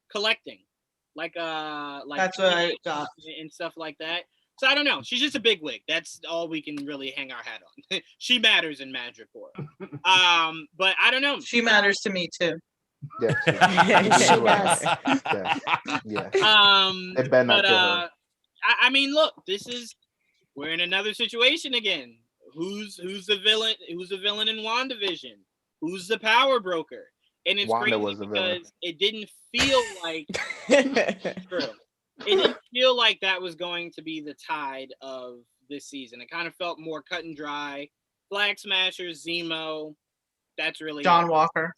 collecting, like that's what I got and stuff like that. So I don't know. She's just a bigwig. That's all we can really hang our hat on. She matters in Madripoor. But I don't know. She matters to me too. Yeah, she does. Yeah. It better not kill her. I mean, look, we're in another situation again. Who's the villain? Who's the villain in WandaVision? Who's the power broker? And it's Wanda crazy was the villain. because it didn't feel like true. It didn't feel like that was going to be the tide of this season. It kind of felt more cut and dry. Flag Smashers, Zemo. That's really John Walker.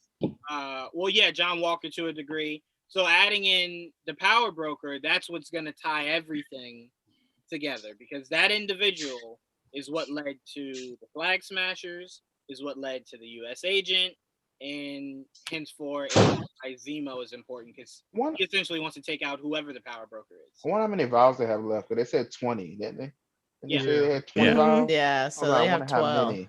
Well, yeah, John Walker to a degree. So adding in the power broker, that's what's going to tie everything together, because that individual is what led to the Flag Smashers, is what led to the U.S. agent, and henceforth, Zemo is important because he essentially wants to take out whoever the power broker is. I wonder how many vials they have left, but they said 20, didn't they? Yeah. They say they had 20 vials? Yeah, so they have 12.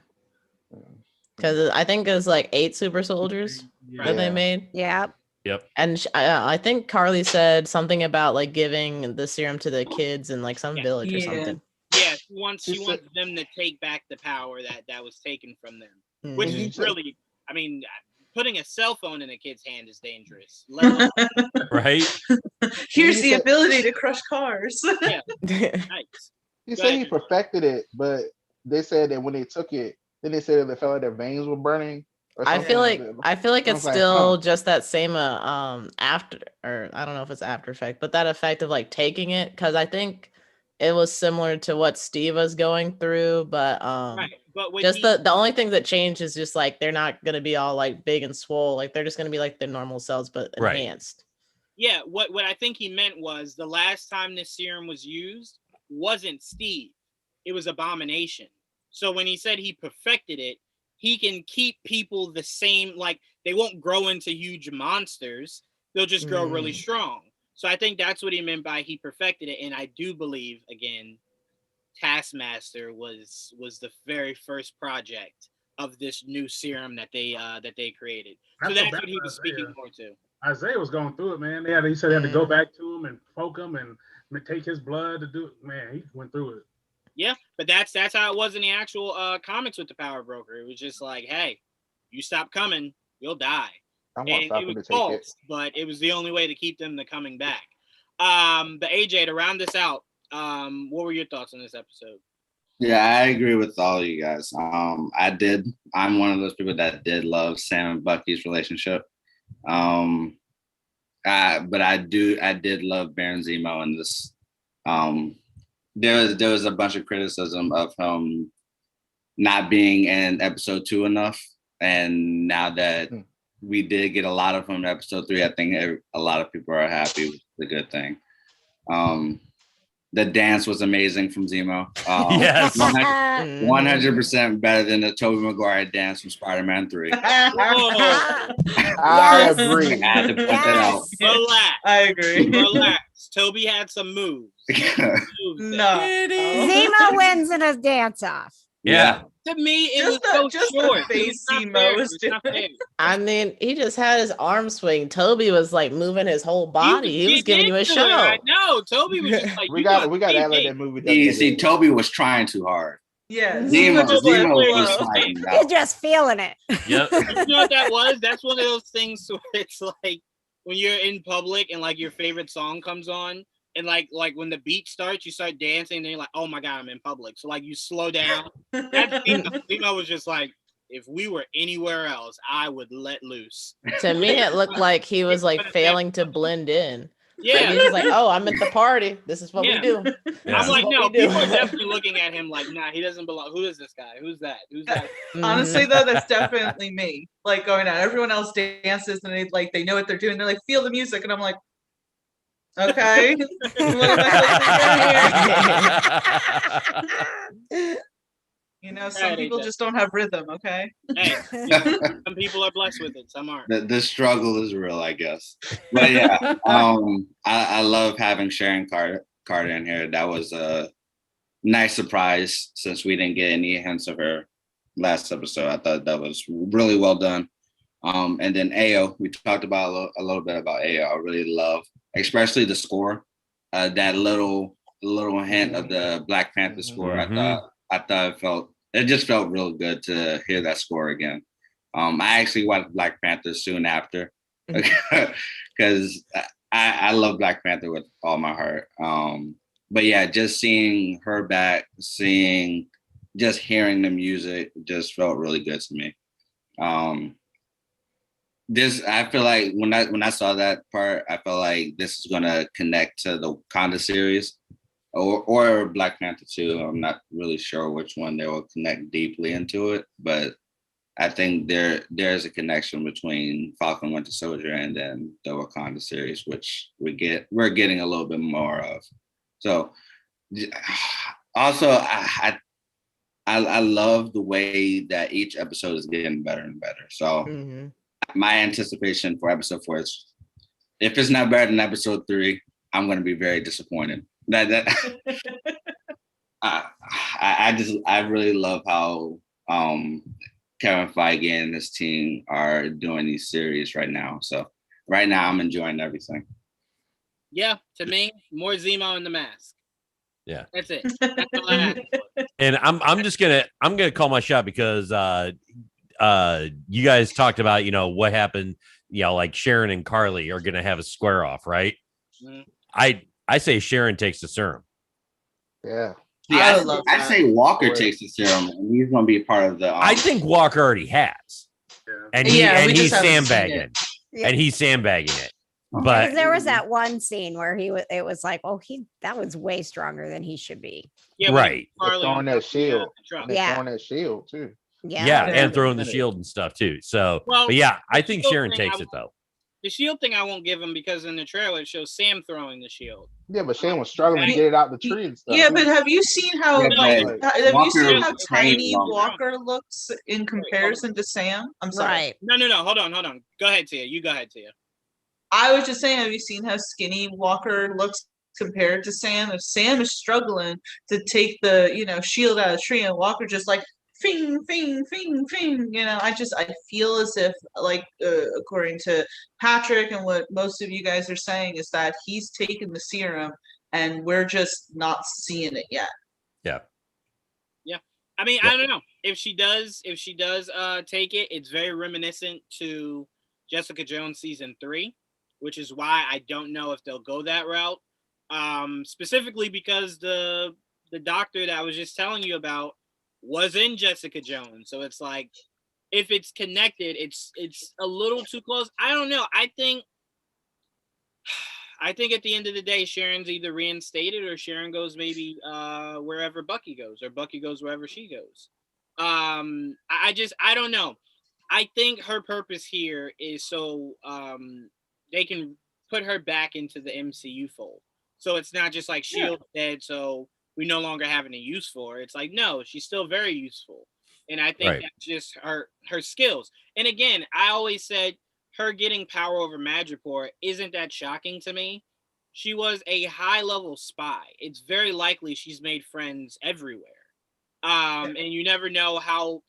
Because I think it's like 8 super soldiers that they made. Yeah. Yep. And I think Carly said something about like giving the serum to the kids in like some village or something. Yeah, she wants them to take back the power that was taken from them, which is really, I mean, putting a cell phone in a kid's hand is dangerous. Let alone, Right? Here's the said- ability to crush cars. yeah, nice. He Go said he ahead. perfected it, but they said that when they took it, then they said that they felt like their veins were burning. Or I something. feel like I it's was like, still huh. just that same after, or I don't know if it's after effect, but that effect of like taking it, because I think it was similar to what Steve was going through, but Right, but with just the only thing that changed is just like they're not gonna be all like big and swole, like they're just gonna be like their normal cells but Right. enhanced. yeah, what I think he meant was the last time this serum was used wasn't Steve, it was Abomination. So when he said he perfected it, he can keep people the same, like they won't grow into huge monsters, they'll just grow really strong. So I think that's what he meant by he perfected it, and I do believe again Taskmaster was the very first project of this new serum that they created. So that's what he was speaking more to. Isaiah was going through it, man. He said they had to go back to him and poke him and take his blood to do it. Man, he went through it. Yeah, but that's how it was in the actual comics with the PowerBroker. It was just like, hey, you stop coming, you'll die. I want And it Falcon was to take it. false, but it was the only way to keep them to coming back. But AJ, to round this out, what were your thoughts on this episode? Yeah, I agree with all of you guys. I'm one of those people that did love Sam and Bucky's relationship. But I did love Baron Zemo in this. There was a bunch of criticism of him not being in episode 2 enough, and now that we did get a lot of him in episode 3, I think a lot of people are happy with the good thing. The dance was amazing from Zemo. Yes. 100% better than the Tobey Maguire dance from Spider-Man 3. I agree. I had to point that out. Relax. I agree. Relax. Toby had some moves. No. Zemo wins in a dance off. Yeah. To me, it Just was just so short. the It face was not Zemo fair. was It was not doing. fair. I mean, he just had his arm swing. Toby was like moving his whole body. He was giving you a into it. show. I know. Toby was just like, We you got to TV. act like that movie. doesn't See, get it. Toby was trying too hard. Yeah. Zemo just let was flow. sliding You're out. just feeling it. Yep. You know what that was? That's one of those things where it's like when you're in public and like your favorite song comes on, and like when the beat starts, you start dancing, and then you're like, oh my god, I'm in public. So like you slow down. That's Zemo. Zemo was just like, if we were anywhere else, I would let loose. To me, it looked like he was like failing to blend in. Like, Yeah. he's just like, oh, I'm at the party. This is what Yeah. we do. Yeah. I'm like, What no, we do. people are definitely looking at him like, nah, he doesn't belong. Who is this guy? Who's that? Who's that? Honestly, though, that's definitely me. Like going out, everyone else dances and they know what they're doing. They're like, feel the music, and I'm like, okay. What am I supposed to do here? You know, some Right, people AJ. just don't have rhythm. Okay. Hey, some people are blessed with it, some aren't. The struggle is real, I guess. But yeah, I love having Sharon Carter in here. That was a nice surprise since we didn't get any hints of her last episode. I thought that was really well done. And then Ayo, we talked about a little bit about Ayo. I really love, especially the score. That little hint of the Black Panther score. I thought it just felt real good to hear that score again. I actually watched Black Panther soon after because I love Black Panther with all my heart. But yeah, just seeing her back, hearing the music just felt really good to me. I feel like when I saw that part, I felt like this is gonna connect to the Wakanda series or Black Panther 2. I'm not really sure which one they will connect deeply into it, but I think there's a connection between Falcon Winter Soldier and then the Wakanda series, which we're getting a little bit more of. So also I love the way that each episode is getting better and better. So my anticipation for episode 4 is, if it's not better than episode 3, I'm going to be very disappointed. I really love how Kevin Feige and his team are doing these series right now. So right now I'm enjoying everything. Yeah, to me, more Zemo in the mask. Yeah, that's it. That's all I asked for. And I'm gonna call my shot because you guys talked about, what happened, like Sharon and Carly are going to have a square off, right? Mhm. I say Sharon takes the serum. Yeah. See, I I, would love I that. say Walker Or- takes the serum, and he's going to be part of the. I think Walker already has. Yeah. And Yeah, we he's just haven't seen sandbagging. it. Yeah. And he's sandbagging it. Because But there was that one scene where it was like, oh, that was way stronger than he should be. Yeah, when right. Carly throwing on that the, shield. truck. And they're Yeah. throwing that shield too. Yeah. Yeah, Yeah. and throwing the shield and stuff too. So, Well, but yeah, I the think shield Sharon thing, takes it though. The shield thing I won't give him because in the trailer it shows Sam throwing the shield. Yeah, but Shane was struggling to Right. get it out the tree and stuff. Yeah, but have you seen how Yeah, but have you Walker seen how trained tiny longer. Walker looks in comparison to Sam? I'm sorry. Right. No. Hold on. Go ahead, Tia. You go ahead, Tia. I was just saying, have you seen how skinny Walker looks compared to Sam? If Sam is struggling to take the, shield out of the tree, and Walker just like fing, fing, fing, fing, I feel as if, like, according to Patrick and what most of you guys are saying, is that he's taken the serum and we're just not seeing it yet. Yeah. I mean, Yep. I don't know if she does take it. It's very reminiscent to Jessica Jones season 3, which is why I don't know if they'll go that route. Specifically because the doctor that I was just telling you about was in Jessica Jones, so it's like if it's connected, it's a little too close. I don't know. I think at the end of the day, Sharon's either reinstated or Sharon goes maybe wherever Bucky goes, or Bucky goes wherever she goes. I don't know. I think her purpose here is so they can put her back into the MCU fold. So it's not just like Shield's dead, so we no longer have any use for her. It's like, no, she's still very useful. And I think that's just her skills. And again, I always said her getting power over Madripoor isn't that shocking to me. She was a high-level spy. It's very likely she's made friends everywhere. And you never know how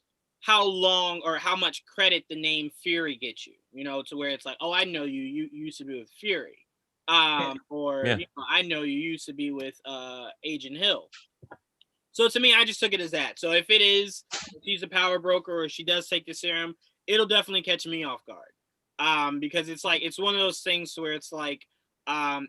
long or how much credit the name Fury gets you, to where it's like, oh, I know you used to be with Fury. Or I know you used to be with Agent Hill. So to me, I just took it as that. So if she's a power broker or she does take the serum, it'll definitely catch me off guard. Because it's one of those things where it's like,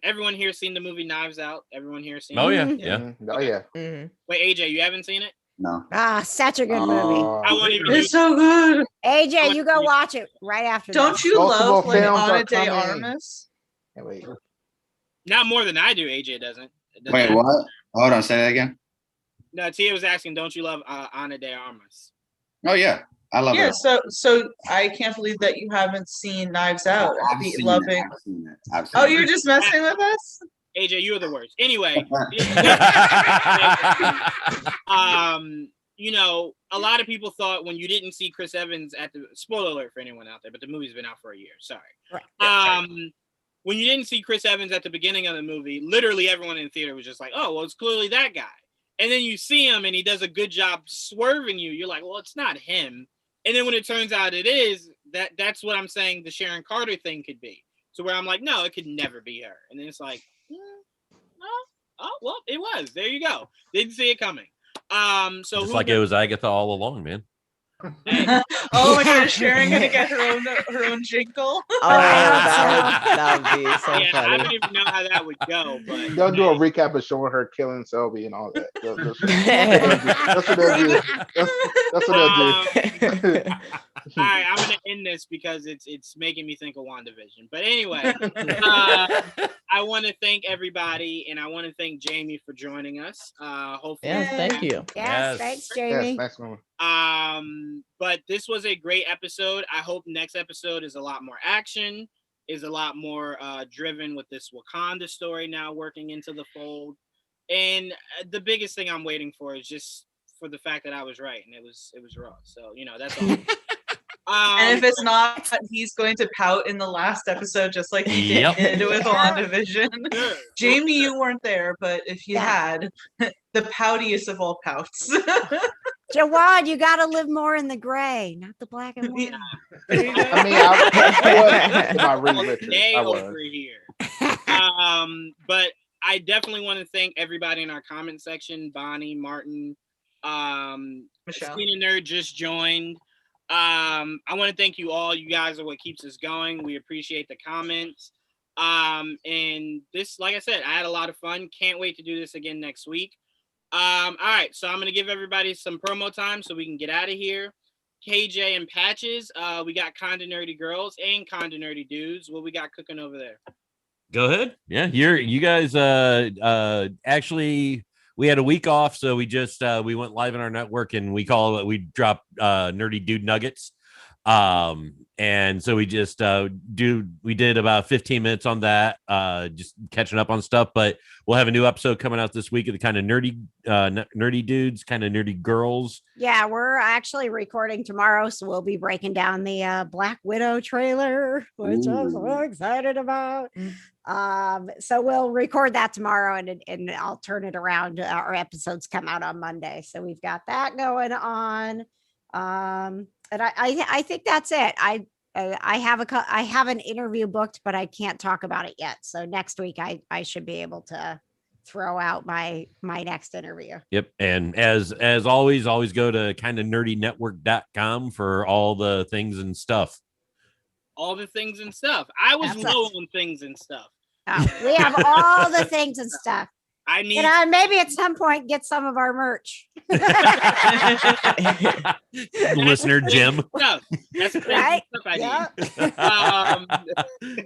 everyone here seen the movie Knives Out. Everyone here seen Oh, it? yeah. Mhm. Yeah. Mhm. Oh yeah. Mhm. Wait, AJ, you haven't seen it? No. Ah, such a good movie. I won't even It's so good. AJ, you go watch it right after Don't this. you Multiple love like films are Ana de coming. Armas? Can't wait. Not more than I do. AJ doesn't. Wait, what? Hold on, say that again. No, Tia was asking, don't you love Ana de Armas? Oh yeah, I love Yeah, it. so I can't believe that you haven't seen Knives Out. I've Be seen loving. it. I've seen it. I've seen Oh, it. you're just messing with us? AJ, you're the worst. Anyway, a lot of people thought when you didn't see Chris Evans at the spoiler alert for anyone out there, but the movie's been out for a year. Sorry. Right. When you didn't see Chris Evans at the beginning of the movie, literally everyone in the theater was just like, "Oh, well, it's clearly that guy." And then you see him, and he does a good job swerving you. You're like, "Well, it's not him." And then when it turns out it is, that's what I'm saying the Sharon Carter thing could be. So where I'm like, no, it could never be her. And then it's like, oh, well, it was. There you go. Didn't see it coming. So Just like it was Agatha all along, man. Oh my God, is Sharon gonna get her own jingle? Oh, that would be so I funny. don't even know how that would go, but They'll do a recap of showing her killing Selby and all that. That's what they'll do. That's what they'll do. all right, I'm gonna end this because it's making me think of WandaVision. But anyway, I want to thank everybody, and I want to thank Jamie for joining us. Hopefully, Yes, thank you. Yes, thanks, Jamie. Yes, thanks, Mama. But this was a great episode. I hope next episode is a lot more action, is a lot more driven with this Wakanda story now working into the fold. And the biggest thing I'm waiting for is just for the fact that I was right and it was Raw. So that's all. And if it's not, he's going to pout in the last episode, just like he did with WandaVision. Sure. Jamie, you weren't there, but if you had, the poutiest of all pouts. Jawad, you got to live more in the gray, not the black and white. There you go. I mean, I was in my Reed Richards. Day I was. over here. But I definitely want to thank everybody in our comment section. Bonnie, Martin, Michelle. Christina Nerd just joined. I want to thank you all. You guys are what keeps us going. We appreciate the comments. And this, like I said, I had a lot of fun. Can't wait to do this again next week. All right, so I'm gonna give everybody some promo time so we can get out of here. KJ and Patches, we got Kinda Nerdy Girls and Kinda Nerdy Dudes. What we got cooking over there? Go ahead. Yeah, you guys actually we had a week off, so we just we went live in our network and we dropped Nerdy Dude Nuggets. And so we just we did about 15 minutes on that, just catching up on stuff, but we'll have a new episode coming out this week of the Kind of nerdy dudes, Kind of nerdy girls. Yeah, we're actually recording tomorrow, so we'll be breaking down the Black Widow trailer, which I'm so excited about. So we'll record that tomorrow, and I'll turn it around. Our episodes come out on Monday, so we've got that going on. And I think that's it. I have an interview booked, but I can't talk about it yet. So next week I should be able to throw out my next interview. Yep. And as always go to kindanerdynetwork.com for all the things and stuff. All the things and stuff. I was low on things and stuff. We have all the things and stuff. I need maybe at some point get some of our merch. Listener Jim. No, that's right. I need.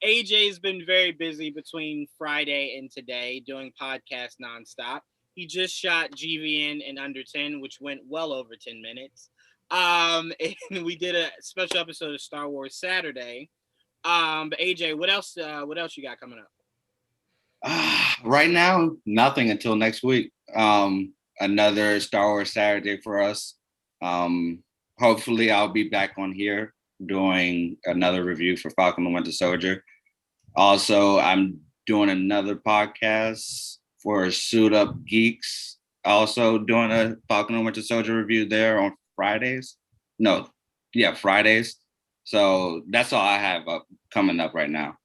AJ's been very busy between Friday and today doing podcasts nonstop. He just shot GVN in under 10, which went well over 10 minutes. And we did a special episode of Star Wars Saturday. But AJ, what else you got coming up? Right now, nothing until next week. Another Star Wars Saturday for us. Hopefully, I'll be back on here doing another review for Falcon and Winter Soldier. Also, I'm doing another podcast for Suit Up Geeks. Also doing a Falcon and Winter Soldier review there on Fridays. Fridays. So that's all I have coming up right now.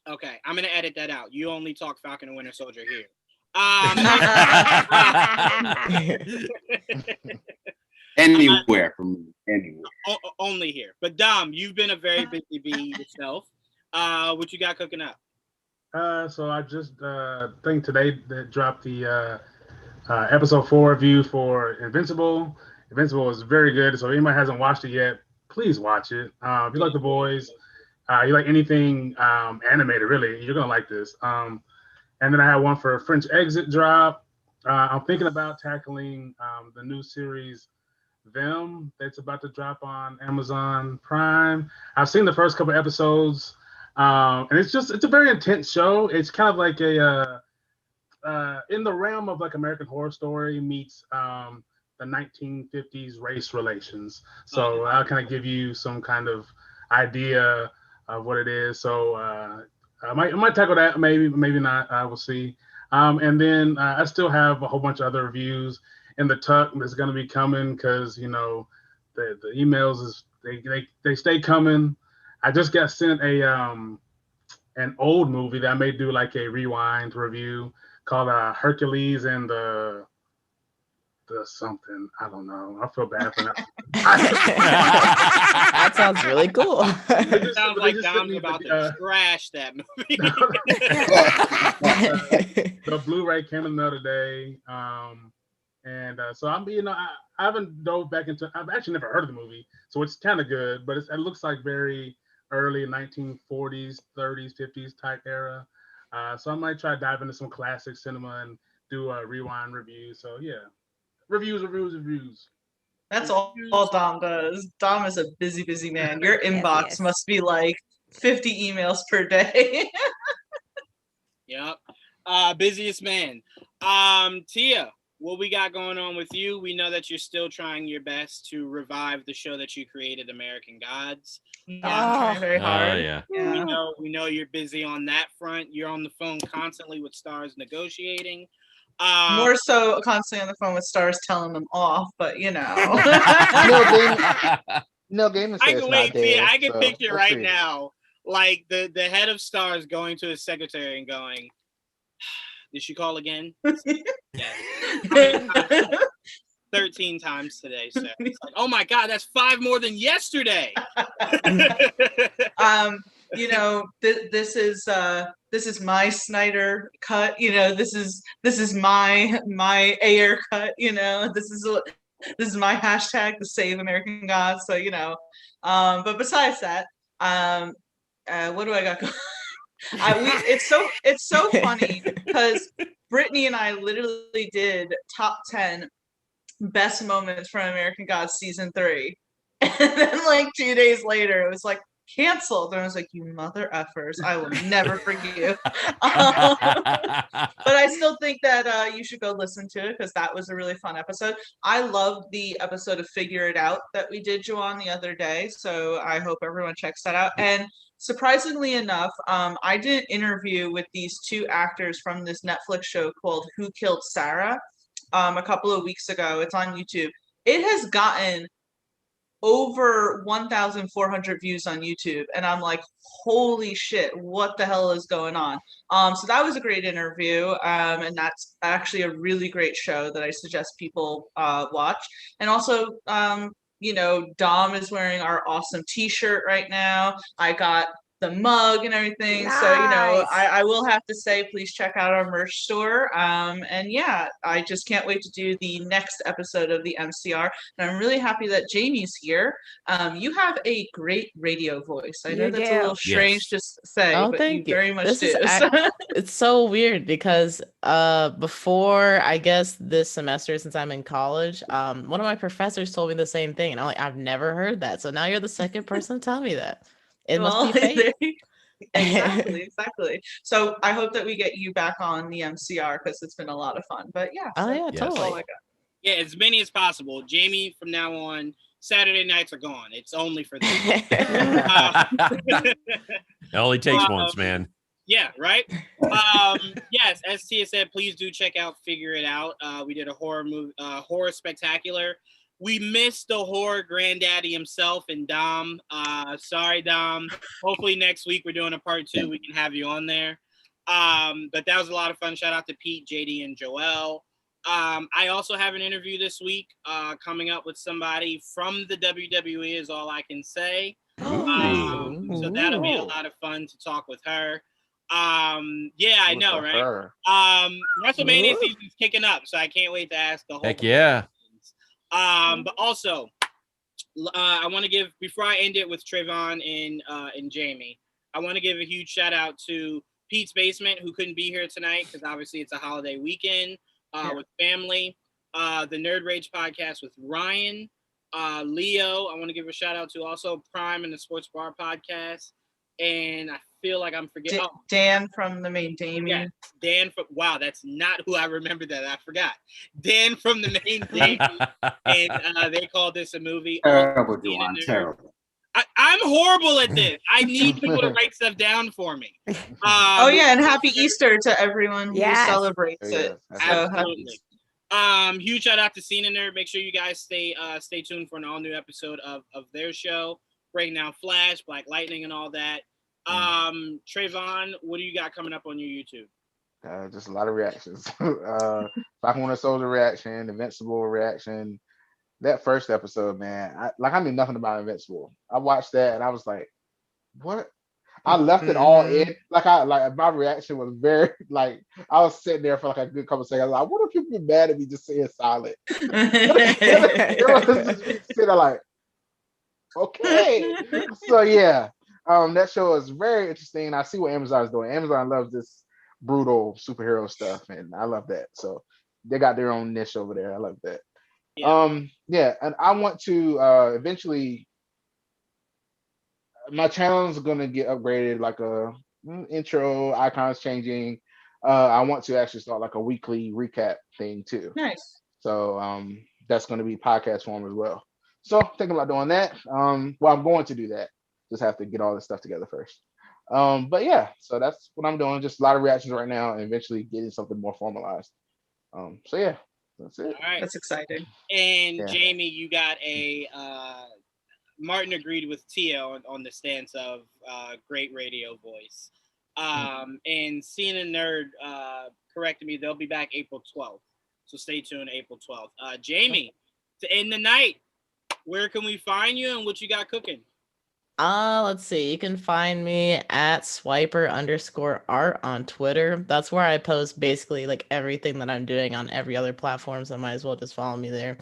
Okay, I'm gonna edit that out. You only talk Falcon and Winter Soldier here. Anywhere from me, anywhere. Only here. But Dom, you've been a very busy bee yourself. What you got cooking up? So I just think today that dropped the episode 4 review for Invincible. Invincible is very good. So if anybody hasn't watched it yet, please watch it. If you like The Boys, you like anything animated, really, you're gonna like this. And then I have one for French Exit drop. I'm thinking about tackling the new series Them that's about to drop on Amazon Prime. I've seen the first couple episodes, and it's a very intense show. It's kind of like a in the realm of like American Horror Story meets the 1950s race relations. So I'll kind of give you some kind of idea of what it is. So I might tackle that, maybe not. We'll see. And then I still have a whole bunch of other reviews in the tuck that's going to be coming because the emails they stay coming. I just got sent an old movie that I may do like a rewind review called Hercules and the something. I don't know. I feel bad for that. That sounds really cool. It sounds like Dom's about to trash that movie. The Blu-ray came in the other day. So I'm, I haven't dove back into. I've actually never heard of the movie, so it's kind of good. But it looks like very early 1940s, 30s, 50s type era. So I might try to dive into some classic cinema and do a rewind review. So yeah. Reviews. That's all Dom does. Dom is a busy man. Your inbox must be like 50 emails per day. Yep. Busiest man. Tia, what we got going on with you? We know that you're still trying your best to revive the show that you created, American Gods. Yeah, I'm trying very hard. Yeah. We know you're busy on that front. You're on the phone constantly with Stars negotiating. More so constantly on the phone with Stars telling them off, but Neil Gaiman I says can not wait, dead. I can picture let's right see. now, like the head of Stars going to his secretary and going, "Did she call again?" Yeah. 30 13 times today, so it's like, oh my God, that's 5 more than yesterday. You know, this is my Snyder cut. You know, this is my Ayer cut. You know, this is my hashtag, the Save American Gods. So you know, but besides that, what do I got going? It's so funny because Brittany and I literally did top 10 best moments from American Gods season 3, and then like 2 days later, it was like canceled, and I was like, "You mother effers! I will never forgive." But I still think that you should go listen to it because that was a really fun episode. I loved the episode of Figure It Out that we did, Joanne, the other day. So I hope everyone checks that out. And surprisingly enough, I did an interview with these 2 actors from this Netflix show called Who Killed Sarah a couple of weeks ago. It's on YouTube. It has gotten over 1,400 views on YouTube, and I'm like, holy shit, what the hell is going on? So that was a great interview, and that's actually a really great show that I suggest people watch. And also, you know, Dom is wearing our awesome t-shirt right now. I got the mug and everything. Nice. So, you know, I will have to say, please check out our merch store. And yeah, I just can't wait to do the next episode of the MCR. And I'm really happy that Jamie's here. You have a great radio voice. I know that's a little strange to say, but you very much do. It's so weird because before, I guess, this semester, since I'm in college, one of my professors told me the same thing. And I'm like, I've never heard that. So now you're the second person to tell me that. It must be fate. Exactly. So I hope that we get you back on the MCR because it's been a lot of fun. But yeah. Oh yeah, totally. Yeah, as many as possible. Jamie, from now on, Saturday nights are gone. It's only for them. It only takes once, man. Yeah, right. Yes, as Tia said, please do check out Figure It Out. We did a horror movie, horror spectacular. We missed the horror granddaddy himself and Dom. Sorry, Dom. Hopefully next week we're doing a part 2. We can have you on there. But that was a lot of fun. Shout out to Pete, JD, and Joel. I also have an interview this week coming up with somebody from the WWE is all I can say. So that'll be a lot of fun to talk with her. Yeah, I know, right? WrestleMania season's kicking up, so I can't wait to ask the whole. Heck yeah. But also, I want to give, before I end it with Trayvon and Jamie, I want to give a huge shout out to Pete's Basement, who couldn't be here tonight because obviously it's a holiday weekend with family. The Nerd Rage podcast with Ryan, Leo. I want to give a shout out to also Prime and the Sports Bar podcast. And I feel like I'm forgetting Dan from the main Damien. Yeah, Dan from that's not who I remember that. I forgot. Dan from the main Damien. And they called this a movie. Terrible, Juwan, terrible. I'm horrible at this. I need people to write stuff down for me. Oh yeah, and happy Easter to everyone who celebrates it. Absolutely. Huge shout out to Cena Nerd. Make sure you guys stay tuned for an all new episode of their show, breaking down Flash, Black Lightning, and all that. Trayvon, what do you got coming up on your YouTube? Just a lot of reactions. Falcon Winter Soldier reaction, Invincible reaction. That first episode, man, I knew nothing about Invincible. I watched that and I was like, what? I left it all in. My reaction was very I was sitting there for like a good couple of seconds. Like, what if people be mad at me just saying silent? It was just me sitting there like, okay. So yeah. That show is very interesting. I see what Amazon is doing. Amazon loves this brutal superhero stuff, and I love that. So they got their own niche over there. I love that. Yeah. And I want to eventually. My channel is gonna get upgraded, like a intro, icons changing. I want to actually start like a weekly recap thing too. Nice. So that's gonna be podcast form as well. So thinking about doing that. I'm going to do that. Just have to get all this stuff together first. But yeah, so that's what I'm doing. Just a lot of reactions right now and eventually getting something more formalized. So yeah, that's it. All right. That's exciting. And Jamie, you got a Martin agreed with Tia on the stance of great radio voice. And Cena Nerd corrected me, they'll be back April 12th. So stay tuned April 12th. Jamie, to end the night, where can we find you and what you got cooking? Let's see. You can find me at swiper_art on Twitter. That's where I post basically like everything that I'm doing on every other platform. So might as well just follow me there.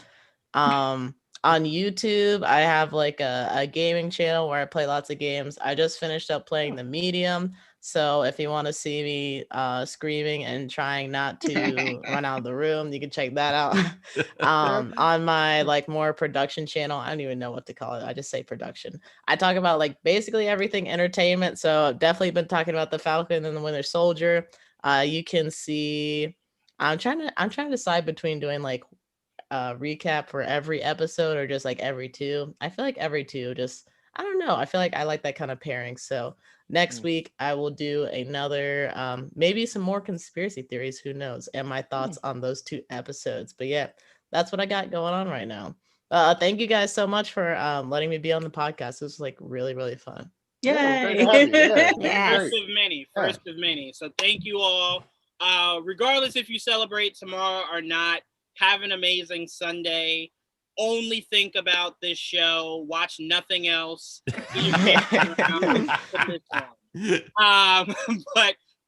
On YouTube, I have like a gaming channel where I play lots of games. I just finished up playing the Medium. So if you want to see me screaming and trying not to run out of the room, you can check that out. On my like more production channel, I don't even know what to call it. I just say production. I talk about like basically everything entertainment. So I've definitely been talking about the Falcon and the Winter Soldier. You can see I'm trying to decide between doing like recap for every episode or just like every two. I feel like every two, just I don't know. I feel like I like that kind of pairing. So next week I will do another maybe some more conspiracy theories, who knows, and my thoughts on those 2 episodes. But yeah, that's what I got going on right now. Thank you guys so much for letting me be on the podcast. This was like really, really fun. Yay. First of many. First of many. So thank you all. Regardless if you celebrate tomorrow or not, have an amazing Sunday. Only think about this show. Watch nothing else. But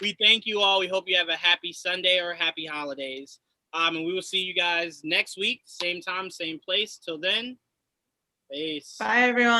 we thank you all. We hope you have a happy Sunday or happy holidays. And we will see you guys next week. Same time, same place. Till then, peace. Bye, everyone.